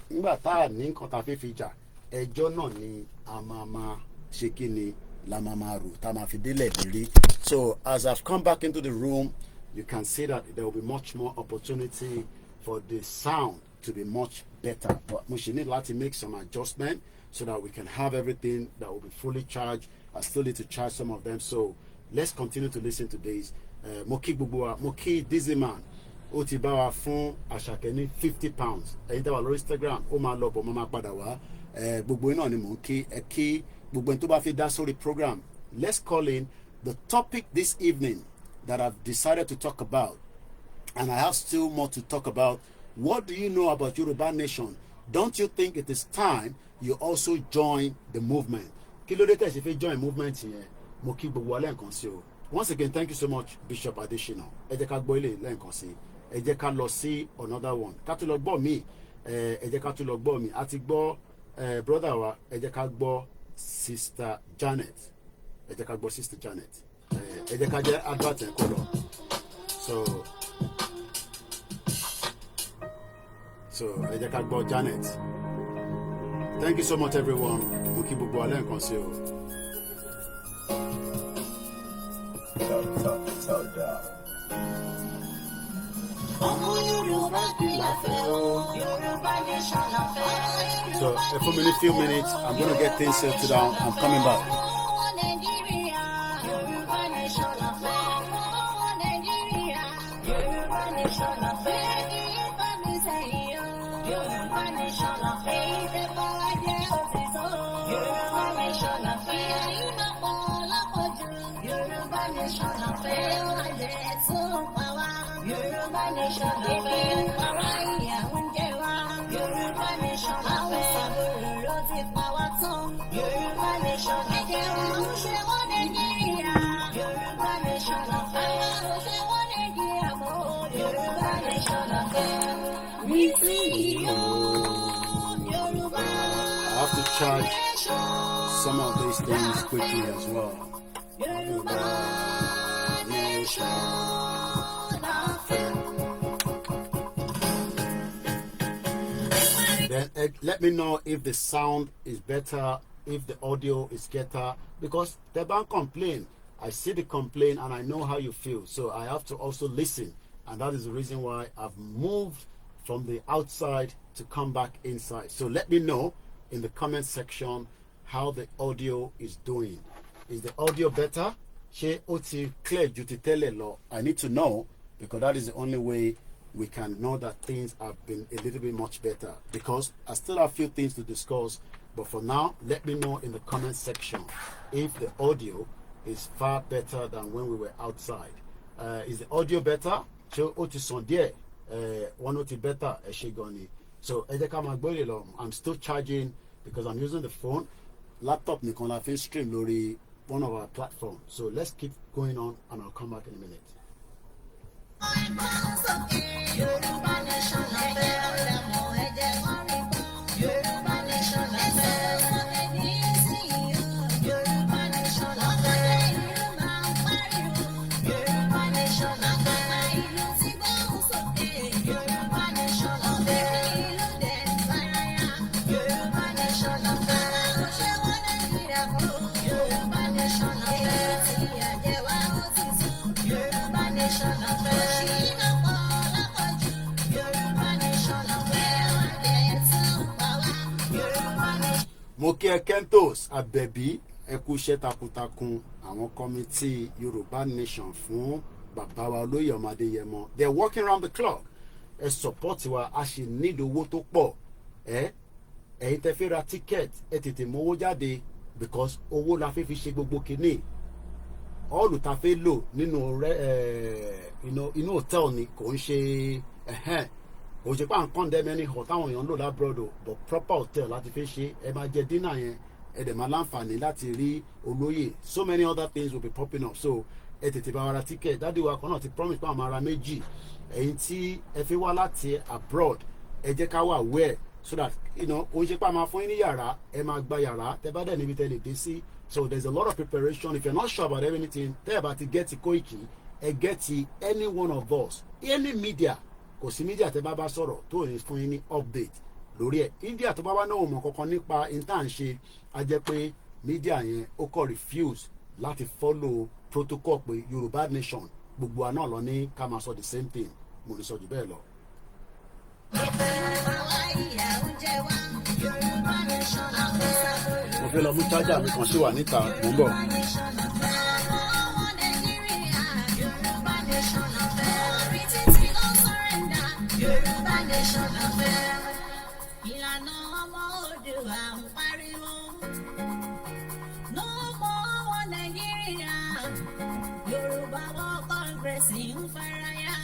nígbà tá a ní nǹkan tá a fi jà ẹjọ́ náà ni a máa ṣe kí ni la máa rò tá a máa fi délẹ̀ lérí. So as I've come back into the room, you can see that there will be much more opportunity for the sound to be much better. But we should need to make some adjustment so that we can have everything that will be fully charged. I still need to charge some of them. So let's continue to listen to this. Moki Gbogbo, Moki Dizzy Man. Ó ti bá wa fún Àṣàkẹ́ ní £50. Ẹ̀yin tẹ́ wà lórí Instagram, ó máa lọ bọ̀ mọ́ máa padà wá. Gbogbo iná ni mò ń kí ẹ kí gbogbo ẹni tó bá fi dá sórí program. Let's call in the topic this evening that I've decided to talk about, and I have still more to talk about. What do you know about Yoruba Nation? Don't you think it is time you also join the movement? Kí ló dé tẹ́ ṣe fẹ́ join movement yẹn? Mo kí gbogbo wa lẹ́ẹ̀kan sí o. Once again, thank you so much, Bishop Adesina. Ẹ jẹ́ ká gbọ́ ilé lẹ́ẹ̀kan sí. Ẹ jẹ́ ká lọ sí another one. Ká tún lọ gbọ́ mi. Ẹ jẹ́ ká tún lọ gbọ́ mi. A ti gbọ́ brother wa. Ẹ jẹ́ ká gbọ́ Sister Janet. Ẹ jẹ́ ká gbọ́ Sister Janet. Ẹ jẹ́ ká jẹ́ advert ẹ̀ kó lọ. So ẹ jẹ́ ká gbọ́ Janet. Thank you so much, everyone. Mo kí gbogbo wa lẹ́ẹ̀kan sí o. So for a few minutes, I'm going to get things settled down. I'm coming back. I have to charge some of these things quickly as well. Then let me know if the sound is better, if the audio is better, because the band complain. I see the complaint and I know how you feel, so I have to also listen, and that is the reason why I've moved from the outside to come back inside. So let me know in the comment section how the audio is doing. Is the audio better? Clear? I need to know, because that is the only way we can know that things have been a little bit much better, because I still have a few things to discuss. But for now, let me know in the comment section if the audio is far better than when we were outside. Is the audio better? One better. So I'm still charging because I'm using the phone. Laptop Nikon I stream lori one of our platforms. So let's keep going on, and I'll come back in a minute. Mo kí ẹ Kentos Abẹ́bí ẹ kú iṣẹ́ takuntakun àwọn committee Yoruba Nation fún bàbá wa Olóyèọmọ Adéyẹmọ. They're working around the clock. Ẹ support wa, a ṣì need owó tó pọ̀. Ẹ̀yin tẹ́ fẹ́ ra ticket ẹ tètè mówó jáde, because owó la fẹ́ fi ṣe gbogbo kìíní. All ta fẹ́ lò nínú inú hotel ni kò ń ṣe kò ṣe pé à ń condemn any hotel táwọn èèyàn ń lò lábroad o, but proper hotel láti fẹ́ ṣe. Ẹ máa jẹ dinner yẹn ẹ dẹ̀ máa láǹfààní láti rí olóyè. So many other things will be popping up. So ẹ tètè bá wa ra ticket. Dádì wa kan náà ti promise pé àwọn máa ra méjì. Ẹ̀yin tí ẹ fi wá láti abroad ẹ jẹ́ ká wà aware so that kò ń ṣe pé a máa fún yín ní yàrá ẹ máa gba yàrá tẹ bá dẹ̀ níbi tẹ lè dé sí. So there's a lot of preparation. If you're not sure about anything, tell about to get to Koiki, get to any one of us, any media. Because media te bá sọ̀rọ̀ tó ní fún yín ní update lórí ẹ̀. India tó bá wá náà mọ̀ kankan nípa intern ṣe á jẹ́ pé media yẹn ó kọ́ refuse láti follow protocol pé Yoruba nation gbogbo àná lọ ní ká máa sọ the same thing. Mo lè sọ jù bẹ́ẹ̀ lọ. Mo fẹ́ lọ mú chájà mi kan sí wà níta mò ń bọ̀. Ìlànà ọmọ Oòduà ń pariwo no more wọn Nàìjíríà Yorùbá World Congress ń faraya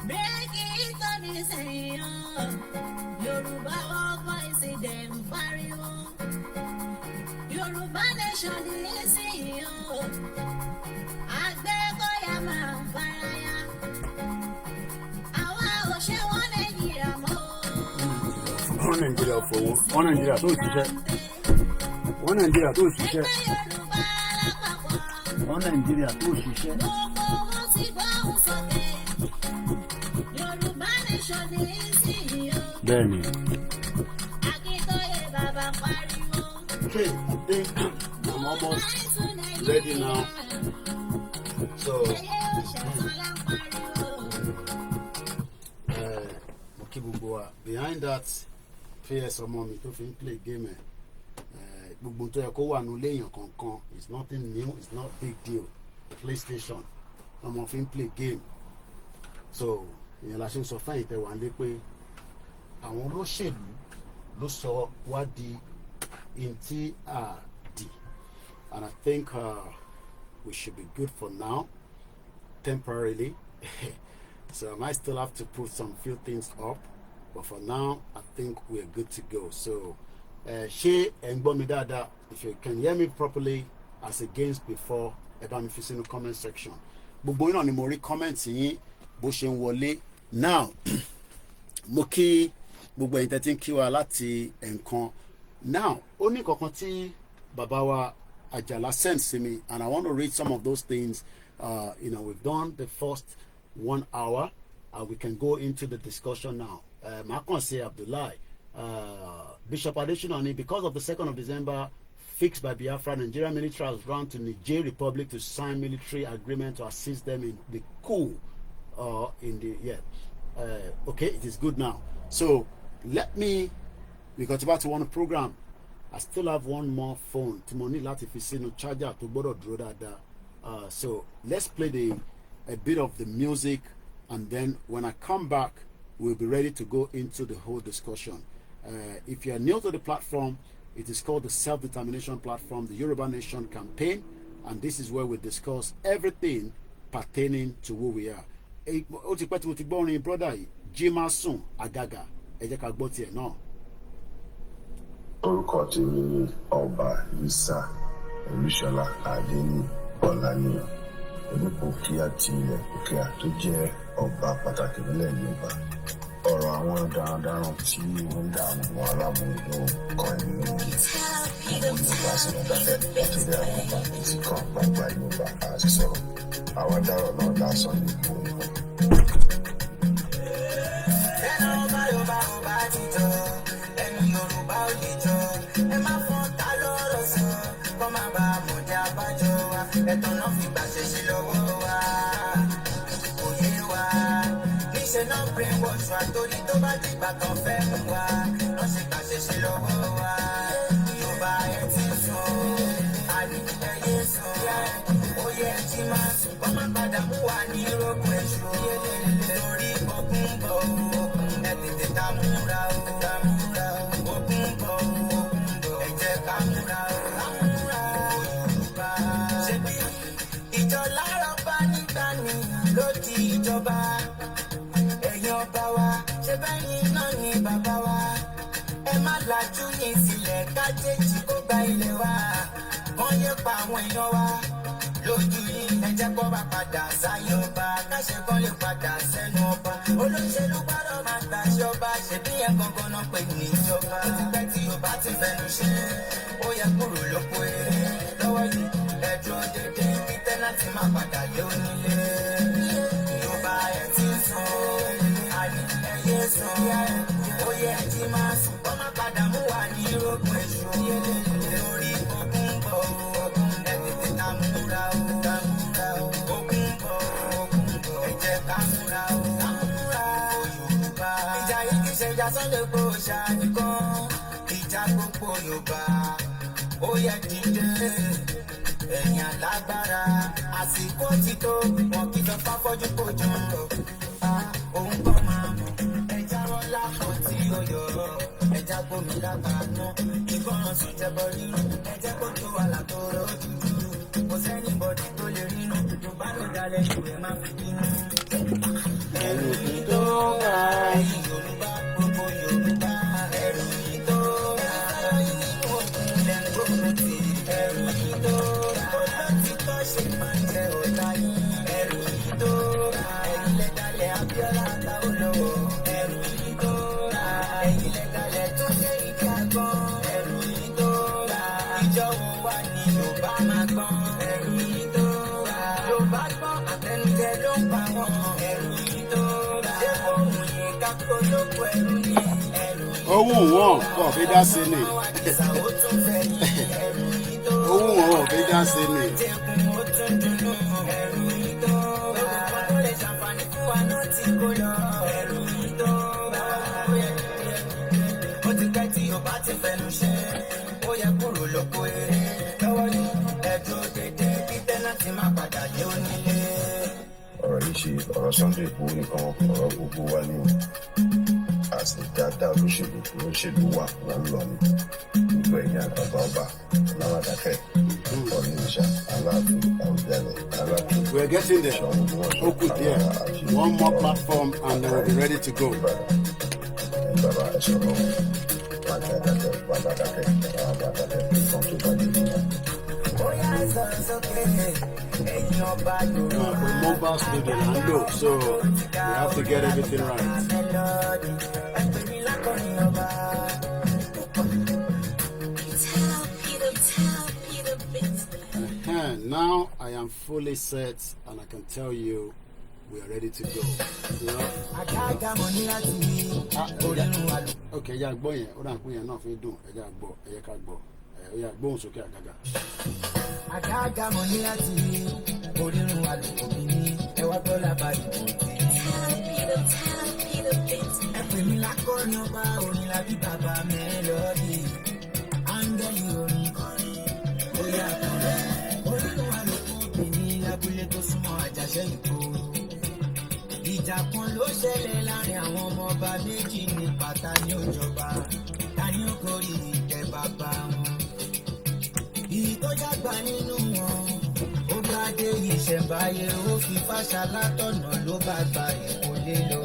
bírèkì ìtọ́ni sẹ́yìn Yorùbá World Voice dẹ̀ ń pariwo Yorùbá nation ní sẹ́yìn Àgbẹ̀kọ̀yà máa ń faraya àwa ò ṣe wọ́n Nàìjíríà mọ́. Wọ́n Nàìjíríà fowó, wọ́n Nàìjíríà tó ṣiṣẹ́, wọ́n Nàìjíríà tó ṣiṣẹ́, wọ́n Nàìjíríà tó ṣiṣẹ́. Bẹ́ẹ̀ni. Okay, I think I'm almost ready now. So, behind that PS ọmọ mi tó fi ń play game gbogbo tó yẹ kó wà nù léèyàn kankan it's nothing new, it's not big deal. PlayStation ọmọ fi ń play game. So ìyẹn la ṣe ń sọ fẹ́yìn tẹ wà ń lé pé àwọn olóṣèlú ló sọ wá di ntí àdì, and I think we should be good for now temporarily. So I might still have to put some few things up, but for now I think we're good to go. So ṣé ẹ ń gbọ́ mi dáadáa? If you can hear me properly as against before, ẹ bá mi fi sínú comment section. Gbogbo yín náà ni mo rí comment yín bó ṣe ń wọlé. Now mo kí gbogbo ẹ̀yin tẹ́tí ń kí wa láti ẹ̀ǹkan. Now ó ní kankan tí bàbá wa Àjàlá sent to me, and I want to read some of those things. We've done the first 1 hour. We can go into the discussion now. Makonse Abdullahi, Bishop Adesina, because of the 2nd of December fixed by Biafra, Nigerian military has run to Niger Republic to sign military agreement to assist them in the coup. Okay, it is good now. So let me, because about to want a program, I still have one more phone. Timoni láti fi sínú charger tó gbọ́dọ̀ dúró dáadáa. So let's play a bit of the music, and then when I come back, we'll be ready to go into the whole discussion. If you are new to the platform, it is called the Self-Determination Platform, the Yoruba Nation Campaign, and this is where we discuss everything pertaining to who we are. Ó ti pẹ́ tí mo ti gbọ́ orin brother yìí, Jimasun Agaga, ẹ jẹ́ ká gbọ́ tiẹ̀ náà. Orúkọ tèmi ni Ọba Isa Olúṣọlá Adéní Ọláníyàn, Onípòkíà ti ilẹ̀ Òkèà tó jẹ́ ọba pàtàkì nílẹ̀ Yorùbá. Ọ̀rọ̀ àwọn darandaran tí wọ́n ń dààmú wọn aláàmúlò kan nínú Yorùbá sí ọ̀dàfẹ́ nítorí àwọn ọba tí kan gbàgbà Yorùbá àti sọ̀rọ̀. Àwọn dárọ̀ náà lásán ní ìlú Yorùbá. Ẹnu ọba Yorùbá ọba ti jọ, ẹnu Yorùbá ò lè jọ, ẹ má fọ́n ta lọ́rọ̀ sọ, kọ́ má bá àmọ̀dé abájọ wa, ẹ̀tàn náà fi gbàṣẹ sí lọ́wọ́ wa. Òye wa, níṣẹ́ náà brainwash wa torí tó bá dìgbà kan fẹ́ mú wa, lọ́ ṣe gbàṣẹ sí lọ́wọ́ wa. Yorùbá ẹ ti sùn, àdìgbẹ́ yé sùn, ó yẹ kí máa sùn, kọ́ má padà mú wa ní rògùn èṣù, torí ọkùn bọ̀ ẹ tètè ká múra o, ọkùn bọ̀ ẹ jẹ́ ká múra o, Yorùbá. Ṣebí ìjọ lárọ̀ bá nígbà ní ló di ìjọba, ẹ̀yin ọba wa, ṣe bẹ́yìn náà ni bàbá wa, ẹ má lajú yín sílẹ̀ kájéjì kó gba ilẹ̀ wa wọ́n yé pa àwọn èèyàn wa lójú yín ẹ jẹ́ kó bá padà sáyé ọba káṣe kán lè padà sẹ́nu ọba olóṣèlú gbọ́dọ̀ máa gbàṣẹ ọba ṣèbí yẹn gangan náà pè ní ìjọba ó ti pẹ́ tí ọba ti fẹnu ṣe ó yẹ kúrò lóko eré lọ́wọ́ yìí ẹ̀dùn dédé kí tẹ́nàtì máa padà lé onílé ìjọba ẹ̀ ti sùn àní ẹ̀yẹ sùn ó yẹ ẹ̀jí máa sùn kọ́ má padà mú wa ní rògbòn èṣù lórí ogun bọ̀ ogun ẹ̀ tètè ká múra o ogun bọ̀ ẹ jẹ́ ká múra o Yorùbá ìjà yìí kì í ṣe ìjà Sunday Igboho nìkan ìjà gbogbo Yorùbá ó yẹ dìde ẹ̀yìn alágbára àsìkò ti tó wọn kì í fẹ́ fáfọ́jú kó jọ òun kọ́ máa mọ̀ ẹja wọn lápò tí ó yọ ẹja gbómi lábàánú ìgbọràn sùn jẹbọ rírun ẹjẹ kó tó wà látọrọ dúdú kò sẹ́ni bọ́dí tó lè rínú tó bá lè dalẹ̀ ìwé má fi bínú. ẹrù yìí tó wà ẹ̀yin Yorùbá gbogbo Yorùbá ẹrù yìí tó wà ẹ̀yin nínú òkun lẹ́gbọ̀n ti ẹrù yìí tó wà olótìtọ́ ṣe máa ń jẹ ọ̀tá yín ẹrù yìí tó wà ẹ̀yin lẹ́dálẹ̀ Abíọ́lá táwọn lọ́wọ́ ẹrù yìí tó wà ẹ̀yin lẹ́dálẹ̀ tó ṣe ìdí àgbọn ẹrù yìí tó wà ìjọwọ́ wà ní Yorùbá máa gbọ́n ẹrù yìí tó wà Yorùbá gbọ́n àtẹnujẹ ló ń pa wọn ẹrù yìí tó wà ṣé fóun yìí kákó lóko ẹrù ní ẹrù yìí ohun wọn kò fi dá sí ni ìsàwó tún fẹ́ ní ẹrù yìí tó wà ohun wọn ò fi dá sí ni. jẹkùn ó tún dùnú ẹrù yìí tó wà olùkọ́ tó lè ṣàǹfààní fún wa náà tí kò lọ ẹrù yìí tó wà ó ti pẹ́ tí Yorùbá ti fẹnu ṣe ó yẹ kúrò lóko eré lọ́wọ́ yìí ẹ̀dùn dédé kí tẹ́nàtì má padà lé onílé. ọ̀rọ̀ yìí ṣe ọ̀rọ̀ Sunday Igboho nìkan ọ̀rọ̀ gbogbo wa ni o àti dáadáa olóṣèlú wa wọ́n ń lọ ní gbogbo ẹ̀yìn àgbàgbà ọba láwàdàkẹ́ ọ̀nìyànṣà aláàbò àwùjalẹ̀ aláàbò. We're getting there. Oku there. One more platform and then we'll be ready to go. bàbá ẹ sọ̀rọ̀ wàdàkẹ́ kan tó bá dé nígbà. bóyá sọ̀rọ̀ sókè ẹ̀yin ọba Yorùbá. The mobile studio Lando, so we have to get everything right. Now I am fully set and I can tell you we are ready to go. Okay, yeah, boy, yeah, gbóhùn sókè àgàgà. Àgàgà mo ní láti orírun àlùkò mi ní ẹwà bọ́lá balùwẹ̀. Ẹ pè mí lákọ̀ọ́nù ọba orin lábí bàbá mẹ́lọ́dì. Áńgẹ́lì orin bóyá àkùnrin. Orírun àlùkò mi ní lábúlé tó súnmọ́ Àjàṣẹ́ Ìkó. Ìjà kan ló ṣẹlẹ̀ láàrin àwọn ọmọ ọba méjì ní pátá ní òjọba. Ta ni ó gorí ìtẹ́ bàbá wọn? Ìtọ́jàgbà nínú wọn ó bá dé ìṣẹ̀ǹbáyé ó fi fàṣà látọ̀nà ló bá gba ìkólé lọ.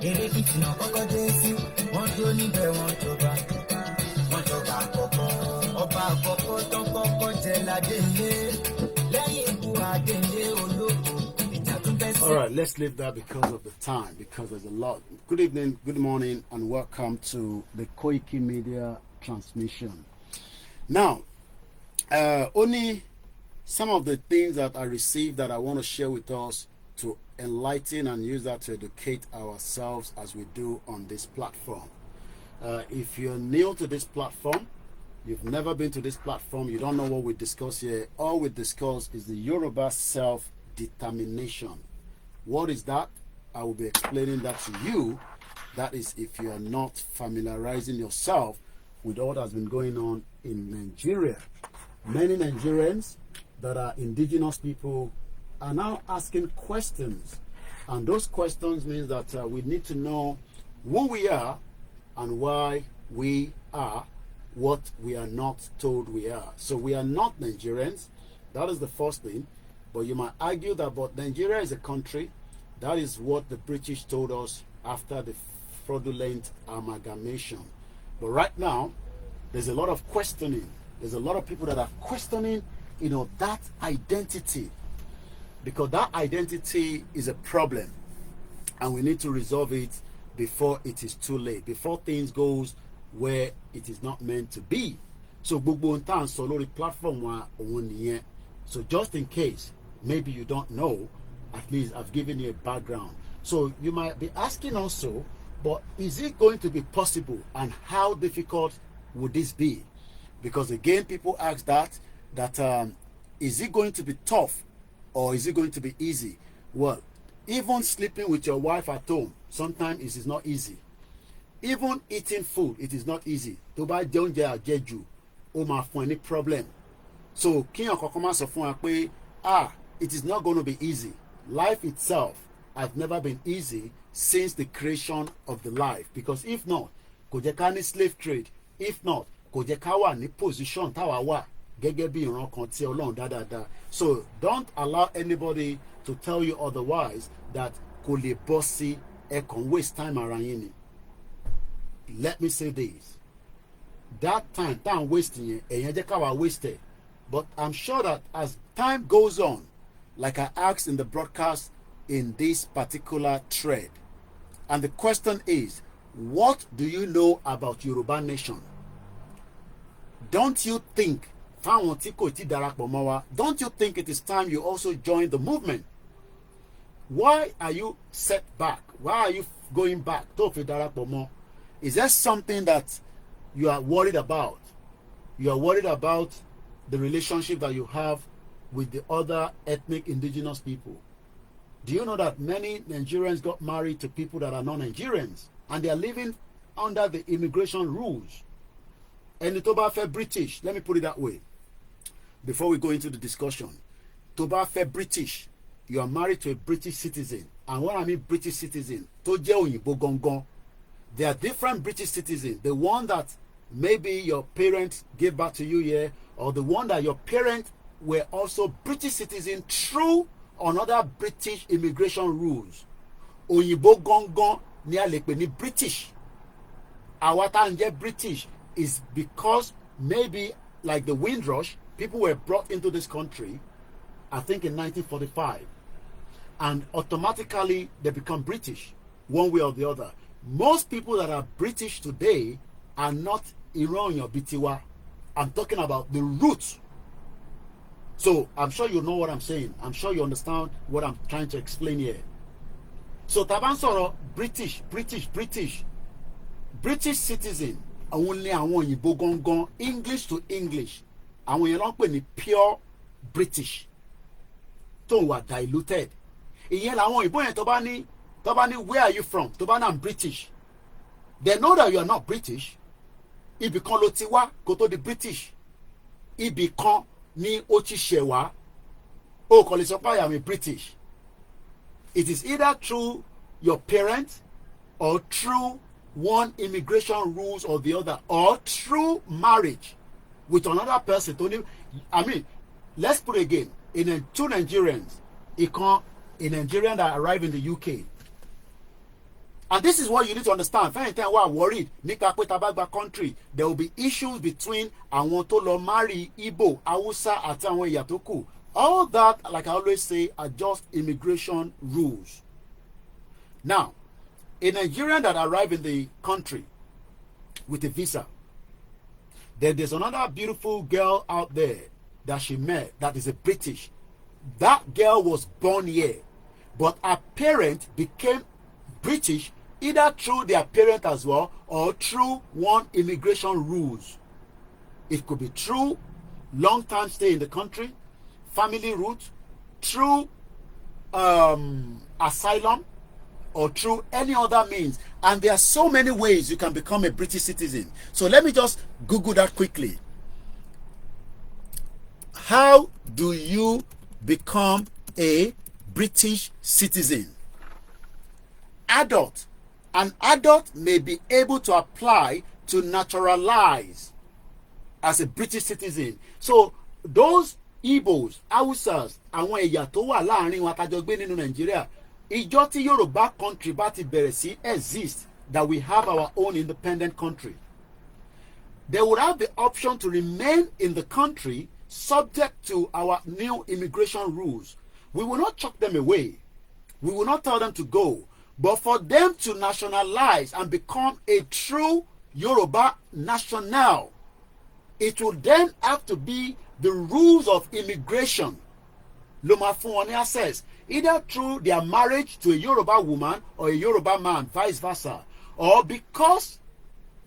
Eré kìtìnà kọ́kọ́ dé sí wọ́n tó níbẹ̀ wọ́n jọba àkọ́kọ́ ọba àkọ́kọ́ tó kọ́kọ́ jẹ ládélé lẹ́yìn ikú Adélé olóko ìjà tún bẹ́ sí. All right, let's leave that because of the time, because there's a lot. Good evening, good morning, and welcome to the Koikimedia transmission. Now, only some of the things that I received that I want to share with us to enlighten and use that to educate ourselves as we do on this platform. If you're new to this platform, you've never been to this platform, you don't know what we discuss here, all we discuss is the Yoruba self-determination. What is that? I will be explaining that to you. That is if you are not familiarizing yourself with what has been going on in Nigeria. Many Nigerians that are indigenous people are now asking questions, and those questions means that we need to know who we are and why we are what we are not told we are. So we are not Nigerians. That is the first thing. But you might argue that but Nigeria is a country. That is what the British told us after the fraudulent amalgamation. But right now, there's a lot of questioning. There's a lot of people that are questioning, that identity. Because that identity is a problem. And we need to resolve it before it is too late. Before things goes where it is not meant to be. So, gbogbo ntan sọ lórí platform wa òun nìyẹn. So, just in case, maybe you don't know, at least I've given you a background. So, you might be asking also, but is it going to be possible, and how difficult would this be? Because again, people ask that is it going to be tough, or is it going to be easy? Well, even sleeping with your wife at home, sometimes it is not easy. Even eating food, it is not easy. To bá jẹ oúnjẹ àjẹjù, ó máa fún ẹ ní problem. So, kíyàn kankan máa sọ fún wa pé, it is not going to be easy. Life itself has never been easy since the creation of the life. Because if not, kò jẹ́ ká ní slave trade. If not, kò jẹ́ ká wà ní position táwa wà gẹ́gẹ́ bí ìran kan tí Ọlọ́run dá dáadáa. So, don't allow anybody to tell you otherwise that kò lè bọ́ sí ẹ kàn waste time ara yín ni. Let me say this. That time wasting yẹn jẹ́ ká wá waste it. But I'm sure that as time goes on, like I asked in the broadcast in this particular thread, and the question is, what do you know about Yoruba nation? Don't you think, don't you think it is time you also join the movement? Why are you set back? Why are you going back? Is there something that you are worried about? You are worried about the relationship that you have with the other ethnic indigenous people. Do you know that many Nigerians got married to people that are non-Nigerians, and they are living under the immigration rules? And the tó bá fẹ́ British, let me put it that way, before we go into the discussion. Tó bá fẹ́ British, you are married to a British citizen. And when I mean British citizen, tó jẹ́ òyìnbó gangan. There are different British citizens. The one that maybe your parents gave back to you here, or the one that your parents were also British citizens through another British immigration rules. Òyìnbó gangan ni a lè pè ní British. Àwa tá ń jẹ́ British is because maybe like the Windrush, people were brought into this country, I think in 1945, and automatically they become British, one way or the other. Most people that are British today are not Iran or Bitiwa. I'm talking about the roots. So I'm sure you know what I'm saying. I'm sure you understand what I'm trying to explain here. So Tabansoro, British citizen, only àwọn òyìnbó gangan, English to English. Àwọn yẹn ló ń pè ní pure British. Tó wà diluted. Ìyẹn làwọn òyìnbó yẹn tó bá ní, where are you from? Tó bá ní I'm British. They know that you are not British. Ibì kan ló ti wá kó tó di British. Ibì kan ni ó ti ṣẹ̀ wá. Ó kò lè sọ pé I am a British. It is either through your parents or through one immigration rules or the other, or through marriage with another person. I mean, let's put it again. Two Nigerians, a Nigerian that arrived in the UK. And this is what you need to understand. Anytime we are worried, country, there will be issues between àwọn tó lọ marry Igbo, Hausa, àti àwọn ẹ̀yà tó kù. All that, like I always say, are just immigration rules. Now, a Nigerian that arrived in the country with a visa, then there's another beautiful girl out there that she met that is a British. That girl was born here, but her parents became British either through their parent as well or through one immigration rules. It could be through long-time stay in the country, family route, through asylum, or through any other means. And there are so many ways you can become a British citizen. So let me just Google that quickly. How do you become a British citizen? Adult. An adult may be able to apply to naturalize as a British citizen. So those Igbos, Hausas, àwọn ẹ̀yà tó wà láàrin wa tá jọ gbé nínú Nigeria, ìjọ tí Yoruba country bá ti bẹ̀rẹ̀ sí exist, that we have our own independent country, they would have the option to remain in the country subject to our new immigration rules. We will not chuck them away. We will not tell them to go. But for them to nationalize and become a true Yoruba national, it will then have to be the rules of immigration. Loma fún wọn ní access, either through their marriage to a Yoruba woman or a Yoruba man, vice versa, or because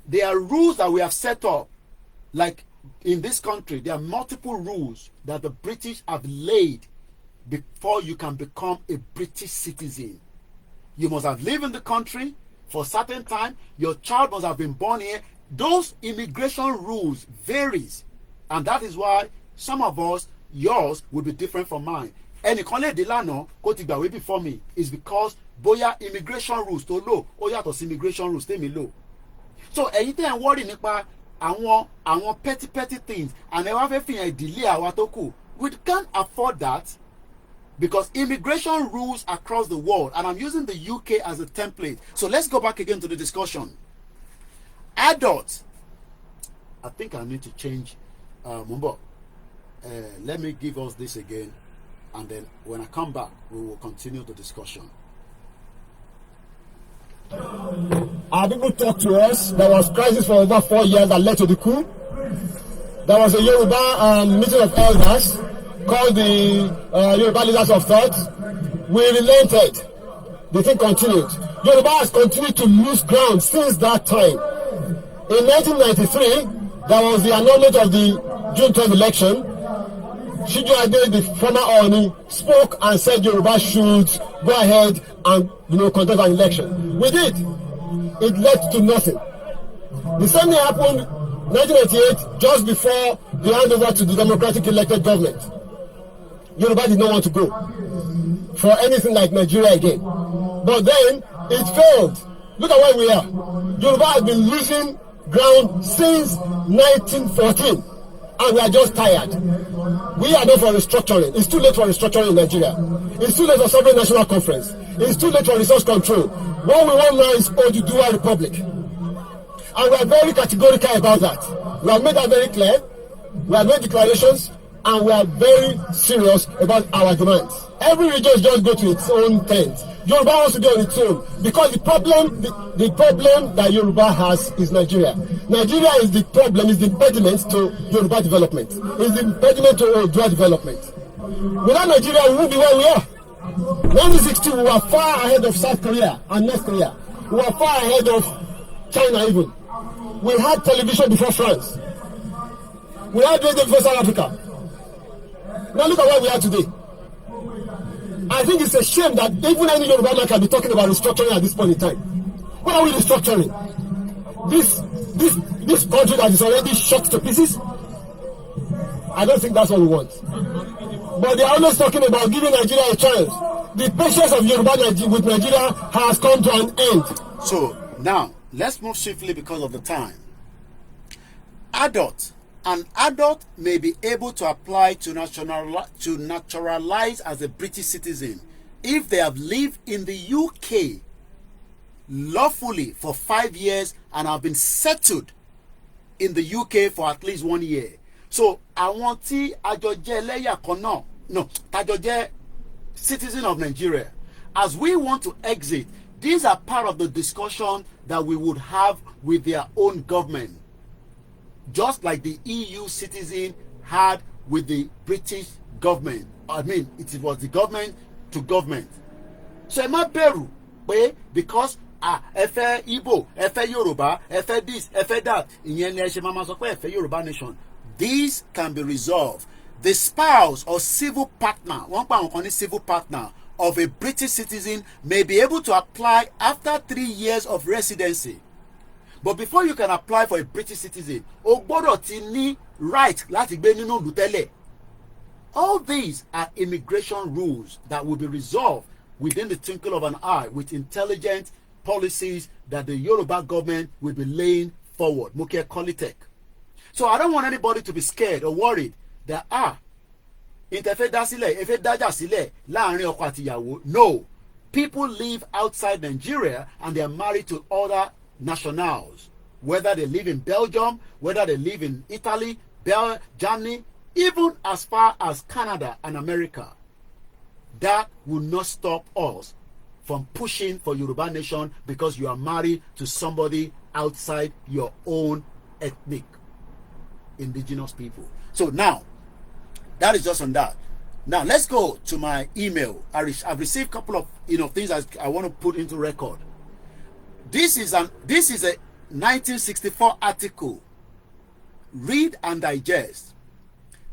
there are rules that we have set up. Like in this country, there are multiple rules that the British have laid before you can become a British citizen. You must have lived in the country for a certain time. Your child must have been born here. Those immigration rules varies, and that is why some of us, yours will be different from mine. Ẹnìkan lè dé lánàá kó ti gbàwé before me is because bóyá immigration rules tó lò ó yàtọ̀ sí immigration rules tèmi lò. So ẹ̀yin tẹ́ ẹ̀ ń worry nípa àwọn petty things and ẹ wá fẹ́ fìyàn ìdílé àwa tó kù. We can't afford that. Because immigration rules across the world, and I'm using the UK as a template. So let's go back again to the discussion. Adults, I think I need to change Mumbo. Let me give us this again, and then when I come back, we will continue the discussion. Our people talked to us. There was crisis for over 4 years that led to the coup. There was a Yoruba meeting of elders called the Yoruba Leaders of Thought. We relented. The thing continued. Yoruba has continued to lose ground since that time. In 1993, there was the annulment of the June 10th election. Shiju Ade, the former Oni, spoke and said Yoruba should go ahead and contest an election. We did. It led to nothing. The same thing happened 1998, just before the handover to the democratic elected government. Yoruba did not want to go for anything like Nigeria again. But then it failed. Look at where we are. Yoruba has been losing ground since 1914, and we are just tired. We are not for restructuring. It's too late for restructuring in Nigeria. It's too late for sovereign national conference. It's too late for resource control. What we want now is Oduduwa Republic. And we are very categorical about that. We have made that very clear. We have made declarations. And we are very serious about our demands. Every region just go to its own tent. Yoruba wants to be on its own because the problem that Yoruba has is Nigeria. Nigeria is the problem, is the impediment to Yoruba development. Is the impediment to Yoruba development. Without Nigeria, we won't be where we are. 1960, we were far ahead of South Korea and North Korea. We were far ahead of China even. We had television before France. We had radio before South Africa. Now look at where we are today. I think it's a shame that even any Yoruba man can be talking about restructuring at this point in time. What are we restructuring? This country that is already shot to pieces? I don't think that's what we want. But they are always talking about giving Nigeria a chance. The patience of Yoruba with Nigeria has come to an end. So now let's move swiftly because of the time. An adult may be able to apply to naturalize as a British citizen if they have lived in the UK lawfully for 5 years and have been settled in the UK for at least 1 year. So, àwọn tí àjọ jẹ́ ẹlẹ́yà kan náà, no, tájọ jẹ́ citizen of Nigeria, as we want to exit, these are part of the discussion that we would have with their own government. Just like the EU citizen had with the British government. I mean, it was the government to government. So ẹ má bẹ̀rù pé because ẹ fẹ́ Igbo, ẹ fẹ́ Yoruba, ẹ fẹ́ this, ẹ fẹ́ that, ìyẹn ni ẹ ṣe máa sọ pé ẹ fẹ́ Yoruba nation. These can be resolved. The spouse or civil partner, one pa àwọn kan ní civil partner of a British citizen may be able to apply after 3 years of residency. But before you can apply for a British citizen, o gbọ́dọ̀ ti ní right láti gbé nínú ìlú tẹ́lẹ̀. All these are immigration rules that will be resolved within the twinkle of an eye with intelligent policies that the Yoruba government will be laying forward. Muke Kolitek. So I don't want anybody to be scared or worried that ìtẹ̀fẹ́ dá sílẹ̀, ẹ̀fẹ́ dájà sílẹ̀ láàrin ọkọ àti ìyàwó. No. People live outside Nigeria and they are married to other nationals. whether they live in Belgium, whether they live in Italy, Germany, even as far as Canada and America. That will not stop us from pushing for Yoruba nation because you are married to somebody outside your own ethnic indigenous people. So now, that is just on that. Now let's go to my email. I've received a couple of things I want to put into record. This is a 1964 article. Read and digest.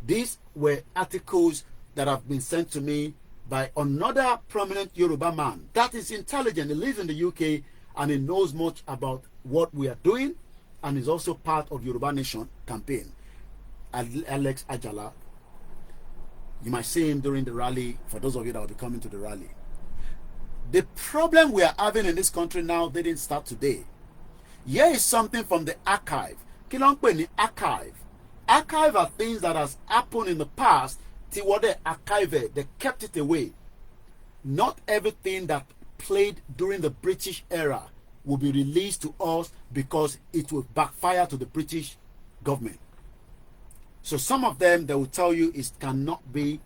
These were articles that have been sent to me by another prominent Yoruba man that is intelligent. He lives in the UK and he knows much about what we are doing and is also part of Yoruba Nation campaign. Alex Ajala. You might see him during the rally, for those of you that will be coming to the rally. The problem we are having in this country now didn't start today. Here is something from the archive. Kí ló ń pè ní archive? Archive are things that has happened in the past. Till what they archive it, they kept it away. Not everything that played during the British era will be released to us because it will backfire to the British government. So some of them, they will tell you it cannot be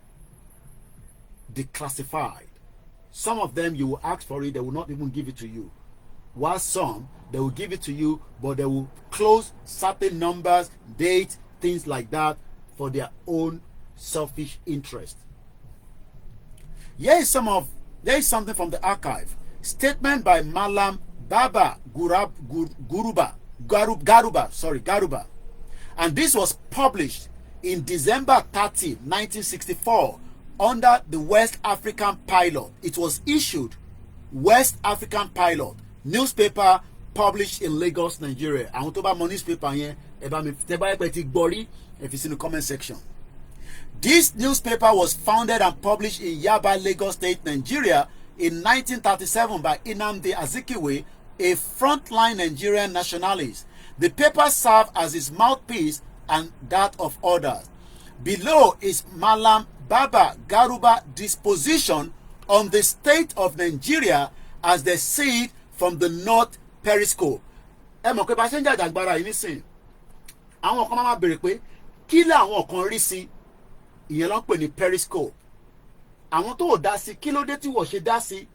declassified. Some of them, you will ask for it, they will not even give it to you. While some, they will give it to you, but they will close certain numbers, dates, things like that for their own selfish interest. Here is something from the archive. Statement by Malam Baba Garuba. And this was published in December 30, 1964 under the West African Pilot. It was issued West African Pilot, newspaper published in Lagos, Nigeria. Àwọn tó bá mọ newspaper yẹn, ẹ bá mi tẹ́ bá ti gbọ́ rí, if it's in the comment section. This newspaper was founded and published in Yaba, Lagos State, Nigeria in 1937 by Nnamdi Azikiwe, a frontline Nigerian nationalist. The paper served as his mouthpiece and that of others. Below is Malam Baba Garuba disposition on the state of Nigeria as they see it from the North Periscope. Ẹ mọ̀ pé bá ṣe ń jàjà agbára yìí nísìnyí, àwọn kan máa béèrè pé kí làwọn kan rí sí ìyẹn ló ń pè ní Periscope. Àwọn tó ò dá sí, kí ló dé tí wọ́n ṣe dá sí?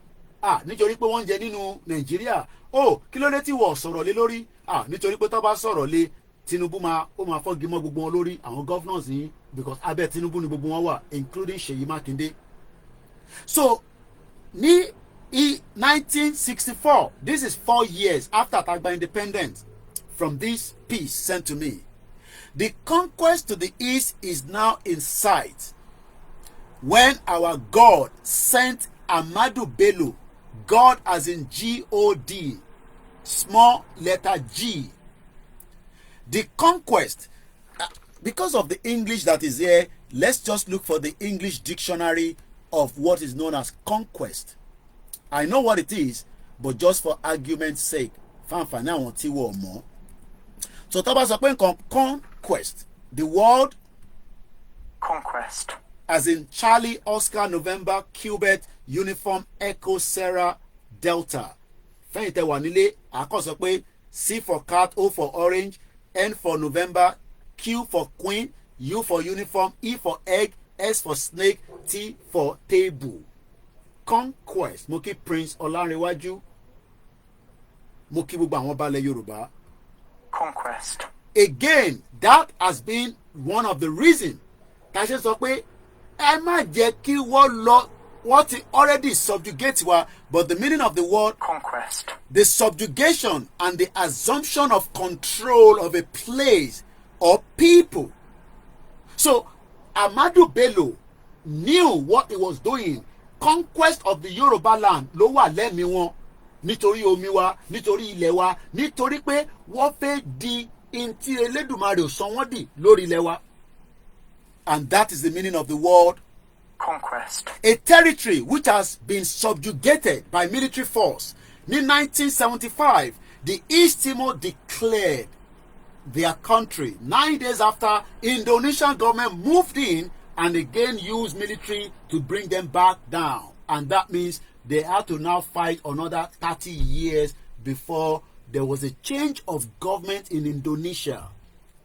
Nítorí pé wọ́n ń jẹ nínú Nàìjíríà. Kí ló dé tí wọ́n sọ̀rọ̀ lé lórí? Nítorí pé tó bá sọ̀rọ̀ lé Tinubu ó máa fọ́gi mọ́ gbogbo wọn lórí, àwọn governors yìí, because abẹ́ Tinubu ni gbogbo wọn wà, including Ṣèyí Mákindé. So ní 1964, this is 4 years after Tagba independence, from this piece sent to me. The conquest to the east is now in sight when our God sent Ahmadu Bello, God as in G-O-D, small letter G. The conquest, because of the English that is here, let's just look for the English dictionary of what is known as conquest. I know what it is, but just for argument's sake, fanfani àwọn tí wọ́n mọ̀. So tá bá sọ pé conquest, the word conquest, as in Charlie, Oscar, November, Quebec, Uniform, Echo, Sarah, Delta. Fẹ́yìn tẹ́ wà nílé, àkọ́ sọ pé C for cat, O for orange, N for November, Q for queen, U for uniform, E for egg, S for snake, T for table. Conquest. Mo kí Prince Ọlárẹ̀wájú. Mo kí gbogbo àwọn balẹ̀ Yorùbá. conquest. Again, that has been one of the reasons. Ta ṣe sọ pé ẹ má jẹ́ kí wọ́n lọ wọ́n ti already subjugate wa, but the meaning of the word conquest, the subjugation and the assumption of control of a place or people. So Ahmadu Bello knew what he was doing. Conquest of the Yoruba land ló wà lẹ́mìí wọn, nítorí omi wa, nítorí ilẹ̀ wa, nítorí pé wọ́n fẹ́ di ntí Elédùmarè sọ wọ́n dì lórí ilẹ̀ wa. And that is the meaning of the word conquest. A territory which has been subjugated by military force. In 1975, the East Timor declared their country. 9 days after, Indonesian government moved in and again used military to bring them back down. And that means they had to now fight another 30 years before there was a change of government in Indonesia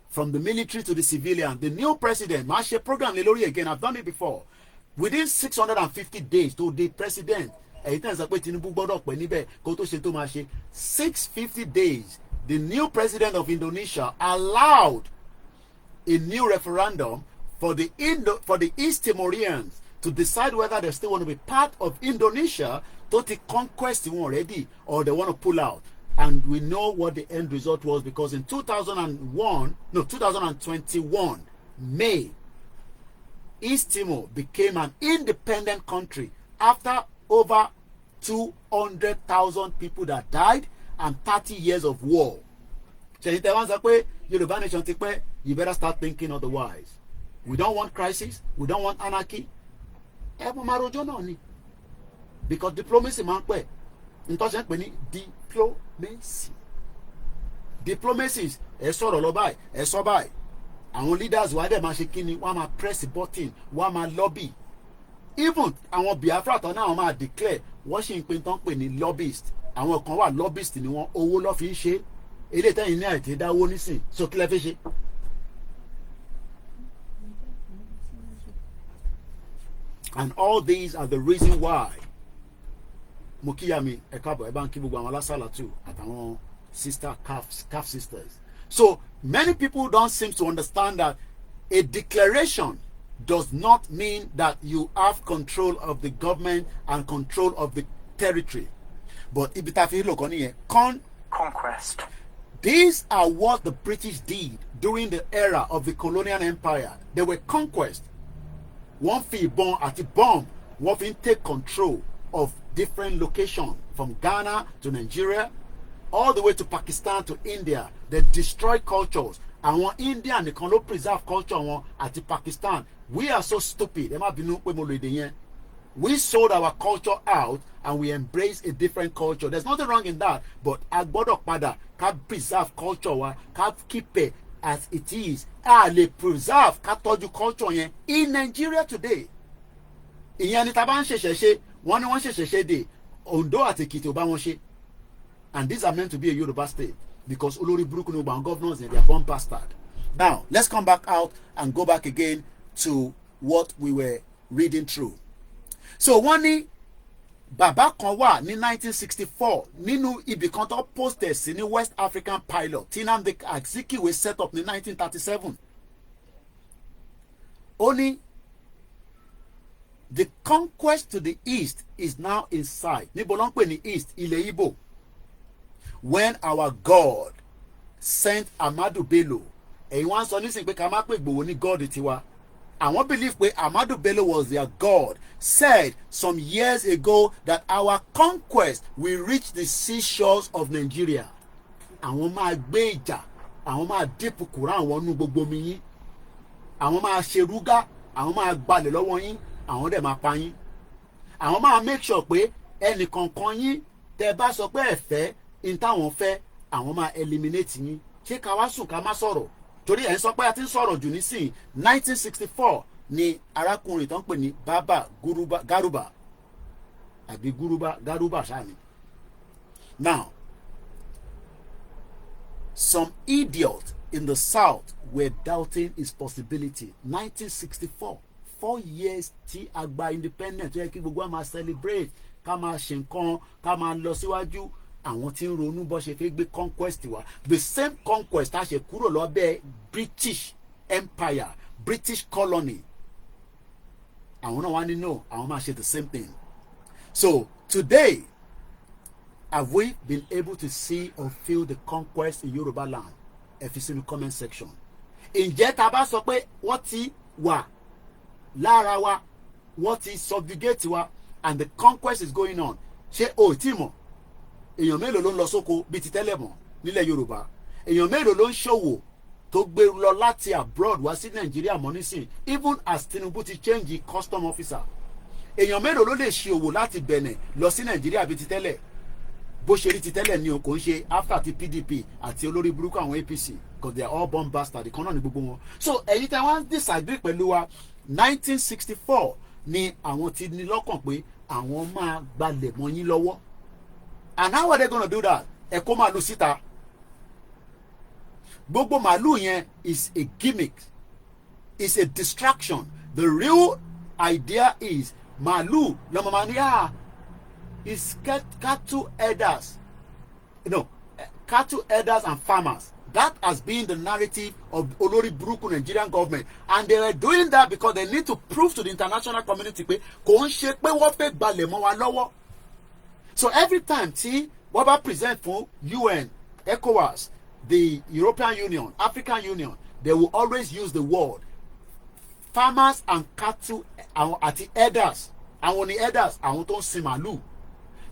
from the military to the civilian. The new president, Mashe program lórí again, I've done it before. Within 650 days to the president, 650 days, the new president of Indonesia allowed a new referendum for the East Timorians to decide whether they still want to be part of Indonesia to the conquest already or they want to pull out. And we know what the end result was, because in 2021, May, East Timor became an independent country after over 200,000 people that died and 30 years of war. You better start thinking otherwise. We don't want crisis. We don't want anarchy. Because diplomacy, diplomacy is àwọn leaders wà dẹ̀ máa ṣe kíni, wọ́n máa press button, wọ́n máa lobby. Even àwọn Biafra tán náà wọ́n máa declare wọ́n ṣì ń pè tán pè ní lobbyist. Àwọn kan wà lobbyist ni wọ́n, owó ló fi ń ṣe. Eléyìí tẹ́yìn ní àìtí dáwó nísìn, so kí lẹ fi ṣe. And all these are the reason why Mokiyami Ekabo Ebanki gbogbo àwọn alásàlá too àtàwọn sister calf sisters. So many people don't seem to understand that a declaration does not mean that you have control of the government and control of the territory. But Conquest. These are what the British did during the era of the colonial empire. They were conquest. One fi bomb at the bomb, one fi take control of different locations from Ghana to Nigeria, all the way to Pakistan to India. They destroy cultures. And one India and they can preserve culture one at Pakistan. We are so stupid. We sold our culture out and we embrace a different culture. There's nothing wrong in that. But agbodok pada can preserve culture, can keep it as it is. Le preserve katoju culture in Nigeria today. Ìyẹn ni taban ṣẹ̀ṣẹ̀ wọ́n ní wọ́n ṣẹ̀ṣẹ̀ dé Ondo àti Èkìtì ọba wọn ṣe. And these are meant to be a Yoruba state because olórí burúkú ni ọba governors and they are born bastard. Now let's come back out and go back again to what we were reading through. So wọ́n ní bàbá kan wà ní 1964 nínú ibì kan tó posted sí ní West African Pilot tí Nnamdi Azikiwe set up ní 1937. Ó ní the conquest to the east is now in sight. Níbo ló ń pè ní east? Ilẹ̀ Igbo. When our God sent Amadu Bello, ẹ̀yin wá ń sọ nísìnyí pé ká má pè Ìgbòho ní God tiwa. Àwọn believe pé Amadu Bello was their God, said some years ago that our conquest will reach the seashores of Nigeria. Àwọn máa gbé ìjà, àwọn máa dìpù Quran wọnú gbogbo omi yín, àwọn máa ṣe rúgá, àwọn máa gbalẹ̀ lọ́wọ́ yín, àwọn dẹ̀ máa pa yín. Àwọn máa make sure pé ẹnìkankan yín tẹ́ bá sọ pé ẹ fẹ́ in táwọn fẹ́, àwọn máa eliminate yín. Ṣé ká wá sùn ká má sọ̀rọ̀? Torí ẹ̀ ń sọ pé a ti ń sọ̀rọ̀ jù nísìnyí. 1964 ni arákùnrin tó ń pè ní Baba Garuba àbí Garuba ṣáà ni. Now, some idiots in the south were doubting his possibility. 1964, 4 years tí a gba independent tó yẹ kí gbogbo wa máa celebrate, ká máa ṣe nǹkan, ká máa lọ síwájú. Àwọn tí ń ronú bó ṣe fẹ́ gbé conquest wa, the same conquest a ṣe kúrò lọ́bẹ̀ British Empire, British colony. Àwọn náà wá ní no, àwọn máa ṣe the same thing. So today, have we been able to see or feel the conquest in Yoruba land? Ẹ fi sínú comment section. Ǹjẹ́ tá bá sọ pé wọ́n ti wà lára wa, wọ́n ti subjugate wa, and the conquest is going on? Ṣé o tí mọ̀? Èèyàn mélòó ló ń lọ sóko bíi ti tẹ́lẹ̀ mọ́ nílẹ̀ Yorùbá? Èèyàn mélòó ló ń ṣòwò tó gbé lọ láti abroad wá sí Nàìjíríà mọ́ nísìn, even as Tinubu ti change custom officer? Èèyàn mélòó ló lè ṣe òwò láti Benin lọ sí Nàìjíríà bíi ti tẹ́lẹ̀? Bó ṣe rí ti tẹ́lẹ̀ ni o kò ń ṣe after ti PDP àti olórí burúkú àwọn APC, because they are all born bastard, ìkan náà ni gbogbo wọn. So ẹ̀yin tí wọ́n disagree pẹ̀lú wa, 1964 ni àwọn ti ní lọ́kàn pé àwọn máa gbalẹ̀ mọ́ yín lọ́wọ́. And how are they going to do that? ẹ kó màálù síta. Gbogbo màálù yẹn is a gimmick, is a distraction. The real idea is màálù lọ́mọ máa ní is cattle herders, cattle herders and farmers. That has been the narrative of Olórí Burúkú Nigerian government, and they were doing that because they need to prove to the international community pé kò ń ṣe pé wọ́n fẹ́ gbalẹ̀ mọ́ wa lọ́wọ́. So every time tí wọ́n bá present fún UN, ECOWAS, the European Union, African Union, they will always use the word farmers and cattle àti herders. Àwọn ni herders, àwọn tó ń sin màálù.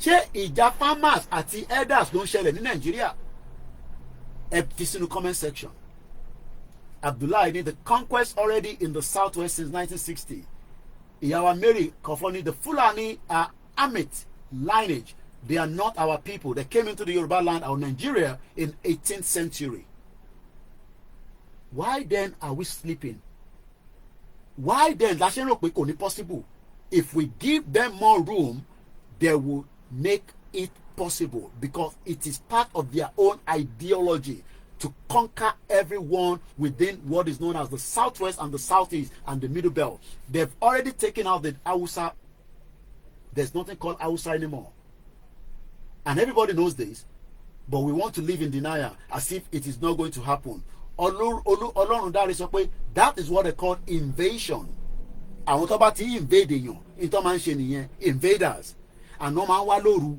Ṣé ìjà farmers àti herders ló ń ṣẹlẹ̀ ní Nàìjíríà? Ẹ fi sínú comment section. Abdullahi ní the conquest already in the southwest since 1960. Ìyàwó Mary Kofoni, the Fulani are Amit lineage. They are not our people. They came into the Yoruba land of Nigeria in 18th century. Why then are we sleeping? Why then? La ṣe rò pé kò ní possible. If we give them more room, they will make it possible, because it is part of their own ideology to conquer everyone within what is known as the southwest and the southeast and the middle belt. They've already taken out the Hausa. There's nothing called Hausa anymore. And everybody knows this, but we want to live in denial as if it is not going to happen. Ọlọ́run dáre sọ pé that is what they call invasion. Àwọn tó bá ti invade èèyàn, ìtọ́ máa ń ṣe nìyẹn, invaders. And wọ́n máa ń wá lóru,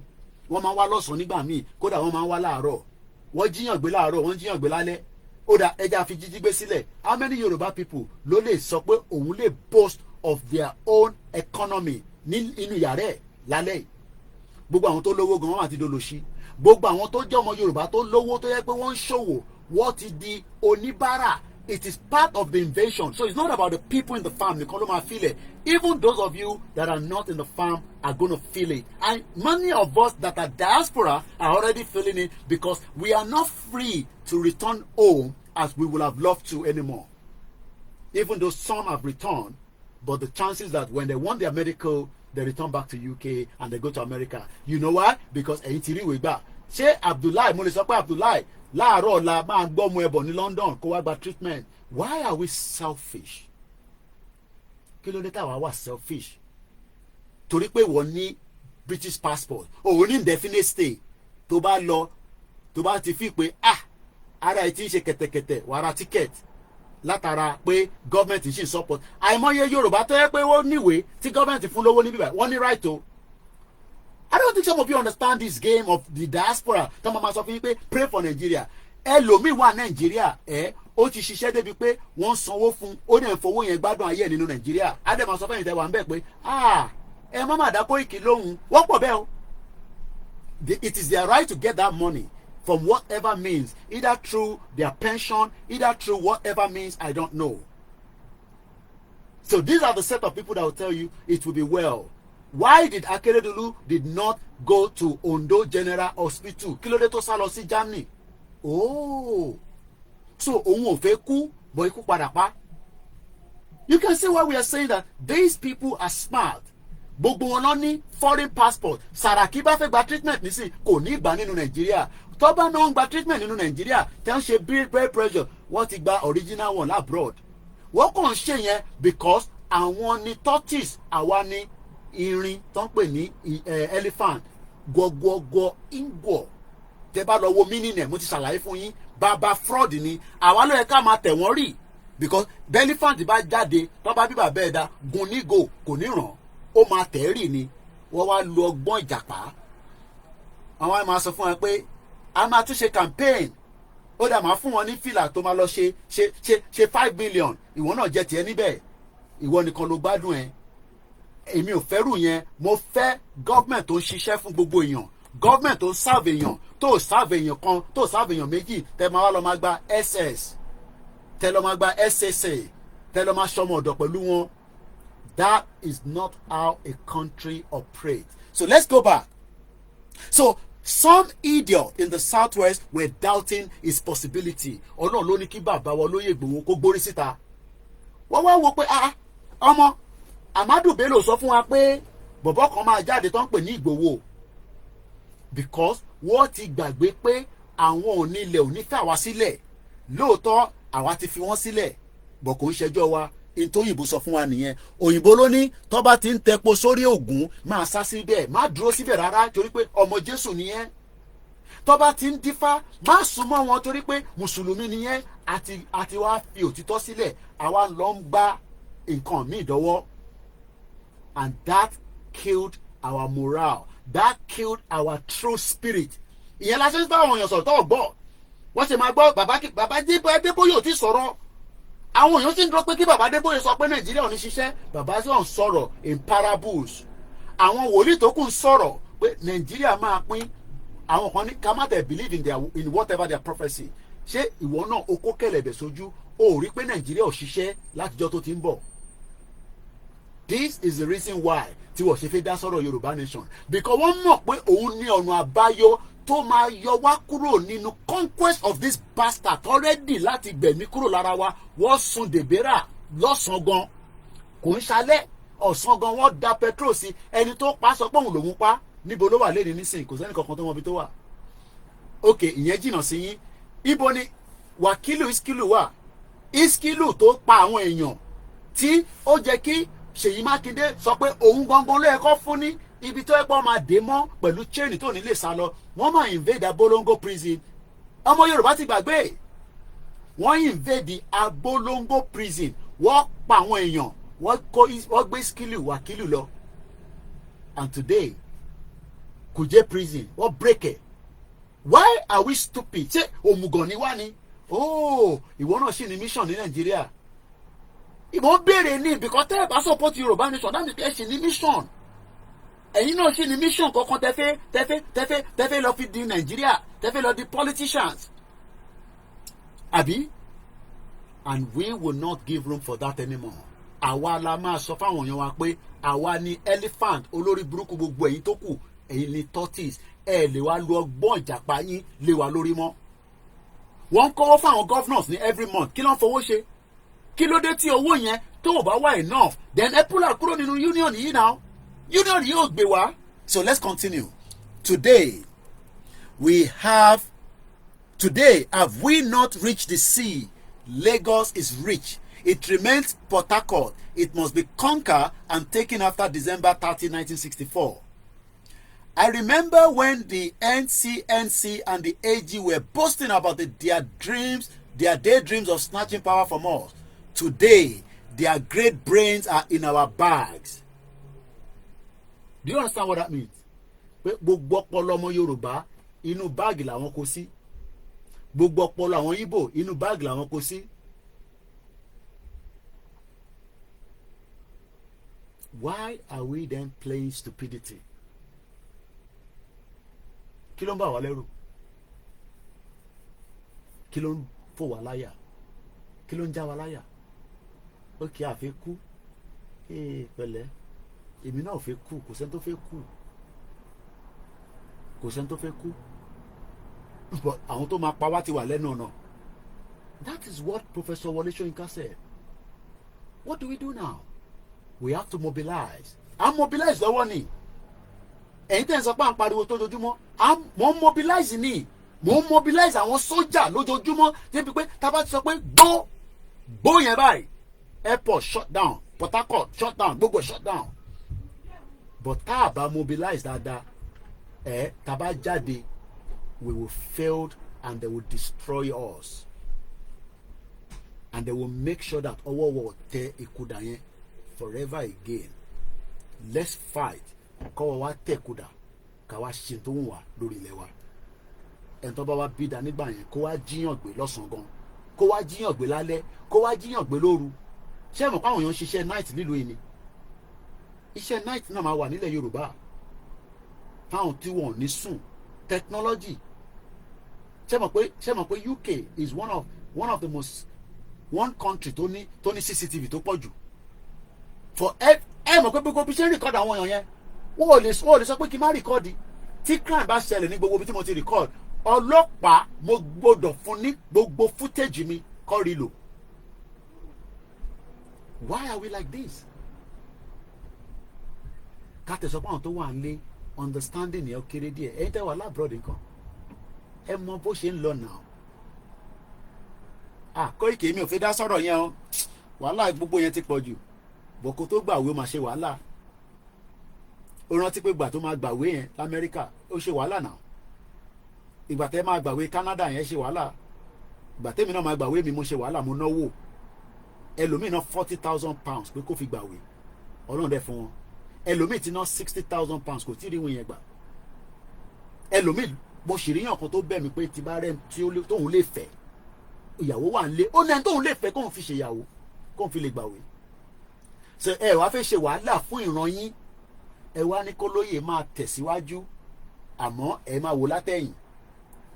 wọ́n máa ń wá lọ́sàn-án nígbà míì, kódà wọ́n máa ń wá láàárọ̀. Wọ́n jíyàn gbé láàárọ̀, wọ́n jíyàn gbé lálẹ́. Ó dà ẹja fi jíjí gbé sílẹ̀. How many Yoruba people ló lè sọ pé òun lè boast of their own economy ní inú yàrá ẹ̀ lálẹ́ yìí? Gbogbo àwọn tó lówó gan wọ́n àti dolóṣì. Gbogbo àwọn tó jẹ́ ọmọ Yorùbá tó lówó tó yẹ pé wọ́n ń ṣòwò, wọ́n ti di oníbàárà. It is part of the invasion. So it's not about the people in the farm. Nìkan ló máa feel it. Even those of you that are not in the farm are going to feel it. And many of us that are diaspora are already feeling it, because we are not free to return home as we would have loved to anymore. Even though some have returned, but the chances that when they want their medical, they return back to UK and they go to America. You know why? Because ẹ̀yin ti rí ìwé gbà. Ṣé Abdullahi, mo lè sọ pé Abdullahi láàárọ̀ ọ̀la máa gbọ́ ọmọ ẹbọ ní London kó wá gba treatment? Why are we selfish? Kí ló dé táwa wà selfish? Torí pé wọ́n ní British passport, òun ní indefinite stay. Tó bá lọ, tó bá ti fi pé ara ẹ̀ ti ń ṣe kẹ̀tẹ̀kẹ̀tẹ̀ wàá ra ticket látara pé gọ́ọ̀mẹ̀ntì ṣì ń support. Àìmọye Yorùbá tó yẹ pé wọ́n níwèé tí gọ́ọ̀mẹ̀ntì fún lówó níbí báyìí, wọ́n ní right o. I don't think some of you understand this game of the diaspora. Tọ́ ma sọ fún yín pé pray for Nigeria. Ẹlòmíì wà Nàìjíríà ó ti ṣiṣẹ́ débi pé wọ́n sanwó fún, ó dẹ̀ ń fowó yẹn gbádùn ayé ẹ̀ nínú Nàìjíríà. Á dẹ̀ máa sọ fún ẹ̀yin tẹ́ wà ń bẹ̀ pé ẹ má má dá Koiki lóhùn, wọ́n pọ̀ bẹ́ẹ̀ o. It is their right to get that money from whatever means, either through their pension, either through whatever means, I don't know. So these are the set of people that will tell you it will be well. Why did Akeredolu did not go to Ondo General Hospital? Kí ló dé tó sá lọ sí Germany? Oh, so òun ò fẹ́ kú, bọ̀ ikú padà pa. You can see why we are saying that these people are smart. Gbogbo wọn lọ ní foreign passport. Sàràkí bá fẹ́ gba treatment nísìn kò ní ìgbà nínú Nàìjíríà. Tó bá náà ń gba treatment nínú Nàìjíríà tẹ́ ń ṣe blood pressure, wọ́n ti gba original one abroad. Wọ́n kàn ń ṣe yẹn because àwọn ni tortoise, àwa ni irin tó ń pè ní elephant. Gbọgbọgbọ ingwo. Tẹ́ bá lọ wo meaning ẹ̀, mo ti ṣàlàyé fún yín. Bàbá fraud ni. Àwa ló yẹ ká máa tẹ̀ wọ́n rí. Because the elephant bá jáde, tó bá bí bàbá ẹ̀dá, gun ní go, kò ní ràn. Ó máa tẹ̀ rí ni. Wọ́n wá lo ọgbọ́n ìjàpá. Àwọn ẹ̀ máa sọ fún wọn pé a máa tún ṣe campaign. Ó dà máa fún wọn ní fìlà tó máa lọ ṣe 5 million. Ìwọ náà jẹ tiẹ̀ níbẹ̀. Ìwọ nìkan ló gbádùn ẹ̀. Èmi ò fẹ́rù yẹn. Mo fẹ́ government tó ń ṣiṣẹ́ fún gbogbo èèyàn. Government tó serve èèyàn, tó serve èèyàn kan, tó serve èèyàn méjì. Tẹ́ máa wá lọ máa gba SS. Tẹ́ lọ máa gba SSA. Tẹ́ lọ máa ṣọmọ ọ̀dọ̀ pẹ̀lú wọn. That is not how a country operates. So let's go back. So some idiot in the southwest were doubting his possibility. Ọlọ́run ló ní kí bàbá wa Olóyè Ìgbòho kó gbórí síta. Wọ́n wá wo pé ọmọ Amadu Bello sọ fún wa pé bọ̀bọ́ kan máa jáde tó ń pè ní Ìgbòho. Because wọ́n ti gbàgbé pé àwọn onílẹ̀ ò ní fẹ́ àwa sílẹ̀. Lóòótọ́ àwa ti fi wọ́n sílẹ̀ bọ̀ kò ń ṣẹjọ́ wa. Ìtòyìnbó sọ fún wa nìyẹn. Òyìnbó ló ní tó bá ti ń tẹpo sórí Ògún máa sá síbẹ̀, má dúró síbẹ̀ rárá torí pé ọmọ Jésù nìyẹn. Tó bá ti ń dífá má súnmọ́ wọn torí pé mùsùlùmí nìyẹn. Àti wá fi òtítọ́ sílẹ̀, àwa lọ ń gbá nǹkan míì dọ́wọ́. And that killed our morale. That killed our true spirit. Ìyẹn la ṣe ń bá àwọn èèyàn sọ̀rọ̀ tó gbọ́. Wọ́n ṣe máa gbọ́ bàbá Adébóyè ò ti sọ̀rọ̀. Àwọn èèyàn sì ń dúró pé kí bàbá Adébóyè sọ pé Nàìjíríà ò ní ṣiṣẹ́. Bàbá sì ń sọ̀rọ̀ in parables. Àwọn wòlíì tó kù ń sọ̀rọ̀ pé Nàìjíríà máa pín. Àwọn kan ní ká má tẹ̀ believe in whatever their prophecy. Ṣé ìwọ náà o kó kẹ̀lẹ̀bẹ̀ sójú? O rí pé Nàìjíríà ò ṣiṣẹ́ látijọ́ tó ti ń bọ̀. This is the reason why tí wọ́n ṣe fẹ́ dá sọ̀rọ̀ Yorùbá nation, because wọ́n mọ̀ pé òun ní ọ̀nà àbáyọ tó máa yọ wá kúrò nínú conquest of this bastard already láti gbẹ̀mí kúrò lára wa. Wọ́n sun Dèbérà lọ́sàn-án gan, kò ń ṣalẹ̀ ọ̀sán gan. Wọ́n da petrol sí ẹni tó pa sọ pé òun lòún pa. Níbo ló wà lẹ́ni nísìnyí? Kò sẹ́ni kankan tó mọ ibi tó wà. Ok, ìyẹn jìnnà sí yín. Ibo ni Wàkílù Iskilu wà? Iskilu tó pa àwọn èèyàn tí ó jẹ́ kí Ṣèyí Mákindé sọ pé òun gangan ló yẹ kó fún ní ibi tó yẹ kó máa dé mọ́ pẹ̀lú chain tó ní lè sá lọ. Wọ́n máa invade Abolongo prison. Ọmọ Yorùbá ti gbàgbé. Wọ́n invade Abolongo prison. Wọ́n pa àwọn èèyàn. Wọ́n gbé Iskilu Wàkílù lọ. And today Kuje prison wọ́n break it. Why are we stupid? Ṣé òmùgọ̀ ni wá ni? Oh, ìwọ náà ṣì ní mission ní Nàìjíríà. Ìwọ béèrè ní because tẹ́ ẹ bá support Yorùbá nation that means ẹ ṣì ní mission. Ẹ̀yin náà ṣì ní mission kankan tẹ́fẹ́ lọ fi di Nàìjíríà, tẹ́fẹ́ lọ di politicians. Àbí? And we will not give room for that anymore. Àwa la máa sọ fáwọn èèyàn wa pé àwa ni elephant olórí burúkú gbogbo ẹ̀yin tó kù. Ẹ̀yin ni tortoise. Ẹ lè wá lu ọgbọ́n ìjàpá yín lé wa lórí mọ́. Wọ́n ń kọ́wọ́ fún àwọn governors ní every month. Kí ló ń fowó ṣe? Kí ló dé tí owó yẹn tó ò bá wà enough? Then ẹ pull out kúrò nínú union yìí now. Union yìí ò gbé wa. So let's continue. Today have we not reached the sea? Lagos is rich. It remains Port Harcourt. It must be conquered and taken after December 30, 1964. I remember when the NCNC and the AG were boasting about their daydreams of snatching power from us. Today, their great brains are in our bags. Do you understand what that means? Gbogbo ọpọlọ ọmọ Yorùbá inú báàgì làwọn kó sí. Gbogbo ọpọlọ àwọn Ìgbò inú báàgì làwọn kó sí. Why are we then playing stupidity? Kí ló ń bà wá lẹ́rù? Kí ló ń fò wá láyà? Kí ló ń já wá láyà? Ó kí a fẹ́ kú. Pẹ̀lẹ́, èmi náà fẹ́ kú, kò sẹ́ni tó fẹ́ kú. Kò sẹ́ni tó fẹ́ kú. But àwọn tó máa pa wá ti wà lẹ́nu ọ̀nà. That is what Professor Wole Soyinka said. What do we do now? We have to mobilize. I'm mobilized lọ́wọ́ ni. Ẹ̀yin tẹ́ ń sọ pé à ń pariwo tó lójoojúmọ́. Mo ń mobilize ni. Mo ń mobilize àwọn sójà lójoojúmọ́. Débi pé tá a bá ti sọ pé gbó yẹn báyìí. Airport shut down. Port Harcourt shut down. Gbogbo shut down. But tá a bá mobilize dáadáa, tá a bá jáde, we will fail and they will destroy us. And they will make sure that ọwọ́ wọ̀ tẹ ìkúdà yẹn forever again. Let's fight. Kọ́wọ́ wa tẹ̀ kúdà ká wá ṣe tó ń wà lórí ilẹ̀ wa. Ẹni tó bá wá bí da nígbà yẹn kó wá jíyàn gbé lọ́sàn-án gan, kó wá jíyàn gbé lálẹ́, kó wá jíyàn gbé lóru. Ṣé mọ̀ pé àwọn èèyàn ń ṣiṣẹ́ night nílùú yìí ni? Iṣẹ́ night náà máa wà nílẹ̀ Yorùbá. Fáwọn tí wọ́n ní sùn technology. Ṣé mọ̀ pé UK is one of the most country tó ní CCTV tó pọ̀ jù. For ẹ mọ̀ pé gbogbo bí ṣe ń record àwọn èèyàn yẹn wọ́n ò lè sọ pé kí n má record. Tí crime bá ṣẹlẹ̀ ní gbogbo bí tí mo ti record, ọlọ́pàá mo gbọ́dọ̀ fún ní gbogbo footage mi kọ́ rí lò. Why are we like this? Ká tẹ̀sọ́ pé àwọn tó wà nílé understanding yẹn ó kéré díẹ̀ ẹ̀yin tẹ́ wà lábúrọ̀dì nǹkan ẹ mọ bó ṣe ń lọ náà. Koiki mi ò fi dá sọ̀rọ̀ yẹn o wàhálà gbogbo yẹn ti pọ̀ jù bọ̀kó tó gbàwé máa ṣe wàhálà. Ó rántí pé gbà tó máa gbàwé yẹn l'Amẹ́ríkà ó ṣe wàhálà náà. Ìgbà tẹ́ máa gbàwé Canada yẹn ṣe wàhálà. Ìgbà tẹ́mi náà máa gbàwé mi mo ṣe wàhálà mo náwó. Ẹlòmíì ná £40,000 pé kó fi gbàwé Ọlọ́run dẹ̀ fún wọn. Ẹlòmíì ti ná £60,000 kò tí ì rí wọn yẹn gbà. Ẹlòmíì mo sì ríyàn kan tó bẹ̀ mí pé ti bá rẹ̀ tóun lè fẹ́ ìyàwó wà nílé ó ní ẹni tóun lè fẹ́ kóun fi ṣèyàwó kóun fi lè gbàwé. Ṣé ẹ wá fẹ́ ṣe wàhálà fún ìran yín ẹ wá ní kó lóye máa tẹ̀síwájú àmọ́ ẹ máa wò látẹ̀yìn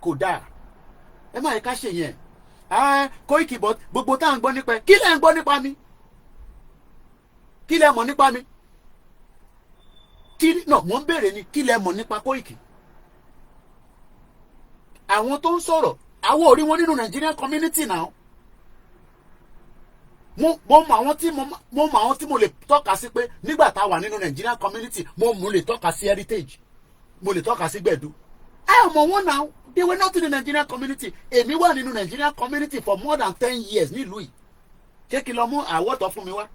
kò dáa ẹ má yẹ ká ṣe yẹn. Koiki bọ́ gbogbo tá à ń gbọ́ nípa ẹ kí lẹ ń gbọ́ nípa mi kí lẹ mọ̀ nípa mi mo ń béèrè ni kí lẹ mọ̀ nípa Koiki. Àwọn tó ń sọ̀rọ̀ àwọn ò rí wọn nínú Nigerian community náà. Mo mọ àwọn tí mo lè tọ́ka sí pé nígbà tá a wà nínú Nigerian community mo lè tọ́ka sí heritage mo lè tọ́ka sí gbẹ̀du. Ẹ mọ̀ wọ́n náà they were not in the Nigerian community. Èmi wà nínú Nigerian community for more than 10 years nílùú yìí. Ṣé kí lọ mú àwọ̀tọ̀ fún mi wá?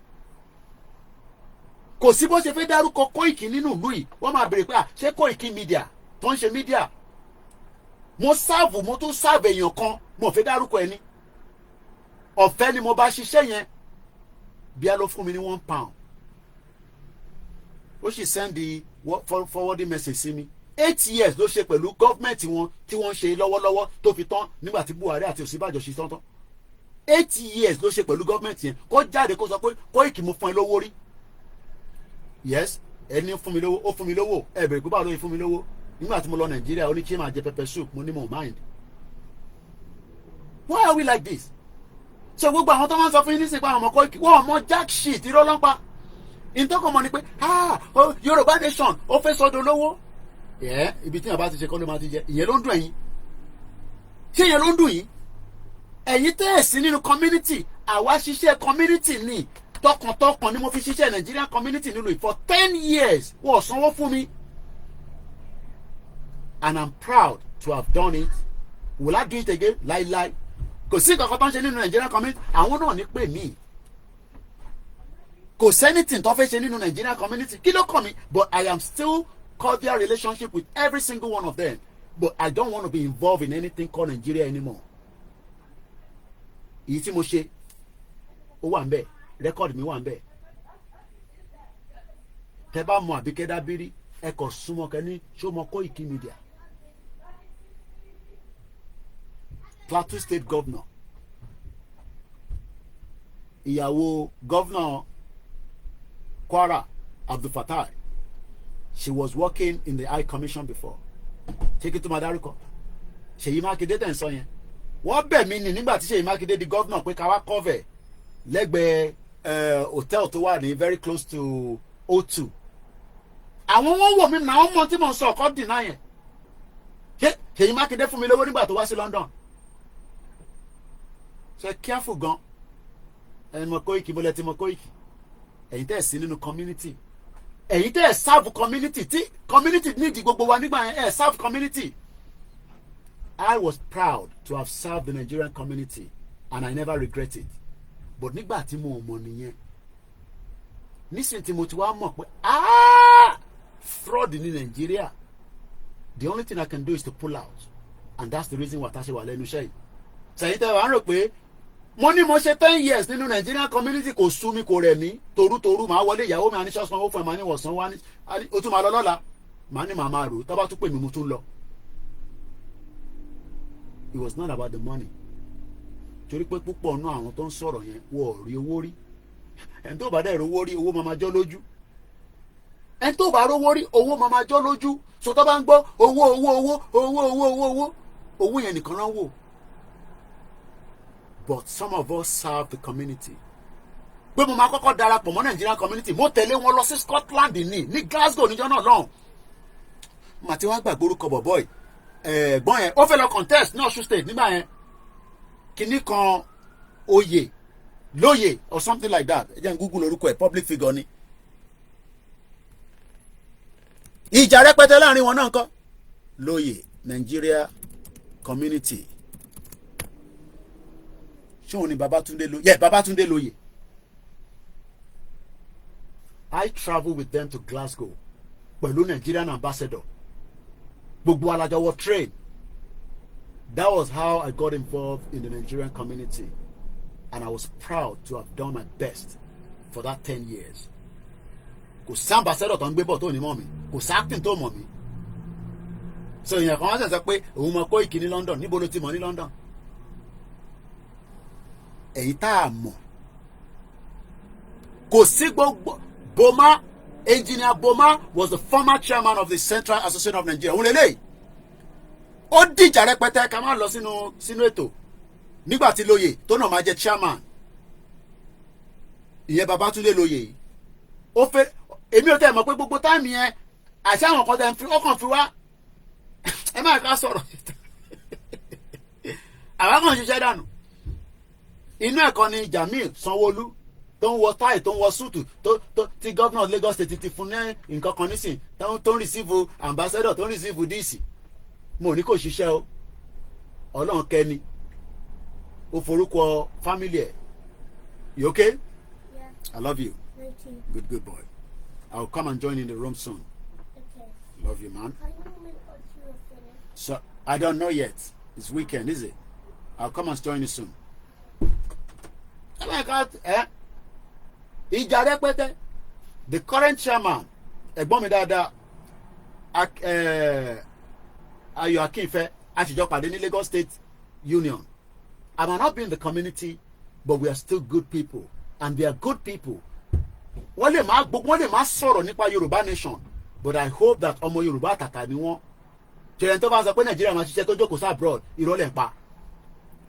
Kò sí bó ṣe fẹ́ dárúkọ Koiki nínú ìlú yìí wọ́n máa bèrè pé ṣé Koikimedia tó ń ṣe media. Mo tún sáàbù èèyàn kan mo fẹ́ dárúkọ ẹni. Ọ̀fẹ́ ni mo bá ṣiṣẹ́ yẹn bí a lọ fún mi ní £1. Ó sì send the forwarding message sí mi. 8 years ló ṣe pẹ̀lú gọ́fmẹ̀ntì wọn tí wọ́n ṣe lọ́wọ́lọ́wọ́ tó fi tán nígbà tí Buhari àti Ọ̀ṣínbàjò ṣe tán. 8 years ló ṣe pẹ̀lú gọ́fmẹ̀ntì yẹn kó jáde kó sọ pé Koiki mo fún ẹ lówó rí. Yes ẹni fún mi lówó ó fún mi lówó ẹ bèrè pé báwo ló yẹ fún mi lówó nígbà tí mo lọ Nàìjíríà ó ní kí n máa jẹ pepper soup mo ní mo mind. Why are we like this? So gbogbo àwọn tó máa ń sọ fún yín nísìnyí pé àwọn ọmọ Koiki wọ́n ọmọ jack shit irọ́ lọ́pàá. Ìtọ́kọ̀ mọ̀ ni pé Yorùbá nation ó fẹ́ sọdọ̀ lówó. Ibi tí yàrá ti ṣe kọ́ ló máa ti jẹ ìyẹn ló ń dùn ẹ̀yin. Ṣé ìyẹn ló ń dùn yín? Ẹ̀yin tẹ́ ẹ̀ sí nínú community àwa ṣiṣẹ́ community ni tọkàntọkàn ni mo fi ṣiṣẹ́ Nigerian community nílùú yìí for 10 years wọ́n sanwó fún mi. And I'm proud to have done it. Will I do it again? Láíláí. Kò sí nǹkan kan tó ń ṣe nínú Nigerian community àwọn náà ní pè mí. Kò sẹ́nìtì tó fẹ́ ṣe nínú Nigerian community kí ló kàn mí but I am still cordial relationship with every single one of them but I don't want to be involved in anything called Nigeria anymore. Èyí tí mo ṣe ó wà ń bẹ̀ rẹ́kọ̀dì mi wà ń bẹ̀. Tẹ́ bá mọ Àbíkẹ́ Dábírí ẹ kò súnmọ́ kẹ́ ní ṣó mọ Koikimedia. Plateau State Governor ìyàwó Governor Kwara Abdul Fattah she was working in the High Commission before. Ṣé kí tó máa dárúkọ Ṣèyí Mákindé tẹ̀ ń sọ yẹn wọ́n bẹ̀ mí ni nígbà tí Ṣèyí Mákindé di governor pé ká wá cover lẹ́gbẹ̀ẹ́ hotel tó wà ní very close to O2. Àwọn wọn wò mí náà wọ́n mọ tí mo sọ ọkọ dì náà yẹn. Ṣèyí Mákindé fún mi lówó nígbà tó wá sí London. So careful gan. Ẹ̀yin mọ Koiki bó lẹ ti mọ Koiki. Ẹ̀yin tẹ́ ẹ̀ sí nínú community. Ẹ̀yin tẹ́ ẹ̀ serve community tí community nídìí gbogbo wa nígbà yẹn ẹ̀ serve community. I was proud to have served the Nigerian community and I never regret it. But nígbà tí mo mọ̀ nìyẹn. Nísìnyí tí mo ti wá mọ̀ pé fraud ní Nigeria. The only thing I can do is to pull out. And that's the reason why Tashe wà lẹ́nu iṣẹ́ yìí. Sẹ́yìn tẹ́ wàá rò pé mo ní mo ṣe 10 years nínú Nigerian community kò sú mi kò rẹ̀ mí torútorú màá wọlé ìyàwó mi àníṣọ́ sanwó fún ẹ̀ màá ní wọ̀sán wá ní o tún máa lọ lọ́la màá ní màmá rò tó bá tún pè mí mo tún lọ. It was not about the money. Torí pé púpọ̀ nú àwọn tó ń sọ̀rọ̀ yẹn wọ́n ò rí owó rí. Ẹni tó bá dẹ̀ rówó rí owó máa jọ́ lójú. Ẹni tó bá rówó rí owó máa jọ́ lójú. So tó bá ń gbọ́ owó yẹn nìkan náà wò. But some of us serve the community. Pé mo máa kọ́kọ́ darapọ̀ mọ́ Nigerian community mo tẹ̀lé wọn lọ sí Scotland ní Glasgow níjọ́ náà lọ́hùn. Màtí wàá gbàgbé orúkọ bọ̀bọ̀ yìí. Ẹ̀gbọ́n yẹn ó fẹ́ lọ contest ní Ọ̀ṣun state nígbà yẹn. Kìíní kan oyè lóyè or something like that. Ẹ jẹ́ n Google orúkọ ẹ̀ public figure ni. ìjà rẹpẹtẹ láàrin wọn náà kọ́ lóye Nigeria community ṣé òun ni Babatunde lóye Babatunde lóye. I travel with them to Glasgow pẹ̀lú Nigerian ambassador gbogbo alájọ wọ train. That was how I got involved in the Nigerian community, and I was proud to have done my best for that 10 years. Kò sí ambassador tó ń gbé bọ̀ tó ní mọ̀ mi, kò sí acting tó mọ̀ mi. So ìyẹn kan wá sẹ̀ sọ pé òun mọ Koiki ní London, níbo ló ti mọ̀ ní London? Èyí tá a mọ̀ kò sí gbogbo. Boma, Engineer Boma was the former chairman of the Central Association of Nigeria. Òun lélẹ́yìí. Ó dìjà rẹpẹtẹ ká máa lọ sínú ètò nígbà tí lóye tó náà máa jẹ chairman. Ìyẹn Babatunde lóye yìí. Ó fẹ́ èmi ò tẹ́ mọ̀ pé gbogbo táìmì yẹn àti àwọn kan tẹ́ ń fi ọkàn fi wá ẹ má ká sọ̀rọ̀ àwọn kan ṣiṣẹ́ dànù. Inú ẹ̀kọ́ ni Jamil Sanwó-Olú tó ń wọ táì tó ń wọ súùtù tí gọ́vnà Lagos State ti fún ní nǹkan kan nísìn tó ń rìsíìfù ambassador tó ń rìsíìfù díìsì. Mo ní kò ṣiṣẹ́ o Ọlọ́run kẹ́ni ó forúkọ family ẹ̀. You okay? Yeah. I love you. Me too. Good boy. I'll come and join in the room soon. Okay. Love you, man. Can you make us you finish? So I don't know yet. It's weekend, is it? I'll come and join you soon. Oh my God, ìjà rẹpẹtẹ. The current chairman, ẹ̀gbọ́n mi dáadáa, Ayọ̀ Akínfẹ́, àtijọ́ pàdé ní Lagos State Union. I might not be in the community, but we are still good people, and they are good people. Wọ́n lè má sọ̀rọ̀ nípa Yorùbá nation, but I hope that ọmọ Yorùbá àtàtà ni wọ́n. Ṣèyẹn tó bá sọ pé Nàìjíríà máa ṣiṣẹ́ tó jókòó sí abroad, ìrọ̀lẹ́ ń pa.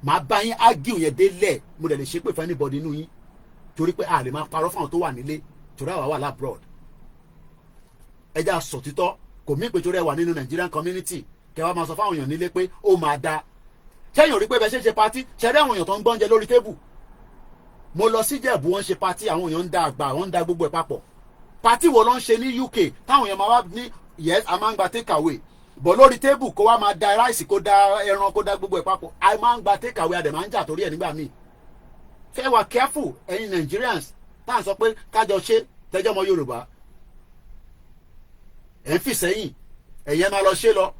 Màá bá yín argue yẹn délẹ̀, mo dẹ̀ lè ṣépè fún anybody nínú yín. Torí pé a lè máa parọ́ fún àwọn tó wà nílé, torí àwa wà labroad. Ẹ jẹ́ àsọ̀ títọ́, kò mí pé torí ẹ wà nínú Nigerian community, kẹ wá máa sọ fáwọn èèyàn nílé pé ó máa da. Ṣẹ́yìn rí pé bẹ́ẹ̀ ṣe party, ṣẹ́rí àwọn èèyàn tó ń gbọ́njẹ lórí tébù. Mo lọ sí Ìjẹ̀bú, wọ́n ṣe party, àwọn èèyàn ń da àgbà, wọ́n ń da gbogbo ẹ̀ papọ̀. Party wo ló ń ṣe ní UK táwọn èèyàn máa wá ní yes a máa ń gba take away, bọ̀ lórí tébù kó wá máa da ráìsì kó da ẹran kó da gbogbo ẹ̀ papọ̀. A máa ń gba take away, a dẹ̀ máa ń jà torí ẹ̀ nígbà míì. Fẹ́ wà careful ẹ̀yin Nigerians tá à ń sọ pé kájọ ṣe tẹjọ́ ọmọ Yorùbá. Ẹ̀ ń fi sẹ́yìn ẹ̀yẹn máa lọ ṣe lọ.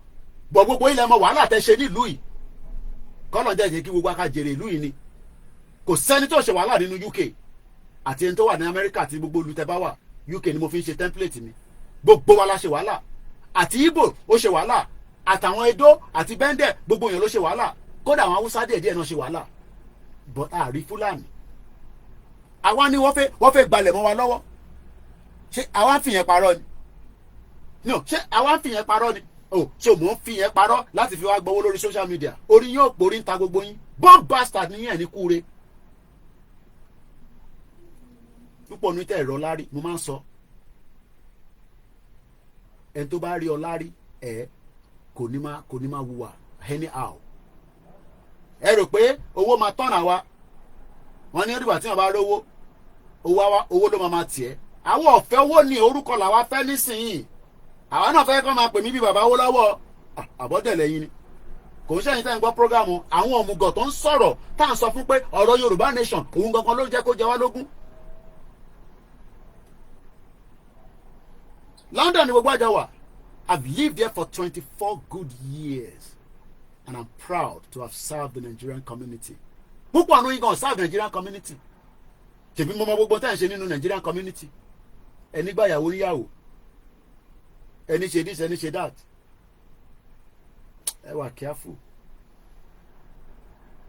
Bọ̀ gbogbo ilẹ̀ mọ wàhálà tẹ ṣe nílùú yìí. Kọ́lọ̀ jẹ́ kí gbogbo akájèrè ìlú yìí ni. Kò sẹ́ni tó ṣe wàhálà nínú UK àti ẹni tó wà ní Amẹ́ríkà àti gbogbo olùtẹ́bá wà. UK ni mo fi ń ṣe template mi. Gbogbo wa la ṣe wàhálà. Àti Igbo ó ṣe wàhálà. Àtàwọn Edo àti Bẹ́ndẹ̀ gbogbo èèyàn ló ṣe wàhálà. Kódà àwọn Haúsá díẹ̀ náà ṣe wàhálà. But àrí Fúlàní. Àwa ni wọ́n fẹ́ gbalẹ̀ mọ́ wa lọ́wọ́. Ṣé àwa ń fi yẹn parọ́ ni? No, ṣé àwa ń fi yẹn parọ́ ni? Oh, so mò ń fi yẹn parọ́ láti fi wá gbowó lórí social media. Orí yóò porí ń ta gbogbo yín. Bomb bastard ni yẹn ní kúre. Púpọ̀ ní tẹ̀ ẹ̀rọ lárí, mo máa ń sọ. Ẹni tó bá rí ọ lárí kò ní máa wùwà anyhow. Ẹ rò pé owó máa tọ́nà wa. Wọ́n ní ìgbà tí wọ́n bá rówó, owó ló máa tiẹ̀. Àwọn ọ̀fẹ́ owó ní orúkọ làwa fẹ́ nísìnyí. Àwa náà fẹ́ kọ́ máa pè mí bí bàbá owó lọ́wọ́. Àbọ̀dẹ̀lẹ̀ yín ni. Kò ń ṣẹ́yìn tẹ́ ń gbọ́ prógámù àwọn òmùgọ̀ tó ń sọ̀rọ̀ tá à ń sọ fún pé ọ̀rọ̀ Yorùbá nation òun gangan ló jẹ́ kó jẹ wá lógún. London ni gbogbo àjọ wà. I've lived there for 24 good years and I'm proud to have served the Nigerian community. Púpọ̀ àánú yín gan serve Nigerian community. Ṣèbí mo mọ gbogbo tẹ́ ẹ̀ ń ṣe nínú Nigerian community. Ẹni gbàyàwó níyàwó. Ẹni ṣe this, ẹni ṣe that. Ẹ wà careful.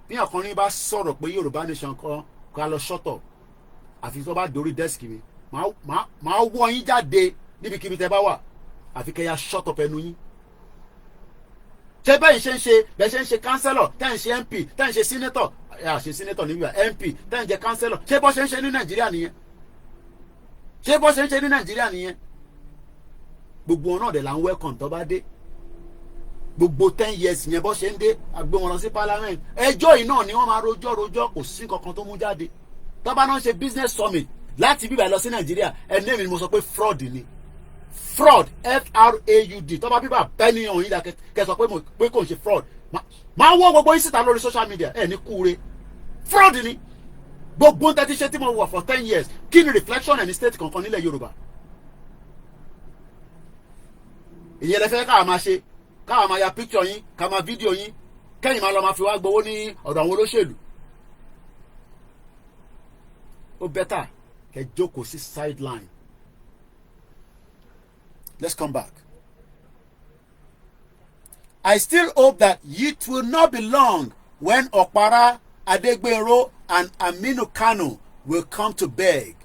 Bí ọkùnrin bá sọ̀rọ̀ pé Yorùbá nation kan ká lọ shut up. Àfi tó bá dorí desk mi. Màá wọ́ yín jáde níbikíbi tẹ́ bá wà. Àfi kẹ́ ya shut up ẹnu yín. Ṣé bẹ́ẹ̀ ṣe ń ṣe councillor, tẹ́ ń ṣe MP, tẹ́ ń ṣe senator, ṣe senator níbi MP, tẹ́ ń jẹ councillor. Ṣé bọ́ ṣe ń ṣe ní Nàìjíríà nìyẹn? Ṣé bọ́ ṣe ń ṣe ní Nàìjíríà nìyẹn? Gbogbo wọn náà dẹ̀ là ń welcome tó bá dé. Gbogbo 10 years yẹn bọ́ ṣe ń dé, a gbé wọn lọ sí parliament. Ẹjọ́ yìí náà ni wọ́n máa rojọ́ kò sí kankan tó mú jáde. Tó bá náà ṣe business summit láti bíbá lọ sí Nàìjíríà, ẹni mi ni mo sọ pé fraud ni. fraud fraud tó bá bíbá bẹ́ẹ̀ni ọ̀hún yìí dà kẹ́ sọ pé kò ń ṣe fraud máa wọ́ gbogbo yín síta lórí social media ẹ̀ ní kúure fraud ni gbogbo tẹ́tí ṣe tí mo wà for 10 years kí ni reflection ẹ̀ ní state kankan nílẹ̀ Yorùbá ìyẹn lẹ fẹ́ káà máa ṣe káà máa ya picture yín káà máa fídíò yín kẹ́yìn máa lọ máa fi wá gbowó ní ọ̀dọ̀ àwọn olóṣèlú ó bẹ́tà kẹ́ jókòó sí sideline. Let's come back. I still hope that it will not be long when Okpara, Adegbero, and Aminu Kano will come to beg.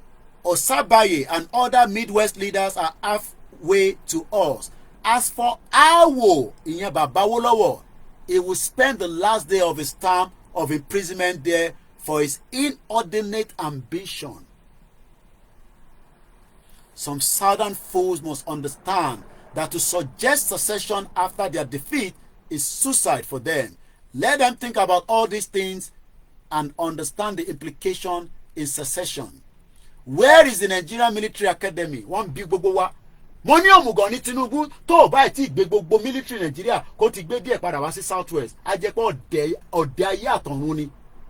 Osabaye and other Midwest leaders are halfway to us. As for Awo, Ìyẹn Baba Awólọ́wọ̀, he will spend the last day of his term of imprisonment there for his inordinate ambition. Some southern fools must understand that to suggest secession after their defeat is suicide for them. Let them think about all these things and understand the implication in secession. Where is the Nigerian Military Academy? One big gbogbo wa. Mo ní òmùgọ̀ ní Tinubu tó o bá ti gbé gbogbo military Nigeria kó ti gbé díẹ̀ padà wá sí South West. A jẹ́ pé ọ̀dẹ̀ ayé àtọ̀run ni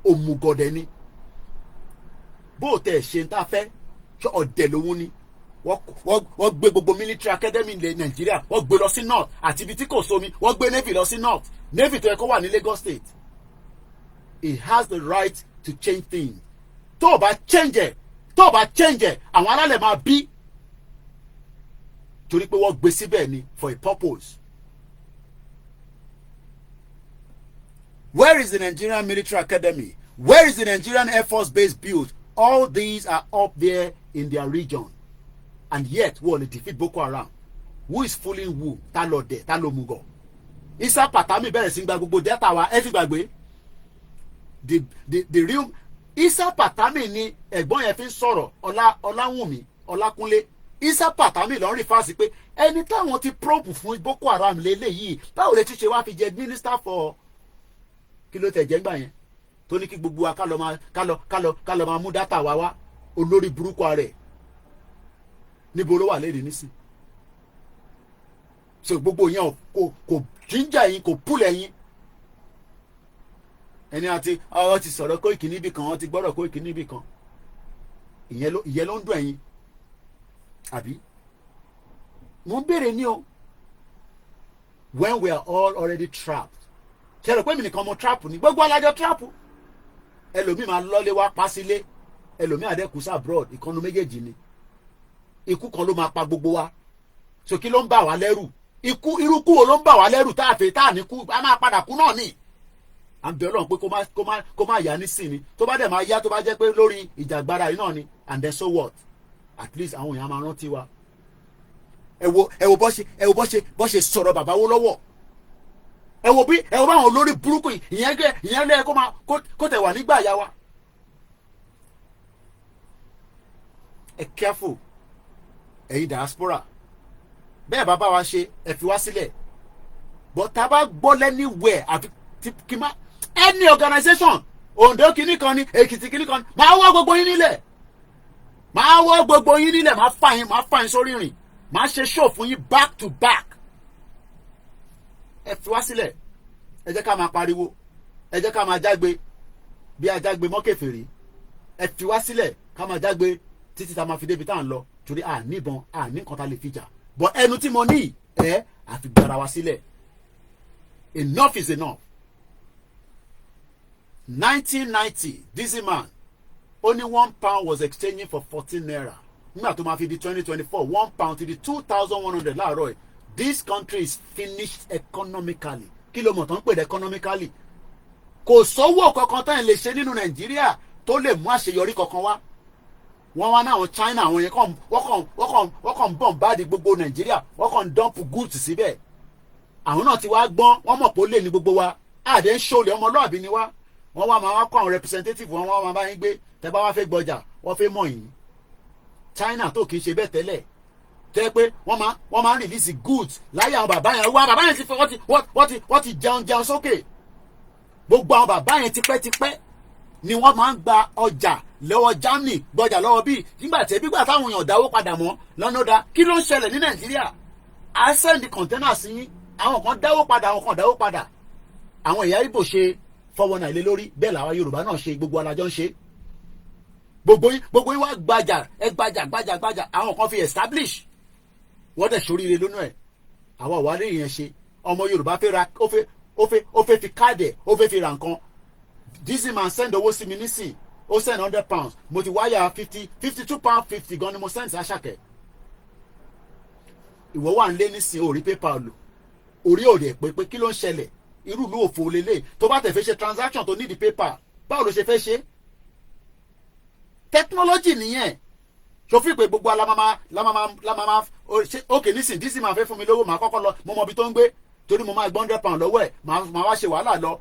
òmùgọ̀ dẹ̀ ni. Bó o tẹ̀ ṣe ń ta fẹ́ ṣé ọ̀dẹ̀ lòun ni. Wọ́n gbé gbogbo military academy ilẹ̀ Nàìjíríà wọ́n gbé lọ sí north àti ibi tí kò sómi wọ́n gbé navy lọ sí north navy tó yẹ kó wà ní Lagos State. He has the right to change things. Tó o bá change ẹ̀ àwọn alálẹ̀ máa bí torí pé wọ́n gbé síbẹ̀ ni for a purpose. Where is the Nigerian Military Academy? Where is the Nigerian Air Force Base built? All these are up there in their region. And yet, wọ́n lè defeat Boko Haram. Who is fooling who? Ta ló dé, ta ló mú gọ̀. Isa Patami bẹ̀rẹ̀ sí gba gbogbo data wa ẹ ti gbàgbé. The real Isa Patami ni ẹ̀gbọ́n yẹn fi ń sọ̀rọ̀ Ọláwùnmí Ọlákúnlé. Isa Patami ló ń rí fásitì pé ẹni táwọn ti probe fún Boko Haram lélẹ́yìí báwo lè ti ṣe wá fi jẹ minister for kí ló tẹ̀ jẹ́ gbà yẹn tó ní kí gbogbo wa ká lọ máa mú data wa wá olórí burúkú rẹ̀ níbo ló wà léde nísìn so gbogbo yẹn kò jíjà yín kò púlẹ̀ yín ẹni àti ọ ti sọ̀rọ̀ Koiki níbì kan ọ ti gbọ́dọ̀ Koiki níbì kan ìyẹn ló ń dùn ẹ̀yin àbí mo ń béèrè ní o when we are all already trapped ṣe rò pé mi nìkan mo trap ni gbogbo alájọ trap ẹlòmíì máa lọ́lé wá pa sílé ẹlòmíì àdẹ́kù sí abroad ìkànnì méjèèjì ni ikú kan ló máa pa gbogbo wa so kí ló ń bà wá lẹ́rù irúkú wo ló ń bà wá lẹ́rù tá a fẹ́ tá a ní kú a máa padà kú náà ni à ń bẹ Ọlọ́run pé kó má yá nísìnyí tó bá dẹ̀ máa yá tó bá jẹ́ pé lórí ìjàgbara yìí náà ni and then so what at least àwọn èèyàn máa rántí wa ẹ wo bó ṣe sọ̀rọ̀ bàbá Awólọ́wọ̀ ẹ wo báwọn olórí burúkú ìyẹn lé kó tẹ̀ wà nígbà yá wa ẹ careful ẹ̀yin diaspora bẹ́ẹ̀ bá wa ṣe ẹ fi wá sílẹ̀ but tá a bá gbọ́ lẹ́niwẹ̀ àfi kí má any organisation Ondo kìíní kan ní Èkìtì kìíní kan máa wọ́ gbogbo yín nílẹ̀ máa fà yín sórí rìn máa ṣe show fún yín back to back ẹ fi wá sílẹ̀ ẹ jẹ́ ká máa pariwo ẹ jẹ́ ká máa jágbe bí a jágbe mọ́kèfèrè ẹ fi wá sílẹ̀ ká máa jágbe títí tá a máa fi débi tá à ń lọ torí à níbọn à ní nǹkan tá a lè fi jà but ẹnu tí mo ní àfi gbára wa sílẹ̀ enough is enough. 1990 this man only £1 was exchanging for 14 naira nígbà tó máa fi di 2024 £1 ti di 2,100 láàárọ̀ ẹ̀. This country is finished economically. Kí ló mọ̀ tán pè dé economically? Kò sówó kankan tán lè ṣe nínú Nàìjíríà tó lè mú àṣeyọrí kankan wá. Wọ́n wá náà China àwọn yẹn wọ́n kàn bọ̀n báàdì gbogbo Nàìjíríà wọ́n kàn dump goods síbẹ̀. Àwọn náà ti wá gbọ́n wọ́n mọ̀ pé ó lè ní gbogbo wa. Àdé ń ṣòlè ọmọlúàbí ni wá. Wọ́n wá máa wá kọ́ àwọn representative wọn wá máa bá yín gbé tẹ́ bá wá fẹ́ gbọ́jà wọ́n fẹ́ mọ̀ yín. China tó kì í ṣe bẹ́ẹ̀ tẹ́lẹ̀ tẹ́ pé wọ́n máa ń release goods láyé àwọn bàbá yẹn wá bàbá yẹn ti fẹ́ wọ́n ti jẹun sókè gbogbo àwọn bàbá yẹn tipẹ́tipẹ́ ni wọ́n máa ń gba ọjà lọ́wọ́ Germany gbọ́jà lọ́wọ́ bíi nígbà táwọn èèyàn dáwó padà mọ́ lọ́nà dá kí ló ń ṣẹlẹ̀ ní Nàìjíríà à send container sí yín àwọn kan dáwó padà àwọn kan dáwó padà àwọn ẹ̀yà Ìgbò ṣe 419 ilé lórí bẹ́ẹ̀ làwọn Yorùbá náà ṣe gbogbo alájọ́ ń ṣe gbogbo yín wá gbajà àwọn kan fi establish wọ́n dẹ̀ sóríire lónú ẹ̀ àwọn àwárí yẹn ṣe ọmọ Yorùbá fẹ́ ra ó fẹ́ fi káàdì ẹ̀ ó fẹ́ fi ra nǹkan this man send owó sí mi nísìn ó send £100 mo ti wáyà £52.50 gan ni mo send sí Àṣàkẹ́ ìwọ wà ń lé nísìn orí pépà lò orí òde pé kí ló ń ṣẹlẹ̀ irú ìlú òfò lélẹ̀ tó bá tẹ̀ fẹ́ ṣe transaction tó need paper báwo ló ṣe fẹ́ ṣe technology nìyẹn sọfí pé gbogbo alamama ok nísìn dísì máa fẹ́ fún mi lówó màá kọ́kọ́ lọ mo mọ ibi tó ń gbé torí mo máa gbọ́ £100 lọ́wọ́ ẹ̀ màá wá ṣe wàhálà lọ.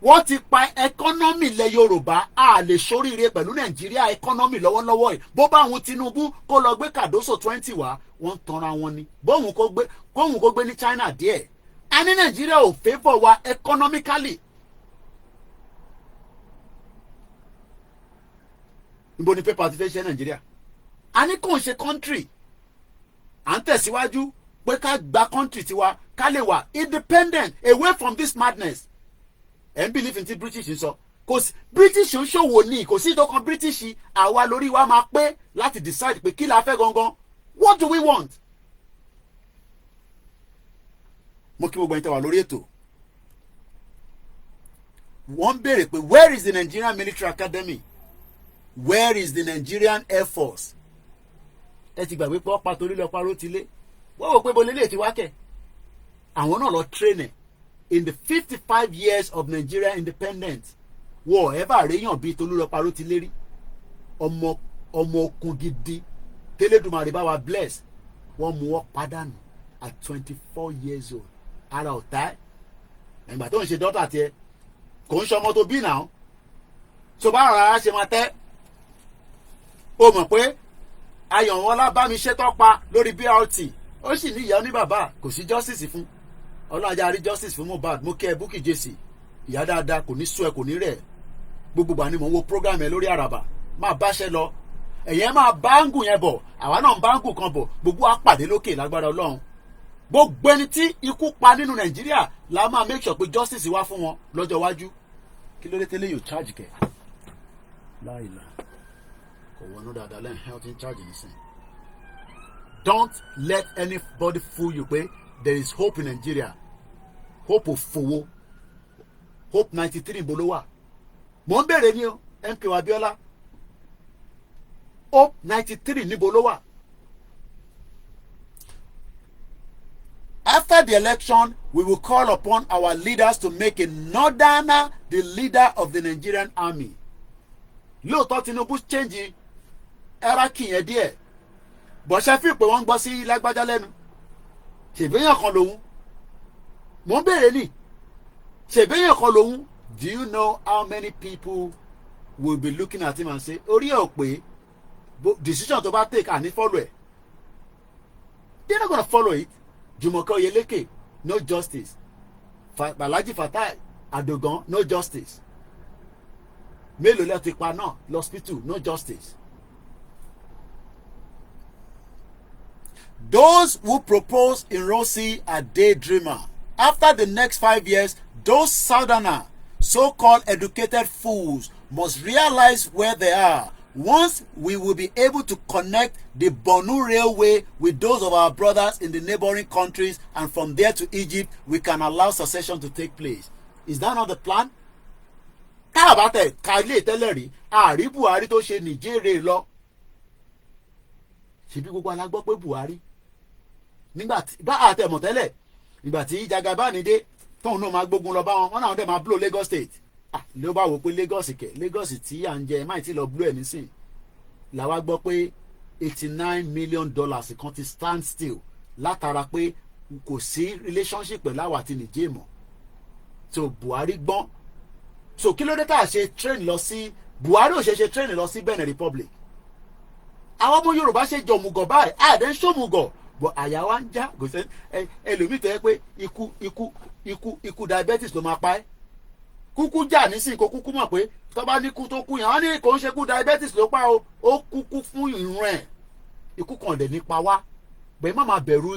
wọ́n ti pa ẹkọ́nọ́mì lẹ Yorùbá a lè ṣoríire pẹ̀lú Nàìjíríà ẹkọ́nọ́mì lọ́wọ́lọ́wọ́ ẹ̀ bó bá àwọn Tinubu kó lọ gbé Cardoso 20 wá wọ́n ń tanra wọn ni bóun kó gbé ní China díẹ̀ a ní Nàìjíríà ò favour wa economically. níbo ni pépà ti fẹ́ ṣe Nàìjíríà a ní kò ń ṣe country à ń tẹ̀síwájú pé ká gba country tiwa ká lè wà independent away from this madness ẹ̀ ń believe in ti British sọ kò sí British ń ṣòwò ní kò sí ìdọ́kan British àwa lórí wa máa pé láti decide pé kí la fẹ́ gangan what do we want. mo kí gbogbo ẹni tẹ́ wà lórí ètò wọ́n béèrè pé where is the Nigerian Military Academy where is the Nigerian Air Force ẹ ti gbàgbé pé ọ̀pá torí lọ́pàá ló ti lé wọ́n wò pé bo lélẹ̀ ti wá kẹ̀ àwọn náà lọ train in the 55 years of Nigeria independence wọ́n ever réyàn bíi Tolúlọpàá ló ti lérí ọmọ okun gidi tẹ́lẹ̀dùmarè bá wa bless wọ́n mú wọ́n pàdánù at 24 years old ara ọ̀tá ẹ̀gbà tó ń ṣe dọ́tà tiẹ̀ kò ń ṣọmọ tó bí náà tó bá rárá ṣe máa tẹ́ o mọ̀ pé Ayọ̀wọ́lá bá mi ṣe tọ́pa lórí BRT ó sì ní ìyá oníbàbà kò sí justice fún ọlọ́run ajá rí justice fún Mohbad mo kẹ́ ẹ Bukky Jesse ìyá dáadáa kò ní sú ẹ kò ní rẹ̀ gbogbo gbà ni mò ń wo program ẹ lórí àràbà máa báṣẹ́ lọ ẹ̀yẹ́ máa báńgù yẹn bọ̀ àwa náà ń báńgù kan bọ̀ gbogbo á pàdé lókè lágbára ọlọ́run gbogbo ẹni tí ikú pa nínú Nàìjíríà la máa make sure pé justice wá fún wọn lọ́jọ́ iwájú kí ló dé tẹ́lẹ̀ yóò charge kẹ̀ láìla kò wọnú dáadáa lẹ́yìn health in charge nísìn. Don't let anybody fool you pé there is hope in Nigeria hope òfowó hope 93 bó ló wà mò ń bèrè ní o MK Abiola hope 93 níbo ló wà. After the election, we will call upon our leaders to make a northerner the leader of the Nigerian army. Lóòótọ́ Tinubu change hierarchy yẹn díẹ̀ bọ̀ ṣe fi pé wọ́n ń gbọ́ sí lágbájá lẹ́nu ṣèbéyàn kan lòun mò ń bèrè ní ṣèbéyàn kan lòun. Do you know how many people will be looking at him and say orí ẹ̀ ò pé decision tó bá take àní follow ẹ̀ they're not gonna follow it. Jumoke Oyeleke no justice Balaji Fatai Adogan no justice mélòó lẹ́ẹ̀ ti pa náà lọ́spítù no justice. Those who propose Ironsi are daydreamer. After the next 5 years, those southerner so-called educated fools must realize where they are. Once we will be able to connect the Bonu Railway with those of our brothers in the neighboring countries, and from there to Egypt, we can allow secession to take place. Is that not the plan? Káàbàtẹ̀ kálí tẹ́lẹ̀rí àrí Buhari tó ṣe Nìjẹ́rẹ́ lọ. Ṣebí gbogbo alágbọ́ pé Buhari nígbà tí bá àtẹ̀mọ̀ tẹ́lẹ̀ nígbà tí Jagabani dé tóun náà máa gbógun lọ bá wọn náà dẹ̀ máa blow Lagos State. Ló bá wò pé Lagos tí à ń jẹ máì tí lọ blow ẹ̀ nísìn làwa gbọ́ pé $89 million kan ti stand still látara pé kò sí relationship pẹ̀lú àwa àti Nìjẹ́ mọ́. So Buhari gbọ́n so kí ló dé tá a ṣe train lọ sí Buhari ò ṣe train lọ sí Benin Republic. Àwọn ọmọ Yorùbá ṣe jọmùgọ̀ báyìí àdé ń ṣòmùgọ̀ bọ̀ àyà wa ń já ẹlòmíì tó yẹ pé ikú diabetes ló máa pa ẹ́ kúkú jà nísìnyí kó kúkú mọ̀ pé tó bá ní kú tó kú yẹn wọ́n ní kò ń ṣe kú diabetes ló pa o ó kúkú fún ìrun ẹ̀ ikú kan dẹ̀ nípa wá bẹ́ẹ̀ má máa bẹ̀rù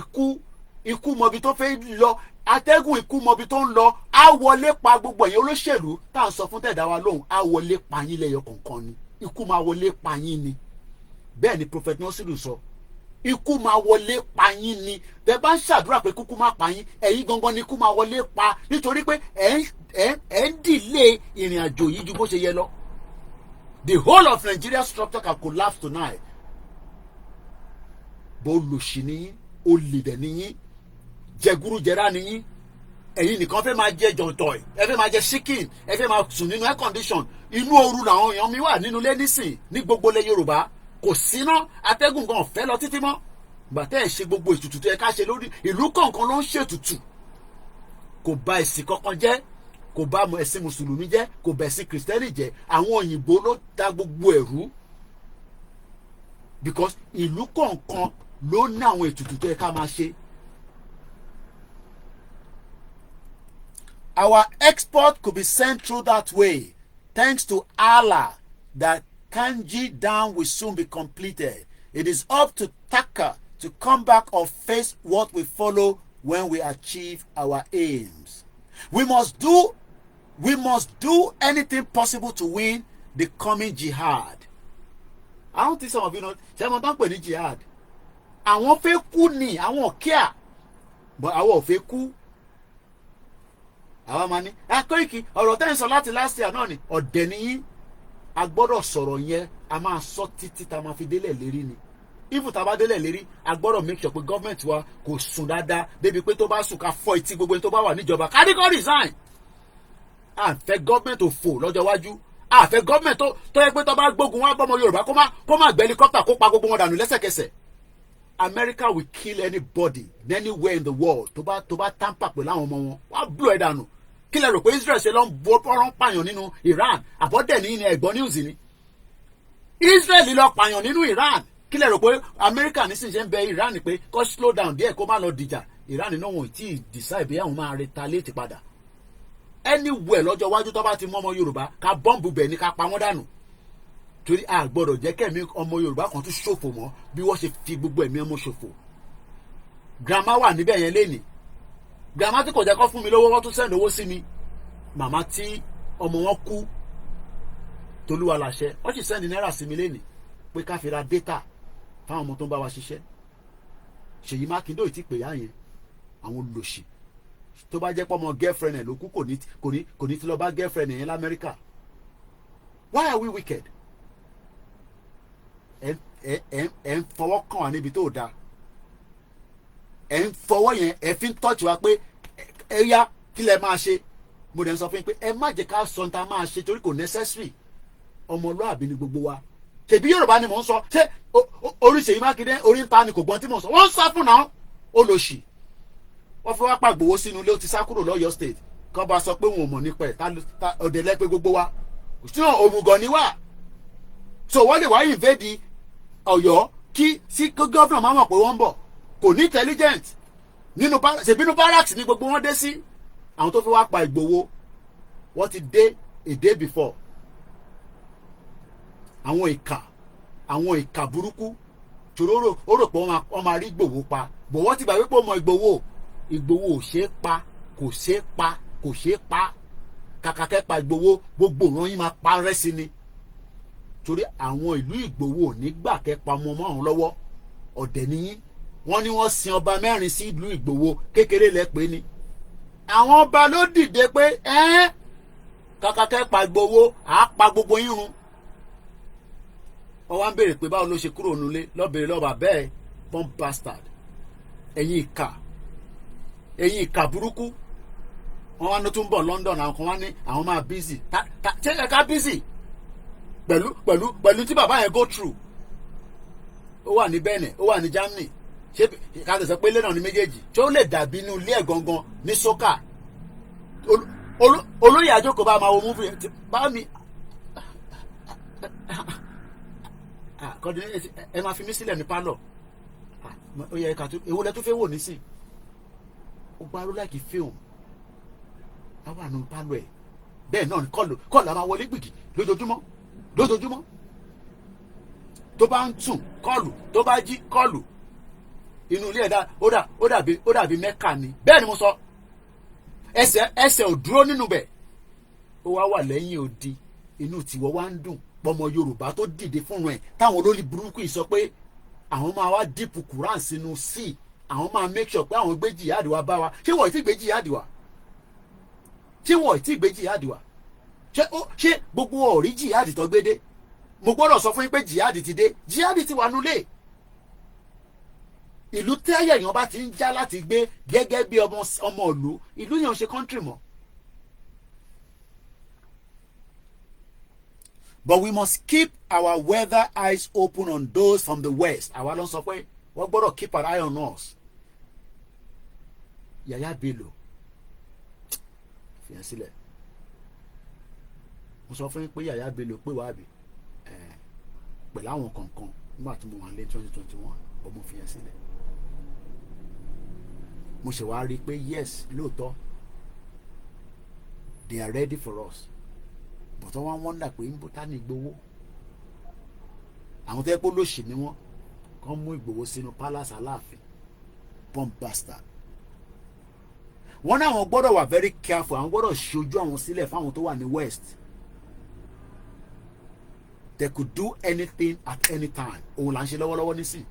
ikú mọbi tó fẹ́ lọ atẹ́gùn ikú mọbi tó ń lọ á wọlé pa gbogbo ẹ̀yin olóṣèlú tá à ń sọ fún tẹ̀dá wa lóhùn á wọlé pa yín lẹ́yọ kọ̀ọ̀kan ni ikú máa wọlé pa yín ni bẹ́ẹ̀ ni prophet nasiru sọ ikú máa wọlé pa yín ni bẹ́ẹ̀ bá ń ṣàdúrà pé kúkú má pa yín ẹ̀yin gangan ni ikú máa wọlé pa nítorí pé ẹ̀ ń dìlé ìrìn àjò yìí ju bó ṣe yẹ lọ. The whole of Nigeria structure can collapse tonight. bó lòṣì nìyí olè dẹ̀ nìyí jẹgúrújẹrá nìyí ẹ̀yin nìkan fẹ́ máa jẹ jọ̀ǹtọ̀ ẹ fẹ́ máa jẹ chicken ẹ fẹ́ máa sùn nínú air condition inú ooru làwọn èèyàn mi wà nínú ilé nísìn ní gbogbo ilẹ̀ Yorùbá kò síná atẹ́gùn gan fẹ́ lọ títí mọ́ gbàtẹ́ ẹ̀ ṣe gbogbo ètùtù tó yẹ ká ṣe lórí ìlú kọ̀ọ̀kan ló ń ṣètùtù kò bà ẹ̀sìn kankan jẹ́ kò bà ẹ̀sìn mùsùlùmí jẹ́ kò bà ẹ̀sìn kìrìsìtẹ́nì jẹ́ àwọn òyìnbó ló da gbogbo ẹ̀rú because ìlú kọ̀ọ̀kan ló ní àwọn ètùtù tó yẹ ká máa ṣe. Our export could be sent through that way thanks to Allah that Kanji Dam will soon be completed. It is up to Taka to come back or face what we follow when we achieve our aims. We must do anything possible to win the coming jihad. I don't think some of you know. Ṣé mo tán pè ní jihad? Àwọn fẹ́ kú ni àwọn kíá, but àwọn ò fẹ́ kú. Àwa máa ní Koiki ọ̀rọ̀ tẹ́ ń sọ láti last year náà ni ọ̀dẹ̀ nìyí. A gbọ́dọ̀ sọ̀rọ̀ yẹn a máa sọ títí tá a máa fi délẹ̀ lérí ni. If tá a bá délẹ̀ lérí a gbọ́dọ̀ make sure pé gọ́ọ̀mẹ̀ntì wa kò sùn dáadáa débi pé tó bá sùn ká fọ́ etí gbogbo ẹni tó bá wà níjọba kádìkọ́ resign. À ń fẹ́ gọ́ọ̀mẹ̀ntì òfò lọ́jọ́ iwájú. À ń fẹ́ gọ́ọ̀mẹ̀ntì tó yẹ pé tó bá gbógun wá bọ́mọ Yorùbá kó má gbé helicopter kó pa gbogbo wọn dànù lẹ́sẹ̀kẹsẹ̀. America will kill anybody anywhere in the world tó bá tamper pẹ̀lú àwọn ọmọ wọn wá blow ẹ̀ dànù. Kí lẹ rò pé Israel ṣe lọ ń bọ́rọ̀ pààyàn nínú Iran àbọ̀dẹ̀ ní ẹ̀gbọ́n news ni Israel lọ pààyàn nínú Iran kí lẹ rò pé America nísìnyí ṣe ń bẹ Iran pé kó slow down díẹ̀ kó má lọ dìjà Iran náà wọn ò tí ì decide bí àwọn máa retaliate padà anywhere lọ́jọ́ iwájú tó bá ti mú ọmọ Yorùbá ká bọ́ǹbù bẹ̀ ní ká pa wọ́n dànù torí a gbọ́dọ̀ jẹ́ kẹ́mi ọmọ Yorùbá kan tún ṣòfò mọ́ bí wọ́n ṣe fi gbogbo ẹ̀mí ọmọ ṣòfò grandma wà níbẹ̀ yẹn lénìí grandma tí kò jẹ́ kó fún mi lówó wọ́n tún send owó sí mi màmá tí ọmọ wọn kú tolúwa láṣẹ wọ́n sì send náírà sí mi lénìí pé ká fi ra data fáwọn ọmọ tó ń bá wa ṣiṣẹ́ Ṣèyí Mákindé ò tí pè yá yẹn àwọn olòṣì tó bá jẹ́ pé ọmọ girlfriend ẹ̀ ló kú kò ní ti lọ bá girlfriend yẹn l'Amẹ́ríkà why are we wicked ẹ̀ ń fọwọ́ kàn wá níbi tó dáa ẹ̀ ń fọwọ́ yẹn ẹ̀ fi ń tọ́jú wa pé ẹ yá kí lẹ máa ṣe mo dẹ̀ ń sọ fún yín pé ẹ má jẹ́ ká sọ ní ta máa ṣe torí kò necessary ọmọlúàbí ni gbogbo wa tèbí Yorùbá ni mò ń sọ ṣé orí Ṣèyí Mákindé orí ń ta ni kò gbọ́n tí mò ń sọ wọ́n ń sá fún náà olòṣì wọ́n fi wá pàgbówó sínú ilé ó ti sá kúrò lọ́yọ́ state kọ́ bá sọ pé wọn ò mọ̀ nípa ẹ̀ ọ̀dẹ̀ lẹ́pẹ́ gbogbo wa tí wọn òmùgọ̀ ni wà so wọ́n lè wá invade Ọ̀yọ́ kí sí gọ́vnà máa mọ̀ pé wọ́n ń bọ̀ kò ní intelligent ṣèbínú barracks ni gbogbo wọn dé sí àwọn tó fi wá pa Ìgbòho wọ́n ti dé a day before àwọn ìkà burúkú tòróró ó rò pé wọ́n máa rí Ìgbòho pa bọ̀ wọ́n ti gbà wípé ọmọ Ìgbòho ò ṣeé pa kò ṣeé pa kàkà kẹ́pa Ìgbòho gbogbo ìran yín máa parẹ́ sí ni torí àwọn ìlú Ìgbòho nígbà kẹ́pa ọmọ àwọn lọ́wọ́ ọ̀dẹ̀ nìyí wọ́n ní wọ́n sin ọba 4 sí ìlú Ìgbòho kékeré lẹ́pẹ́ ni àwọn ọba ló dìde pé kàkà kẹ́pa Ìgbòho àá pa gbogbo yín run wọ́n wá ń béèrè pé báwo ló ṣe kúrò nílé lọ́bẹ̀rẹ̀ lọ́ba bẹ́ẹ̀ bomb bastard ẹ̀yin ìkà burúkú wọ́n wá ní tún bọ̀ London àwọn kan wá ní àwọn máa busy ṣé ẹ̀ka busy pẹ̀lú tí bàbá yẹn go through ó wà ní Benin ó wà ní Germany ṣé ká tẹ̀sẹ̀ pé ilé náà ní méjèèjì tí ó lè dàbí inú ilé ẹ̀ gangan ní sọ́kà olóyè àjòkò bá máa wo múfì bá mi ẹ máa fi mí sílẹ̀ ní pálọ̀ ó yẹ ká tó èwo lẹ tó fẹ́ wò nísìn ó gbá ló láìkí fíìmù á wà nù pálọ̀ ẹ̀ bẹ́ẹ̀ náà ni kọ́ọ̀lù la máa wọlé gbìgì lójoojúmọ́ tó bá ń sùn kọ́ọ̀lù, tó bá jí kọ́ọ̀lù, inú ilé ẹ̀dá ó dàbí mẹ́kà ni. Bẹ́ẹ̀ ni mo sọ, ẹsẹ̀ ò dúró nínú bẹ̀, ó wá wà lẹ́yìn odi, inú tiwọ́ wá ń dùn pọmọ Yorùbá tó dìde fún ẹ̀ táwọn olórí burúkú yìí sọ pé àwọn máa wá dípù Quran sínú sí, àwọn máa make sure pé àwọn gbé jihad wá bá wa. Ṣé wọ́n ì tí gbé jihad wá? Ṣé gbogbo ọ̀rí jihad tó gbé dé? Mo gbọ́dọ̀ sọ fún yín pé jihad ti dé. Jihad ti wà nulẹ̀. Ìlú tẹ́yẹ̀ èèyàn bá ti ń já láti gbé gẹ́gẹ́ bí ọmọ ìlú yẹn ò ṣe country mọ́. But we must keep our weather eyes open on those from the west. Àwa ló ń sọ pé wọ́n gbọ́dọ̀ keep an eye on us. Yaya Bello fìyàn sílẹ̀. Mo sọ fún yín pé Yaya Bello pé wàá bì pẹ̀lú àwọn kọ̀ọ̀kan nígbà tí mo wà ní 2021 bọ́ mo fìyàn sílẹ̀. Mo ṣe wá rí i pé yes lóòótọ́ they are ready for us. But wọ́n wọ́ndà pé ń bó tá ní Ìgbòho. Àwọn tó yẹ pé lóṣì ni wọ́n kàn mú Ìgbòho sínú palace Aláàfin. Bomb bastard. Wọ́n náà wọ́n gbọ́dọ̀ wà very careful. Àwọn gbọ́dọ̀ ṣojú àwọn sílẹ̀ fáwọn tó wà ní west. They could do anything at any time. Òun là ń ṣe lọ́wọ́lọ́wọ́ nísìn.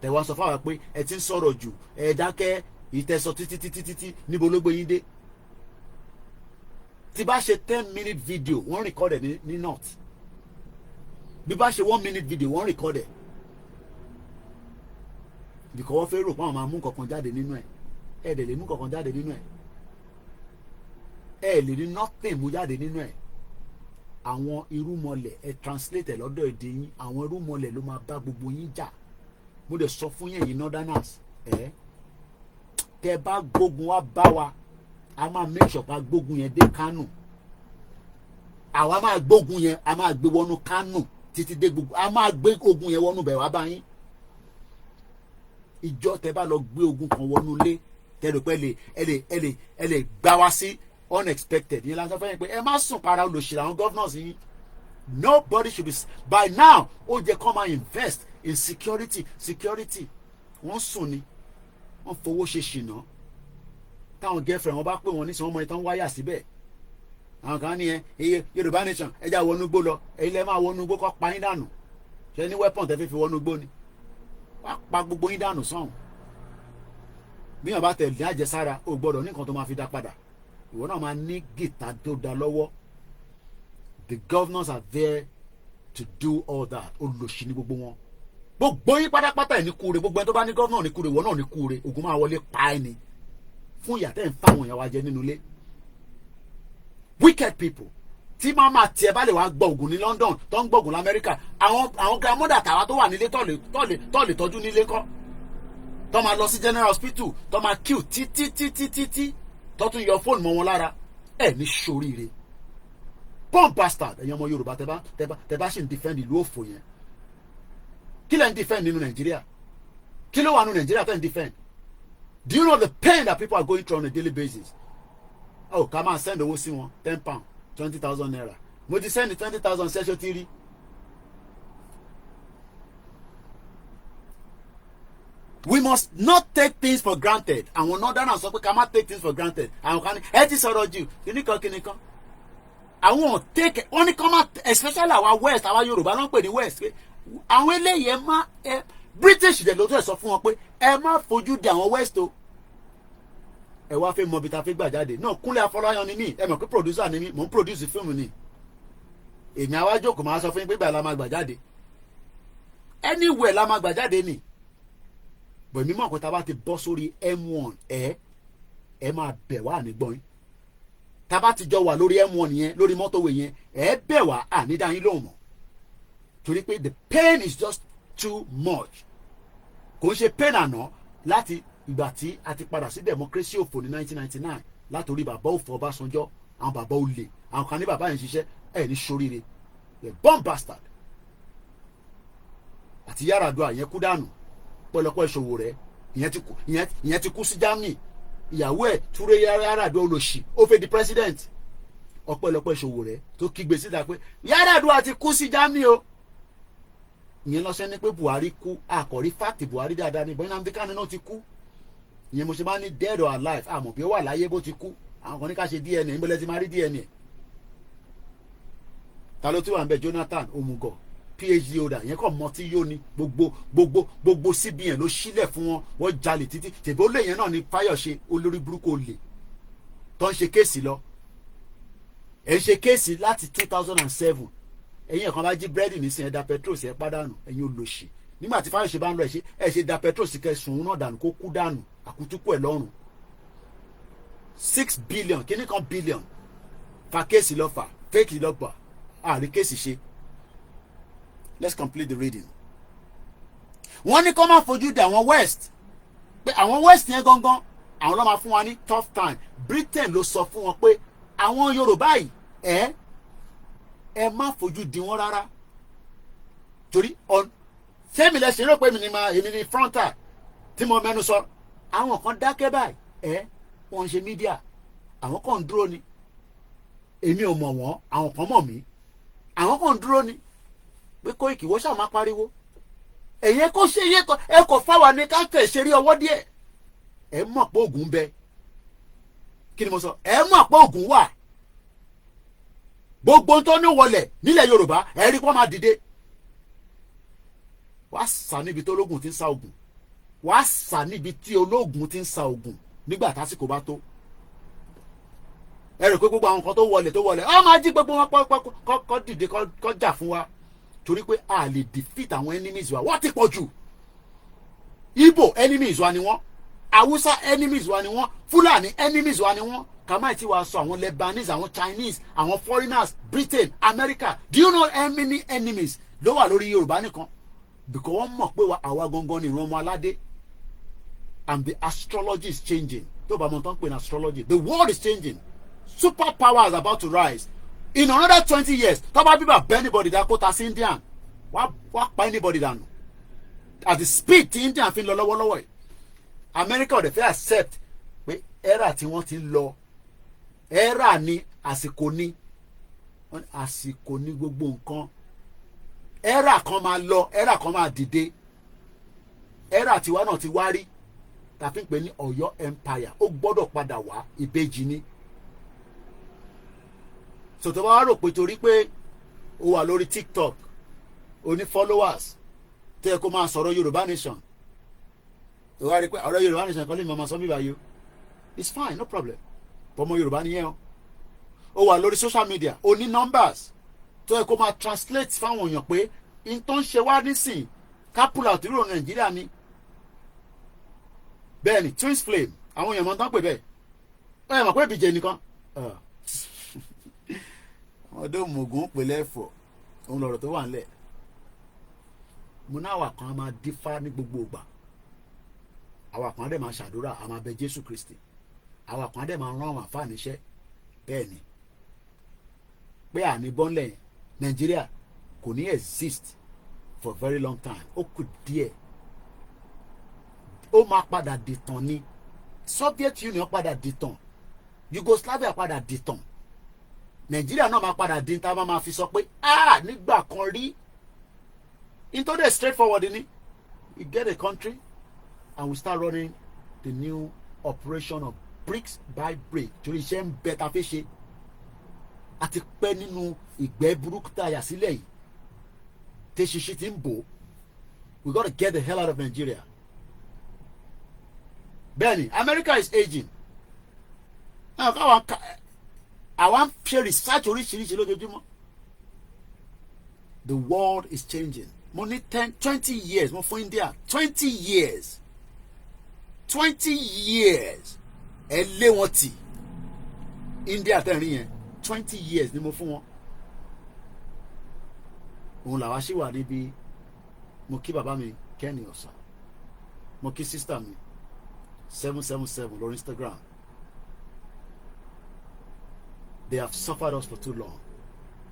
Tẹ̀wá sọ fáwọn pé ẹ ti ń sọ̀rọ̀ jù, ẹ dákẹ́, ìtẹ̀sọ títí níbo ló gbé yín dé. Tí bá ṣe 10-minute video wọ́n record ẹ̀ ní north. Bí bá ṣe 1-minute video wọ́n record ẹ̀. Because wọ́n fẹ́ rò pé àwọn máa mú kankan jáde nínú ẹ̀. Ẹ dẹ̀ lè mú kankan jáde nínú ẹ̀. Ẹ lè rí nothing mú jáde nínú ẹ̀. Àwọn irúmọlẹ̀ ẹ translate ẹ̀ lọ́dọ̀ èdè yín. Àwọn irúmọlẹ̀ ló máa bá gbogbo yín jà. Mo dẹ̀ sọ fún yín northerners. Tẹ́ bá gbógun wá bá wa, a máa make sure pa gbógun yẹn dé Kánò. Àwa máa gbógun yẹn, a máa gbé wọnú Kánò títí dé gbogbo, a máa gbé ogun yẹn wọnú bẹ̀ wá bá yín. Ìjọ tẹ́ bá lọ gbé ogun kan wọnú ilé, tẹ́ rò pé ẹ lè gbá wá sí unexpected. Yẹn la sọ fún yín pé ẹ má sùn para olóṣèlú àwọn governors yín. Nobody should be by now. Ó jẹ́ kó máa invest in security. Wọ́n sùn ni, wọ́n fowó ṣe ṣìnà. Táwọn girlfriend wọn bá pè wọn ní sọ ọmọ ìtàn wáyà síbẹ̀. Àwọn kan ní iye Yorùbá nation ẹja wọnú gbó lọ, èyí lẹ máa wọnú gbó kọ́ pa yín dànù. Ṣé ní weapon tẹ́ fi wọnú gbó ni? Wá pa gbogbo yín dànù sọ́hùn. Bí wọn bá tẹ̀ ní àjẹsára, o gbọ́dọ̀ ní nǹkan tó máa fi dá padà. Ìwọ náà máa ní gìtá tó dá lọ́wọ́. The governors are there to do all that. Olóṣì ní gbogbo wọn. Gbogbo yín pátápátá ẹ̀ ní kúure. Gbogbo ẹni tó bá ní governor ní kúure, ìwọ náà ní kúure. Ògùn máa wọlé pa ẹ́ ni. Fún ìyà tẹ́ ń fáwọn èèyàn wa jẹ nínú ilé. Wicked people. Tí màmá tiẹ̀ bá lè wá gbọ́ ògùn ní London tó ń gbọ́gùn l'Amẹ́ríkà, àwọn grandmother tàwa tó wà nílé tó lè tọ́jú nílé kọ́, tó máa lọ sí general hospital, tó máa queue títí tó tún yọ fóònù mọ́ wọn lára, ẹ̀ ní ṣoríire. Bomb bastard. Ẹ̀yin ọmọ Yorùbá tẹ́ bá ṣì ń defend ìlú òfò yẹn. Kí lẹ́ ń defend nínú Nàìjíríà? Kí ló wà nínú Nàìjíríà tẹ́ ń defend? Do you know the pain that people are going through on a daily basis? Oh, come on, send owó sí wọn, £10, 20,000 naira. Mo ti send 20,000 ṣẹ́ṣọ́ tí rí. We must not take things for granted. Àwọn northerners sọ pé ká má take things for granted. Àwọn kan ní ẹ ti sọ̀rọ̀ jù kìnnìkan. Àwọn take wọ́n ní kọ́ máa, especially àwa west, àwa Yorùbá ló ń pè ní west. Àwọn eléyìí ẹ má British dẹ̀ ló tẹ̀ sọ fún wọn pé ẹ má fojú di àwọn west o. Ẹ wá fẹ́ mọ bí ta fẹ́ gbà jáde. Náà Kúnlé Afọláyan ni mí, ẹ mọ̀ pé producer ni mí, mò ń produce fíìmù ni. Èmi àwa jókòó máa sọ fún yín pé báyìí la máa gbà jáde. Anywhere la máa gbà jáde ni. Bọ̀ èmi mọ̀ pé ta bá ti bọ́ sórí M1 ẹ máa bẹ̀ wá nígbọ́n yín. Ta bá ti jọ wà lórí M1 yẹn, lórí mọ́tòwé yẹn, ẹ bẹ̀ wá ànídá yín lóhùn mọ́. Torí pé the pain is just too much. Kò ń ṣe pain àná láti ìgbà tí a ti padà sí democracy òfò ní 1999 látòrí bàbá òfò Ọbásanjọ́, àwọn bàbá olè, àwọn kan ní bàbá yẹn ṣiṣẹ́ ẹ̀ ní ṣoríire. The bomb bastard. Àti Yar'Adua yẹn kú dànù. Pọ̀lọpọ̀ ìṣòwò rẹ̀ ìyẹn ti kú sí Germany. Ìyàwó ẹ̀ Túré Yar'Adua olóṣì ó fẹ́ di president. ọpẹ́lọpẹ́ Sowore tó kígbe síta pé Yar'Adua ti kú sí Germany o. ìyẹn lọ́sẹ̀ ní pé Buhari kú àkọ́rí fáàtì Buhari dáadáa ní bọ́n Nnamdi Kanu náà ti kú. ìyẹn mo ṣe máa ní dead or alive àmọ́ bí ó wà láyé bó ti kú àwọn kan ní ká ṣe DNA ìbọ̀lẹ̀ ti máa rí DNA. ta ló tún wà ń bẹ Jonathan Omugo PhD holder yẹn kàn mọ tí yóò ní gbogbo CBN ló sílẹ̀ fún wọn wọ́n jalè títí tèbó lè yẹn náà ní Fáyọ̀ṣe olórí burúkú olè tó ń ṣe kéèsì lọ ẹ̀ ń ṣe kéèsì láti 2007 ẹ̀yin ẹ̀kan bá jí búrẹ́dì nísìnyẹn da petrol sí ẹ̀ pàdánù ẹ̀yin olóṣì nígbà tí Fáyọ̀ṣe bá ń lọ ẹ̀ ṣe da petrol sí kẹsùn náà dànù kó kú dànù àkútúkù ẹ̀ lọ́rùn 6 billion kíní kan billion fa kéèsì lọ fà fake lọ́gbà àrí kéèsì ṣe. Let's complete the reading. wọ́n ní kó má fojú di àwọn West pé àwọn West yẹn gangan àwọn ló máa fún wa ní tough time. Britain ló sọ fún wọn pé àwọn Yorùbá yìí ẹ má fojú di wọn rárá torí sẹ́mi lẹ ṣe rò pé èmi ni frontal tí mo mẹ́nu sọ àwọn kan dákẹ́ báyìí wọ́n ń ṣe mídíà àwọn kan ń dúró ni èmi ò mọ̀ wọ́n àwọn kan mọ̀ mí àwọn kan ń dúró ni pé Koiki wọ́n ṣáà máa pariwo ẹ̀yẹ kó ṣe yẹ ẹ kò fáwa ní ká tẹ̀ ṣe rí ọwọ́ díẹ̀ ẹ mọ̀ pé oògùn ń bẹ kí ni mo sọ ẹ mọ̀ pé oògùn wà gbogbo tó ní wọlẹ̀ nílẹ̀ Yorùbá ẹ rí kó máa dìde wàá sà níbi tí ológun ti ń sa oògùn wàá sà níbi tí ológun ti ń sa oògùn nígbà tásìkò bá tó ẹ rò pé gbogbo àwọn kan tó wọlẹ̀ ọ máa jí gbogbo wọn kọ́ dìde kọ́ jà fún wa torí pé a lè defeat àwọn enemies wa wọ́n ti pọ̀ jù Igbo enemies wa ni wọ́n Hausa enemies wa ni wọ́n Fulani enemies wa ni wọ́n kàmáì tí wàá sọ àwọn Lebanese àwọn Chinese àwọn foreigners Britain America do you know how many enemies ló wà lórí Yorùbá nìkan because wọ́n mọ̀ pé àwa gangan ni ìran ọmọ aládé and the astrology is changing tó bá mọ̀ tán pé ní astrology the world is changing super power is about to rise in another 20 years tó bá bíbà bẹ́ anybody dá kó ta sí Indian wá pa anybody dànù at the speed tí Indian fi ń lọ lọ́wọ́lọ́wọ́ yìí America ò dẹ̀ fẹ́ accept pé era tí wọ́n ti ń lọ era ni àsìkò ní gbogbo nǹkan era kan máa lọ era kan máa dìde era tiwa náà ti wá rí tàbí pé ní Ọ̀yọ́ empire ó gbọ́dọ̀ padà wá ìbejì ni sọ̀tọ̀ bá wá rò pé torí pé ó wà lórí TikTok ó ní followers tó yẹ kó máa sọ̀rọ̀ Yorùbá nation ó wá rí pé ọ̀rọ̀ Yorùbá nation kan lè máa sọ mí báyìí it's fine no problem bọ́mọ Yorùbá nìyẹn ó wà lórí social media ó ní numbers tó yẹ kó máa translate fáwọn èèyàn pé n tó ń ṣe wá nísìn kápúlà òtúrò Nàìjíríà ni bẹ́ẹ̀ ni twins flame àwọn èèyàn máa ń tán pè bẹ́ẹ̀ ẹ mọ̀ pé ìbìjẹ́ nìkan ọdún òmùgún pèlè ẹ̀fọ́ òun lọ̀rọ̀ tó wà ńlẹ̀ mo náà wà kan máa dífá ní gbogbo ìgbà àwa kan dẹ̀ máa ṣàdúrà a máa bẹ Jésù Kristi àwa kan dẹ̀ máa rán àwọn àfáà níṣẹ́ bẹ́ẹ̀ ni pé àní bọ́ńlẹ̀ Nàìjíríà kò ní exist for a very long time ó kù díẹ̀ ó máa padà dìtàn ni Soviet Union padà dìtàn Yugoslavia padà dìtàn Nàìjíríà náà máa padà dín tá a máa fi sọ pé nígbà kan rí into the straightforward ni we get a country and we start running the new operation of bricks by brick torí iṣẹ́ ń bẹ ta fi ṣe àti pẹ́ nínú ìgbẹ́ burúkú tá a yà sílẹ̀ yìí tẹ́ṣiṣi ti ń bò we gotta get the hell out of Nigeria bẹ́ẹ̀ni America is aging àwa ń ṣe research oríṣiríṣi lójoojúmọ́ the world is changing mo ní 20 years mo fún India 20 years ẹ lé wọn tì India tẹ̀rín yẹn 20 years ni mo fún wọn òun làwa ṣì wà níbi mo kí bàbá mi Kenny ọ̀sán mo kí sísítà mi 777 lórí Instagram. They have suffered us for too long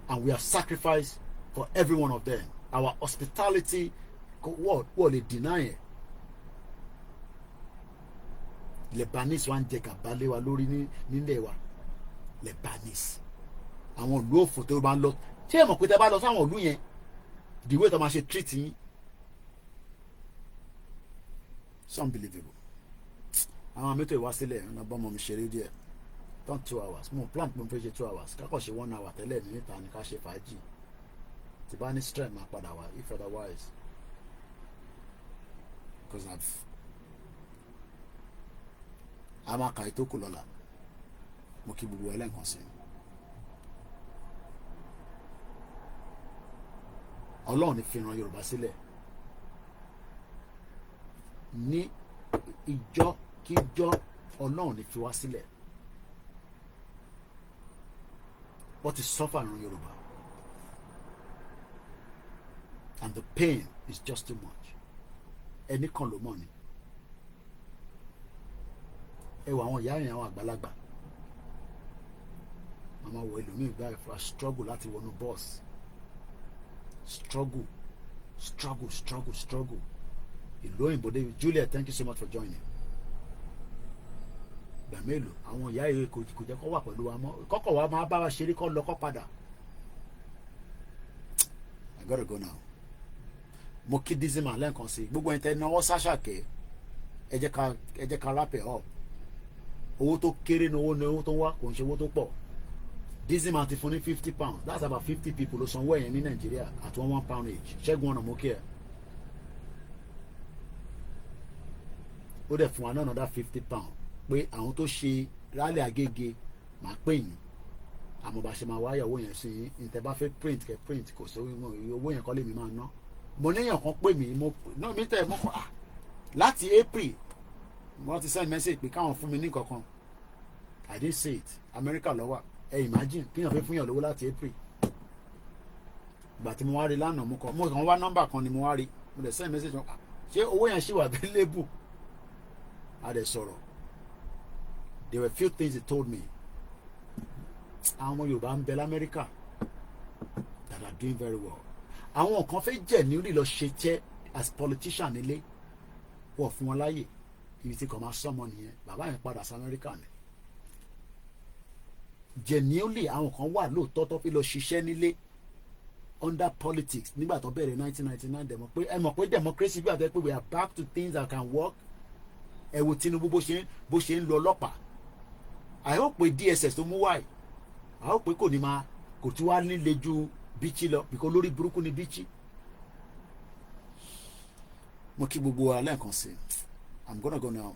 and we have sacrificed for every one of them. Our hospitality, what they deny it. Lebanese wan jẹ gàba lé wa lórí nílẹ̀ wa Lebanese àwọn ìlú òfò tó bá ń lọ tí ẹ mọ̀ pé tẹ́ bá lọ sáwọn ìlú yẹn the way tó máa ṣe treat yín it's unbelievable. àwọn mẹ́tò ìwá sílẹ̀ ọ̀nà bọ́mọ mi ṣeré díẹ̀ turn 2 hours mo plan pé mo fẹ́ ṣe 2 hours kákọ̀ ṣe 1 hour tẹ́lẹ̀ ní níta ní ká ṣe fàájì tí bá ní strength máa padà wá if otherwise because a máa kà ìtókù lọ́la mo kí gbogbo ẹlẹ́ǹkan sí ọlọ́run ní fi ran Yorùbá sílẹ̀ ní ìjọ kíjọ ọlọ́run ní fi wá sílẹ̀ wọ́n ti suffer ran Yorùbá and the pain is just too much ẹnì kan ló mọ̀ ni ẹ wọ àwọn ìyá yẹn àwọn àgbàlagbà màmá wọ ẹlòmíì gba ẹ̀fọ́ struggle láti wọnú bus struggle ìlú òyìnbó dé Juliet thank you so much for joining gbà mélòó àwọn ìyá yìí kò jẹ́ kó wà pẹ̀lú wa mọ́ kọ́kọ́ wa máa bá wa ṣeré kọ́ lọ́kọ́ padà I gotta go now mo kí dizima lẹ́ǹkan sí gbogbo ẹni tẹ́ náwó sáṣàkẹ́ ẹ jẹ́ ká wrap it up owó tó kéré ní owó tó wá kò ń ṣe owó tó pọ̀ dizima ti fún ní £50 that's about 50 people ló sanwó ẹ̀yẹn ní Nàìjíríà at £1 each ṣẹ́gun ọ̀nà mo kí ẹ ó dẹ̀ fún wa náà another £50 pé àwọn tó ṣe rálẹ̀ Agége máa pè yín àmọ́ bá ṣe máa wáyà owó yẹn sí yín ìtẹ́ bá fẹ́ print kẹ́ print kò sí owó yẹn kọ́ lè mi máa ná mo níyàn kan pè mí mi tẹ̀ mọ́ kọ́ láti April wọ́n ti send message pé káwọn fún mi ní kankan I didn't say it America lọ́wọ́ ẹ imagine kíyàn fẹ́ fún yàn lówó láti April ìgbà tí mo wá rí lánàá mo kàn wá nọ́mbà kan ni mo wá rí mo dẹ̀ send message wọn ṣé owó yẹn ṣì wà available a dẹ̀ sọ̀rọ̀ there were few things he told me àwọn ọmọ Yorùbá ń bẹ l'Amẹ́ríkà that are doing very well àwọn kan fẹ́ jẹ́ ní orí lọ ṣe jẹ́ as politician nílé wọ́n fún wọn láyè ibi tí kò máa sọmọ nìyẹn bàbá yẹn padà sí Amẹ́ríkà ni genuinely àwọn kan wà lóòótọ́ tó fi lọ ṣiṣẹ́ nílé under politics nígbà tó bẹ̀rẹ̀ 1999 dẹ̀ mọ̀ pé ẹ mọ̀ pé democracy bí àtẹ́ pé we are back to things that can work ẹ wo Tinubu bó ṣe ń lo ọlọ́pàá I hope pé DSS tó mú wáyé I hope pé kò tí wàá nílé ju Bichi lọ bíkọ́ lórí burúkú ni Bichi mo kí gbogbo wa lẹ́ẹ̀kan sí I'm gonna go now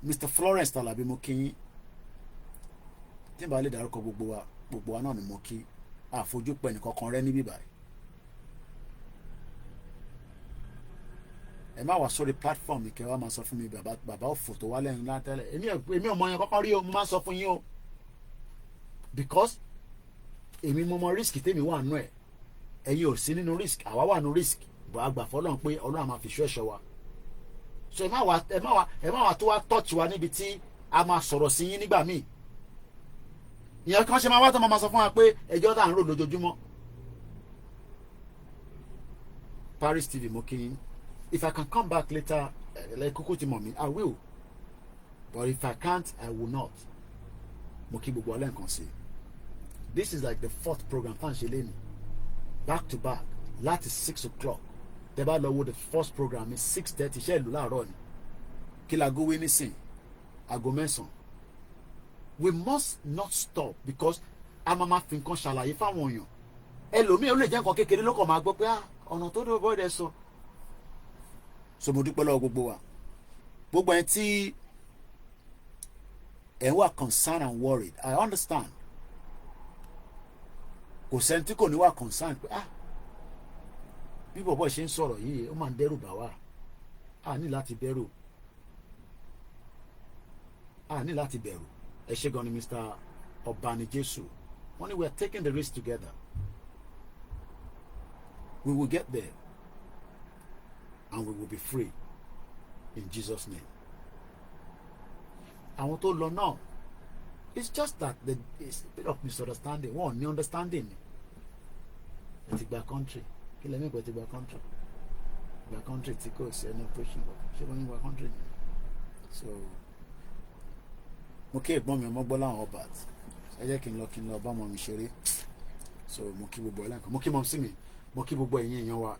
Mr. Florence Talabi mo kí yín tí n bá lè dárúkọ gbogbo wa náà ni mo kí àfojúpẹ́ nìkankan rẹ níbí báyìí ẹ má wá sórí platform kẹ wá máa sọ fún mi bàbá òfò tó wá lẹ́yìn látẹ́lẹ̀ èmi ò mọ yẹn kọ́kọ́ rí o mo máa sọ fún yín o because èmi mo mọ risk tèmi wà nù ẹ̀ ẹ̀yin ò sí nínú risk àwa wà nínú risk bọ́ àgbà fọlọ́n pé Ọlọ́run máa fi ṣọ́ ẹ̀ṣọ́ wa so ẹ má wá tó wá touch wa níbi tí a máa sọ̀rọ̀ sí yín nígbà míì ìyẹn kan ṣe máa wá tó máa sọ fún wa pé ẹjọ́ tá à ń rò lójoojúmọ́ Paris TV mo kí yín if I can come back later like kókó ti mọ̀ mí I will but if I can't I will not mo kí gbogbo alẹ́ nǹkan sí this is like the 4th program tá à ń ṣe lẹ́nu back to back láti 6 o'clock tẹ́ bá lọ wo the first program is 6:30 ṣe ìlú láàárọ̀ ni kí lago wé nísìn aago mẹ́sàn-án we must not stop because a máa fi nǹkan ṣàlàyé fáwọn èèyàn ẹlòmíì ó lè jẹ́ nǹkan kékeré ló kàn máa gbọ́ pé ọ̀nà tó dé bọ́ọ̀dẹ sọ so mo dúpẹ́ lọ́wọ́ gbogbo ẹni tí ẹ̀ wà concerned and worried I understand kò sẹ́ni tí kò ní wà concerned pé bí bọ̀bọ̀ ṣe ń sọ̀rọ̀ yìí ó máa ń dẹ́rù bà wá a ní láti bẹ̀rù ẹ ṣé gan ni Mr. Obanijesu wọ́n ní we are taking the risk together we will get there and we will be free in Jesus' name àwọn tó lọ náà it's just that it's a bit of misunderstanding wọ́n ní understanding ẹ ti gba country kí lẹ́mí ìgbà ti gba country tí kò sí ẹni operation ṣé wọ́n ní gba country so mo kí ẹ̀gbọ́n mi ọmọ gbọ́lá àwọn ọba ẹ jẹ́ kí n lọ bá ọmọ mi ṣeré. So mo kí gbogbo ẹlẹ́nkan, mo kí mọ̀ sí mi, mo kí gbogbo ẹ̀yin èèyàn wa.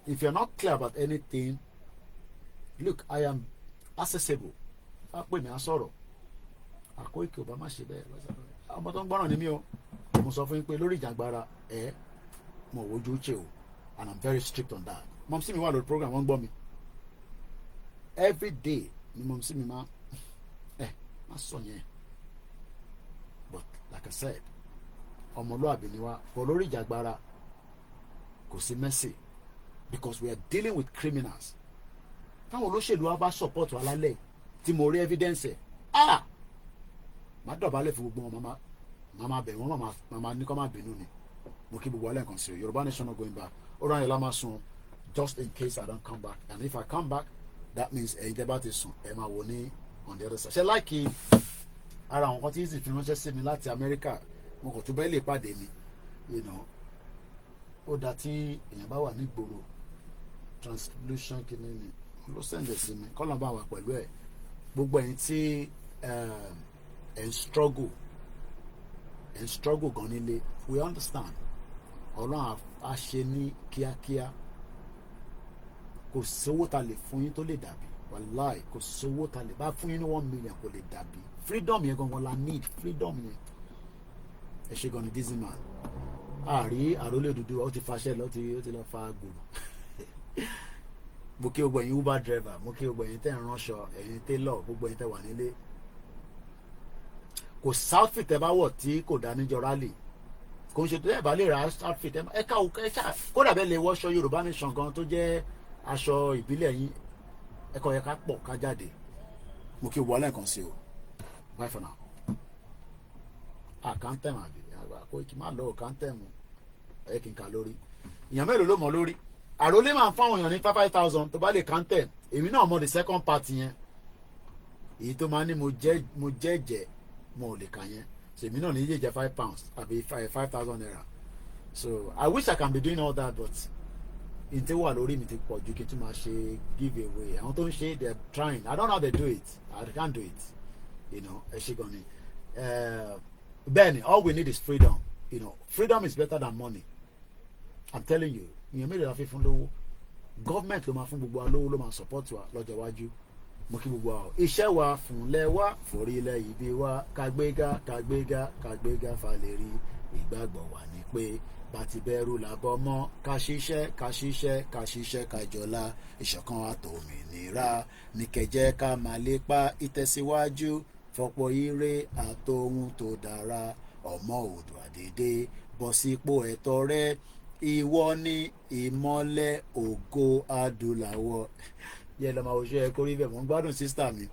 If you're not clear about anything, look, I am accessible. A pè mí, a sọ̀rọ̀. Koiki ò bá má ṣe bẹ́ẹ̀. Ọmọ tó ń gbọ́ràn ní mí o. Mo sọ fún yín pé lórí ìjàngbara mo wojú uche o, and I'm very strict on that. Mọ̀ sí mi wà lórí program, wọ́n gbọ́ mi. Every day ni mọ̀ sí mi má sọ yẹn. But like I said, ọmọlúwàbí ni wá, but lórí ìjàngbara kò sí mercy, because we are dealing with criminals. Táwọn olóṣèlú wa bá support wa lálẹ́ tí mo rí evidence má dọ̀bálẹ̀ fún gbogbo wọn, màmá bẹ̀ wọ́n, màmá ní kọ́ má bínú ni. Mo kí gbogbo alẹ́ kan sí o. Yorùbá nation not going back. Ó rán yẹn lámà sùn just in case I don't come back, and if I come back that means ẹ̀yin tẹ́ bá ti sùn ẹ̀ máa wò ní on the other side. Ṣé láìkí ara àwọn kan tí easy fi ránṣẹ́ sí mi láti Amẹ́ríkà, mo kàn tún bẹ́ẹ̀ lè pàdé mi, you know. Ó dá tí èèyàn bá wà ní ìgboro translution kìíní ni ló sẹ́ǹdẹ̀ sí mi, kọ́ lọ́n bá wà pẹ̀lú ẹ̀. Gbogbo ẹ̀yin tí ẹ̀ ń struggle gan nílé, we understand. Ọlọ́run á ṣe ní kíákíá. Kò sówó ta lè fún yín tó lè dàbí, wàláì kò sówó ta lè bá fún yín ní 1 million kò lè dàbí. Freedom yẹn gangan la need, freedom yẹn. Ẹ ṣe gan ni dizzy man. Àrí àrólé dúdú ó ti faṣẹ́ lọ, ó ti lọ fa gbòòrò. Mo kí gbogbo ẹ̀yin Uber driver, mo kí gbogbo ẹ̀yin tẹ́ ń ránṣọ, ẹ̀yin tailor, gbogbo ẹ̀yin tẹ́ wà nílé. Kò outfit tẹ́ bá wọ̀ tí kò dá níjọ rally. Kò ń ṣe tó ẹ̀ bá lè ra outfit ẹ̀ka kódà bẹ́ẹ̀ lè wọṣọ Yorùbá nation gan tó jẹ́ aṣọ ìbílẹ̀ yín, ẹ̀kọ́ yẹ ká pọ̀ ká jáde. Mo kí gbogbo alẹ́ kan sí o. Bye for now. Àkántẹ̀mù àbí Koiki má lọ àkántẹ̀mù ẹ̀ kí n kà lórí. Èèyàn mélòó ló mọ̀ lórí? Àròlé máa ń fáwọn èèyàn ní 5,000 tó bá lè kántẹ̀. Èmi náà mọ̀ the second part yẹn. Èyí tó máa ní mo jẹ́jẹ́ mo ò lè kà yẹn. So èmi náà ní yé jẹ́ £5 àbí 5,000 naira. So I wish I can be doing all that, but in tí wà lórí mi ti pọ̀ ju kí n tún máa ṣe give away. Àwọn tó ń ṣe they are trying. I don't know how they do it. I can't do it. You know, ẹ ṣe gan ni. Bẹ́ẹ̀ni, all we need is freedom. You know, freedom is better than money. I'm telling you. Ìyẹn mélòó la fi fún lówó? Government ló máa fún gbogbo wa lówó, ló máa support wa lọ́jọ́ iwájú. Mo kí gbogbo wa o. Iṣẹ́ wa fúnlẹ̀ wa, forílẹ̀ ìbí wa, kàgbéga falẹ̀rí. Ìgbàgbọ́ wa ni pé bàtí bẹ̀rù làbọ̀ mọ́, ká ṣiṣẹ́ kájọlá. Ìṣọ̀kan wa tòmìnira ní kẹjẹ́ ká máa lépa ìtẹ̀síwájú. Fọ̀pọ̀ ire àtòhun tó dára. Ọmọ Oòduà dédé bọ́ sípò ẹ̀tọ́ rẹ̀. Ìwọ ni ìmọ́lẹ̀ ògo adúláwọ̀. Yẹ lọ máa wo ṣe ẹ kórí bẹ́ẹ̀, mo ń gbádùn sísítà mi.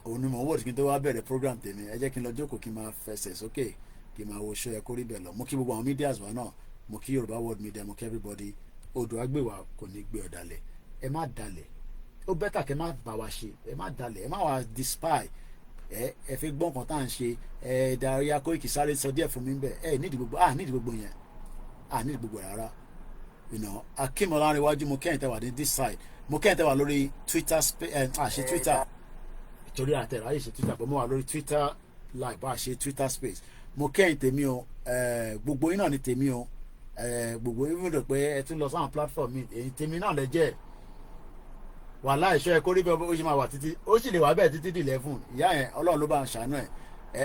Òun ni mò ń wò kí n tó wá bẹ̀rẹ̀ program tèmi. Ẹ jẹ́ kí n lọ jókòó kí n máa fẹsẹ̀ sókè kí n máa wo ṣe ẹ kórí bẹ́ẹ̀ lọ. Mo kí gbogbo àwọn medias wa náà, mo kí Yorùbá World Media, mo kí everybody. Oòduà gbé wa kò ní gbé ọ̀dàlẹ̀. Ẹ má dalẹ̀. Ó bẹ́tà kẹ́ má bá wa ṣe. Ẹ má dalẹ̀. Ẹ má wá despise. Ẹ fi gbọ́n kan tá à ń ṣe. Daria Koiki sáré sọ díẹ̀ fún mi bẹ́ẹ̀. Nídìí gbogbo yẹn. Ní gbogbo rárá. You know, Akim Ọlárẹ̀wájú, mo kẹ́yìn tẹ́wà ní this side. Mo kẹ́yìn tẹ́wà lórí Twitter ṣe Twitter. Ìtorí àtẹ̀rọ ayé ṣe Twitter, but mo wà lórí Twitter live bá a ṣe Twitter space. Mo kẹ́yìn tèmi o, gbogbo yín náà ni tèmi o. Gbogbo yín rò pé ẹ tún lọ sáwọn platform mi, èyí tèmi náà lẹ jẹ́. Wàhálà ìṣọ́ ẹ kórí bẹ́ẹ̀ ó ṣe máa wà títí, ó sì lè wà bẹ́ẹ̀ títí di 11. Ìyá yẹn Ọlọ́run ló bá ń ṣàánú ẹ̀.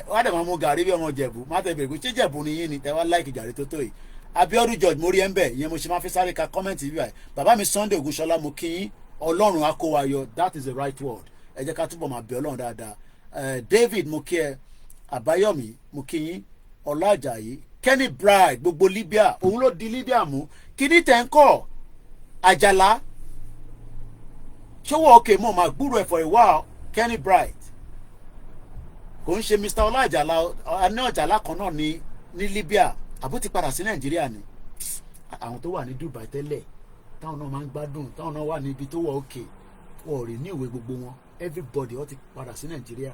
Wọ́n á dẹ̀ máa mú gàrí bí ọmọ Jẹ̀bú. Má tẹ̀ bèrè pé ṣé Jẹ̀bú ni yín ni tẹ wá láìkì gàrí tó tó yìí. Abiodun George mo rí ẹ ń bẹ, ìyẹn mo ṣe máa fi sáré ka kọ́mẹ́ǹtì bíbáyìí. Bàbá mi Sunday Ògúnṣọlá mo kí yín, Ọlọ́run á kó wa yọ, that is the right word. Ẹ jẹ́ ká túbọ̀ máa bẹ Ọlọ́run dáadáa. David mo kí ẹ, Àbáyọ̀mí mo kí yín, Ọlá Àjàyí, Kenny Bride gbogbo Libya, òun ló di Libya mú. Kíní tẹ̀ ń kọ́ Àjàlá. Ṣówó òkè mo máa gbúrò ẹ̀ for a while, Kenny Bride. Kò ń ṣe Mr. Ọlá Àjàlá, àní Àjàlá kan náà ní Libya. Àbó ti padà sí Nàìjíríà ni. Àwọn tó wà ní Dubai tẹ́lẹ̀ táwọn náà máa ń gbádùn, táwọn náà wà níbi tó wà òkè, wọ́n ò rí ní ìwé gbogbo wọn. Everybody wọ́n ti padà sí Nàìjíríà.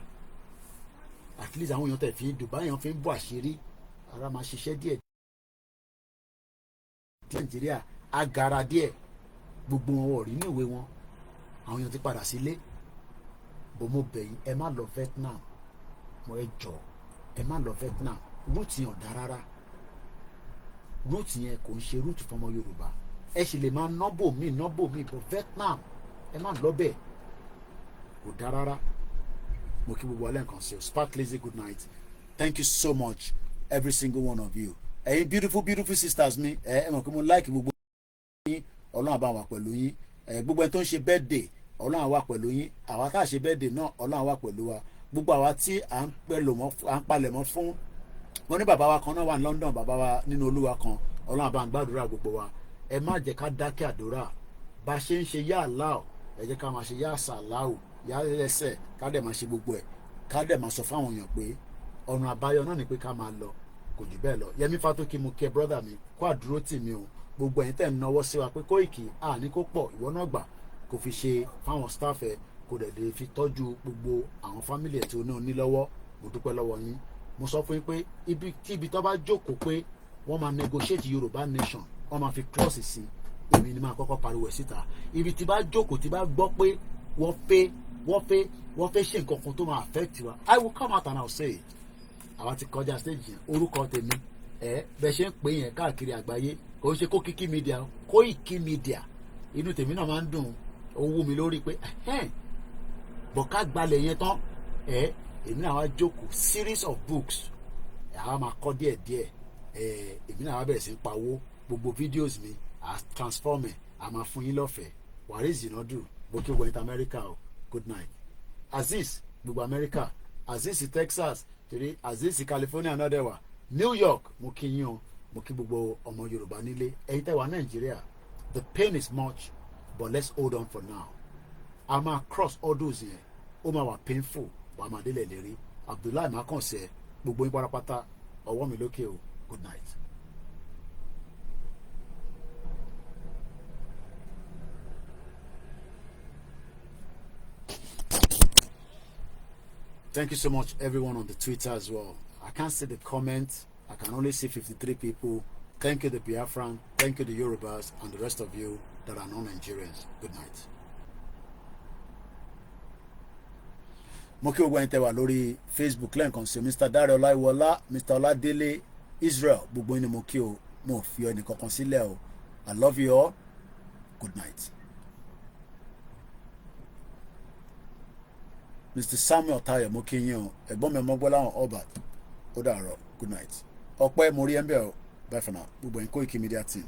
At least àwọn èèyàn tẹ̀ fi Dubai yẹn fi ń bọ̀ àṣírí. Ara máa ṣiṣẹ́ díẹ̀. Nàìjíríà agara díẹ̀. Gbogbo wọn ò rí ní ìwé wọn. Àwọn èèyàn ti padà sílé. Bó mo bẹ̀ yín ẹ má lọ Vietnam. Mo ẹ jọ ẹ má lọ Vietnam route yẹn ò dá rárá route yẹn kò ń ṣe route fọmọ Yorùbá ẹ sì lè máa nọ́bò míì bọ̀ Vietnam ẹ má lọ bẹ́ẹ̀ kò dá rárá. Mo kí gbogbo alẹ́ nǹkan sí o. Spark Lazy, good night. Thank you so much every single one of you. Ẹ̀yin beautiful sisters mi ẹ mọ̀ pé mo like gbogbo yín Ọlọ́run bá wà pẹ̀lú yín gbogbo ẹni tó ń ṣe birthday Ọlọ́run wà pẹ̀lú yín àwa tá a ṣe birthday náà Ọlọ́run wà pẹ̀lú wa gbogbo àwa tí à ń palẹ̀mọ́ fún wọn ní bàbá wa kan náà wà ní London bàbá wa nínú Olúwa kan Ọlọ́run bá ń gbàdúrà gbogbo wa ẹ má jẹ́ ká dákẹ́ àdúrà bá a ṣe ń ṣe yá Allah ẹ jẹ́ ká máa ṣe yá sàláwù yá lẹ́sẹ̀ ká dẹ̀ máa ṣe gbogbo ẹ̀ ká dẹ̀ máa sọ fáwọn èèyàn pé ọ̀nà àbáyọ náà ni pé ká máa lọ kò jù bẹ́ẹ̀ lọ. Yẹmí Fátókì mo kí ẹ brọ́dà mi kó àdúró tì mí o gbogbo ẹ̀yin tẹ̀ ń náwó sí wa pé Kóìkì àní kó pọ̀ ìwọ náà gbà kó fi ṣe fáwọn staff ẹ kó dẹ̀ lè fi tọ́jú gbogbo àwọn fámìlì ẹ̀ tí ó ní lọ́wọ́ mo dúpẹ́ lọ́wọ́ yín. Mo sọ fún yín pé ibi tó bá jókòó pé wọ́n máa negotiate Yorùbá nation wọ́n máa fi clause sí èmi ni máa kọ́kọ́ pariwo ẹ̀ síta. Ibi tí bá jókòó tí bá gbọ́ pé wọ́n fẹ́ ṣe nǹkan kan tó máa affect wa I will come out and I will say it. Àwa ti kọjá stage yẹn orúkọ tèmi bẹ́ẹ̀ ṣe ń pè yẹn káàkiri àgbáyé kò ń ṣe Koikimedia Koikimedia inú tèmi náà máa ń dùn ó wú mi lórí pé bọ̀ ká gbalẹ̀ yẹn tán èmi náà wá jókòó series of books àwa máa kọ́ díẹ̀díẹ̀ èmi náà wá bẹ̀rẹ̀ sí ń pawó gbogbo videos mi à transform ẹ̀ à máa fún yín lọ́fẹ̀ẹ́ Waris Jinadu bókè wọ̀nyí America o good night Aziz gbogbo America Aziz Texas torí Aziz California náà dẹ̀ wà New York mo kí yín o mo kí gbogbo ọmọ Yorùbá nílé ẹ̀yin tẹ́ wà Nàìjíríà the pain is much but let's hold on for now a máa cross all those yẹn ó máa wà painful wà á máa délẹ̀ lérí Abdullahi Makanse gbogbo yín pátápátá ọwọ́ mi lókè o good night. Thank you so much everyone on the Twitter as well. I can't see the comments. I can only see 53 people. Thank you the Biafran, thank you the Yorubas and the rest of you that are non-Nigerians. Good night. Mo kí gbogbo ẹ̀yin tẹ́ wà lórí Facebook lẹ́ẹ̀kan sí Mr. Dare Ọláìwọlá, Mr. Ọládélé, Israel, gbogbo yín ni mo kí o, mo fi ẹnì kankan sílẹ̀ o. I love you all. Good night. Mr. Samuel Tayo mo kí yín o, ẹ̀gbọ́n mi Ọmọgbọ́láhàn Albert, ó dàárọ̀. Good night. Ọpẹ́ mo rí ẹ̀ ń bẹ̀ o. Bye for now. Gbogbo ẹ̀yin Koikimedia team.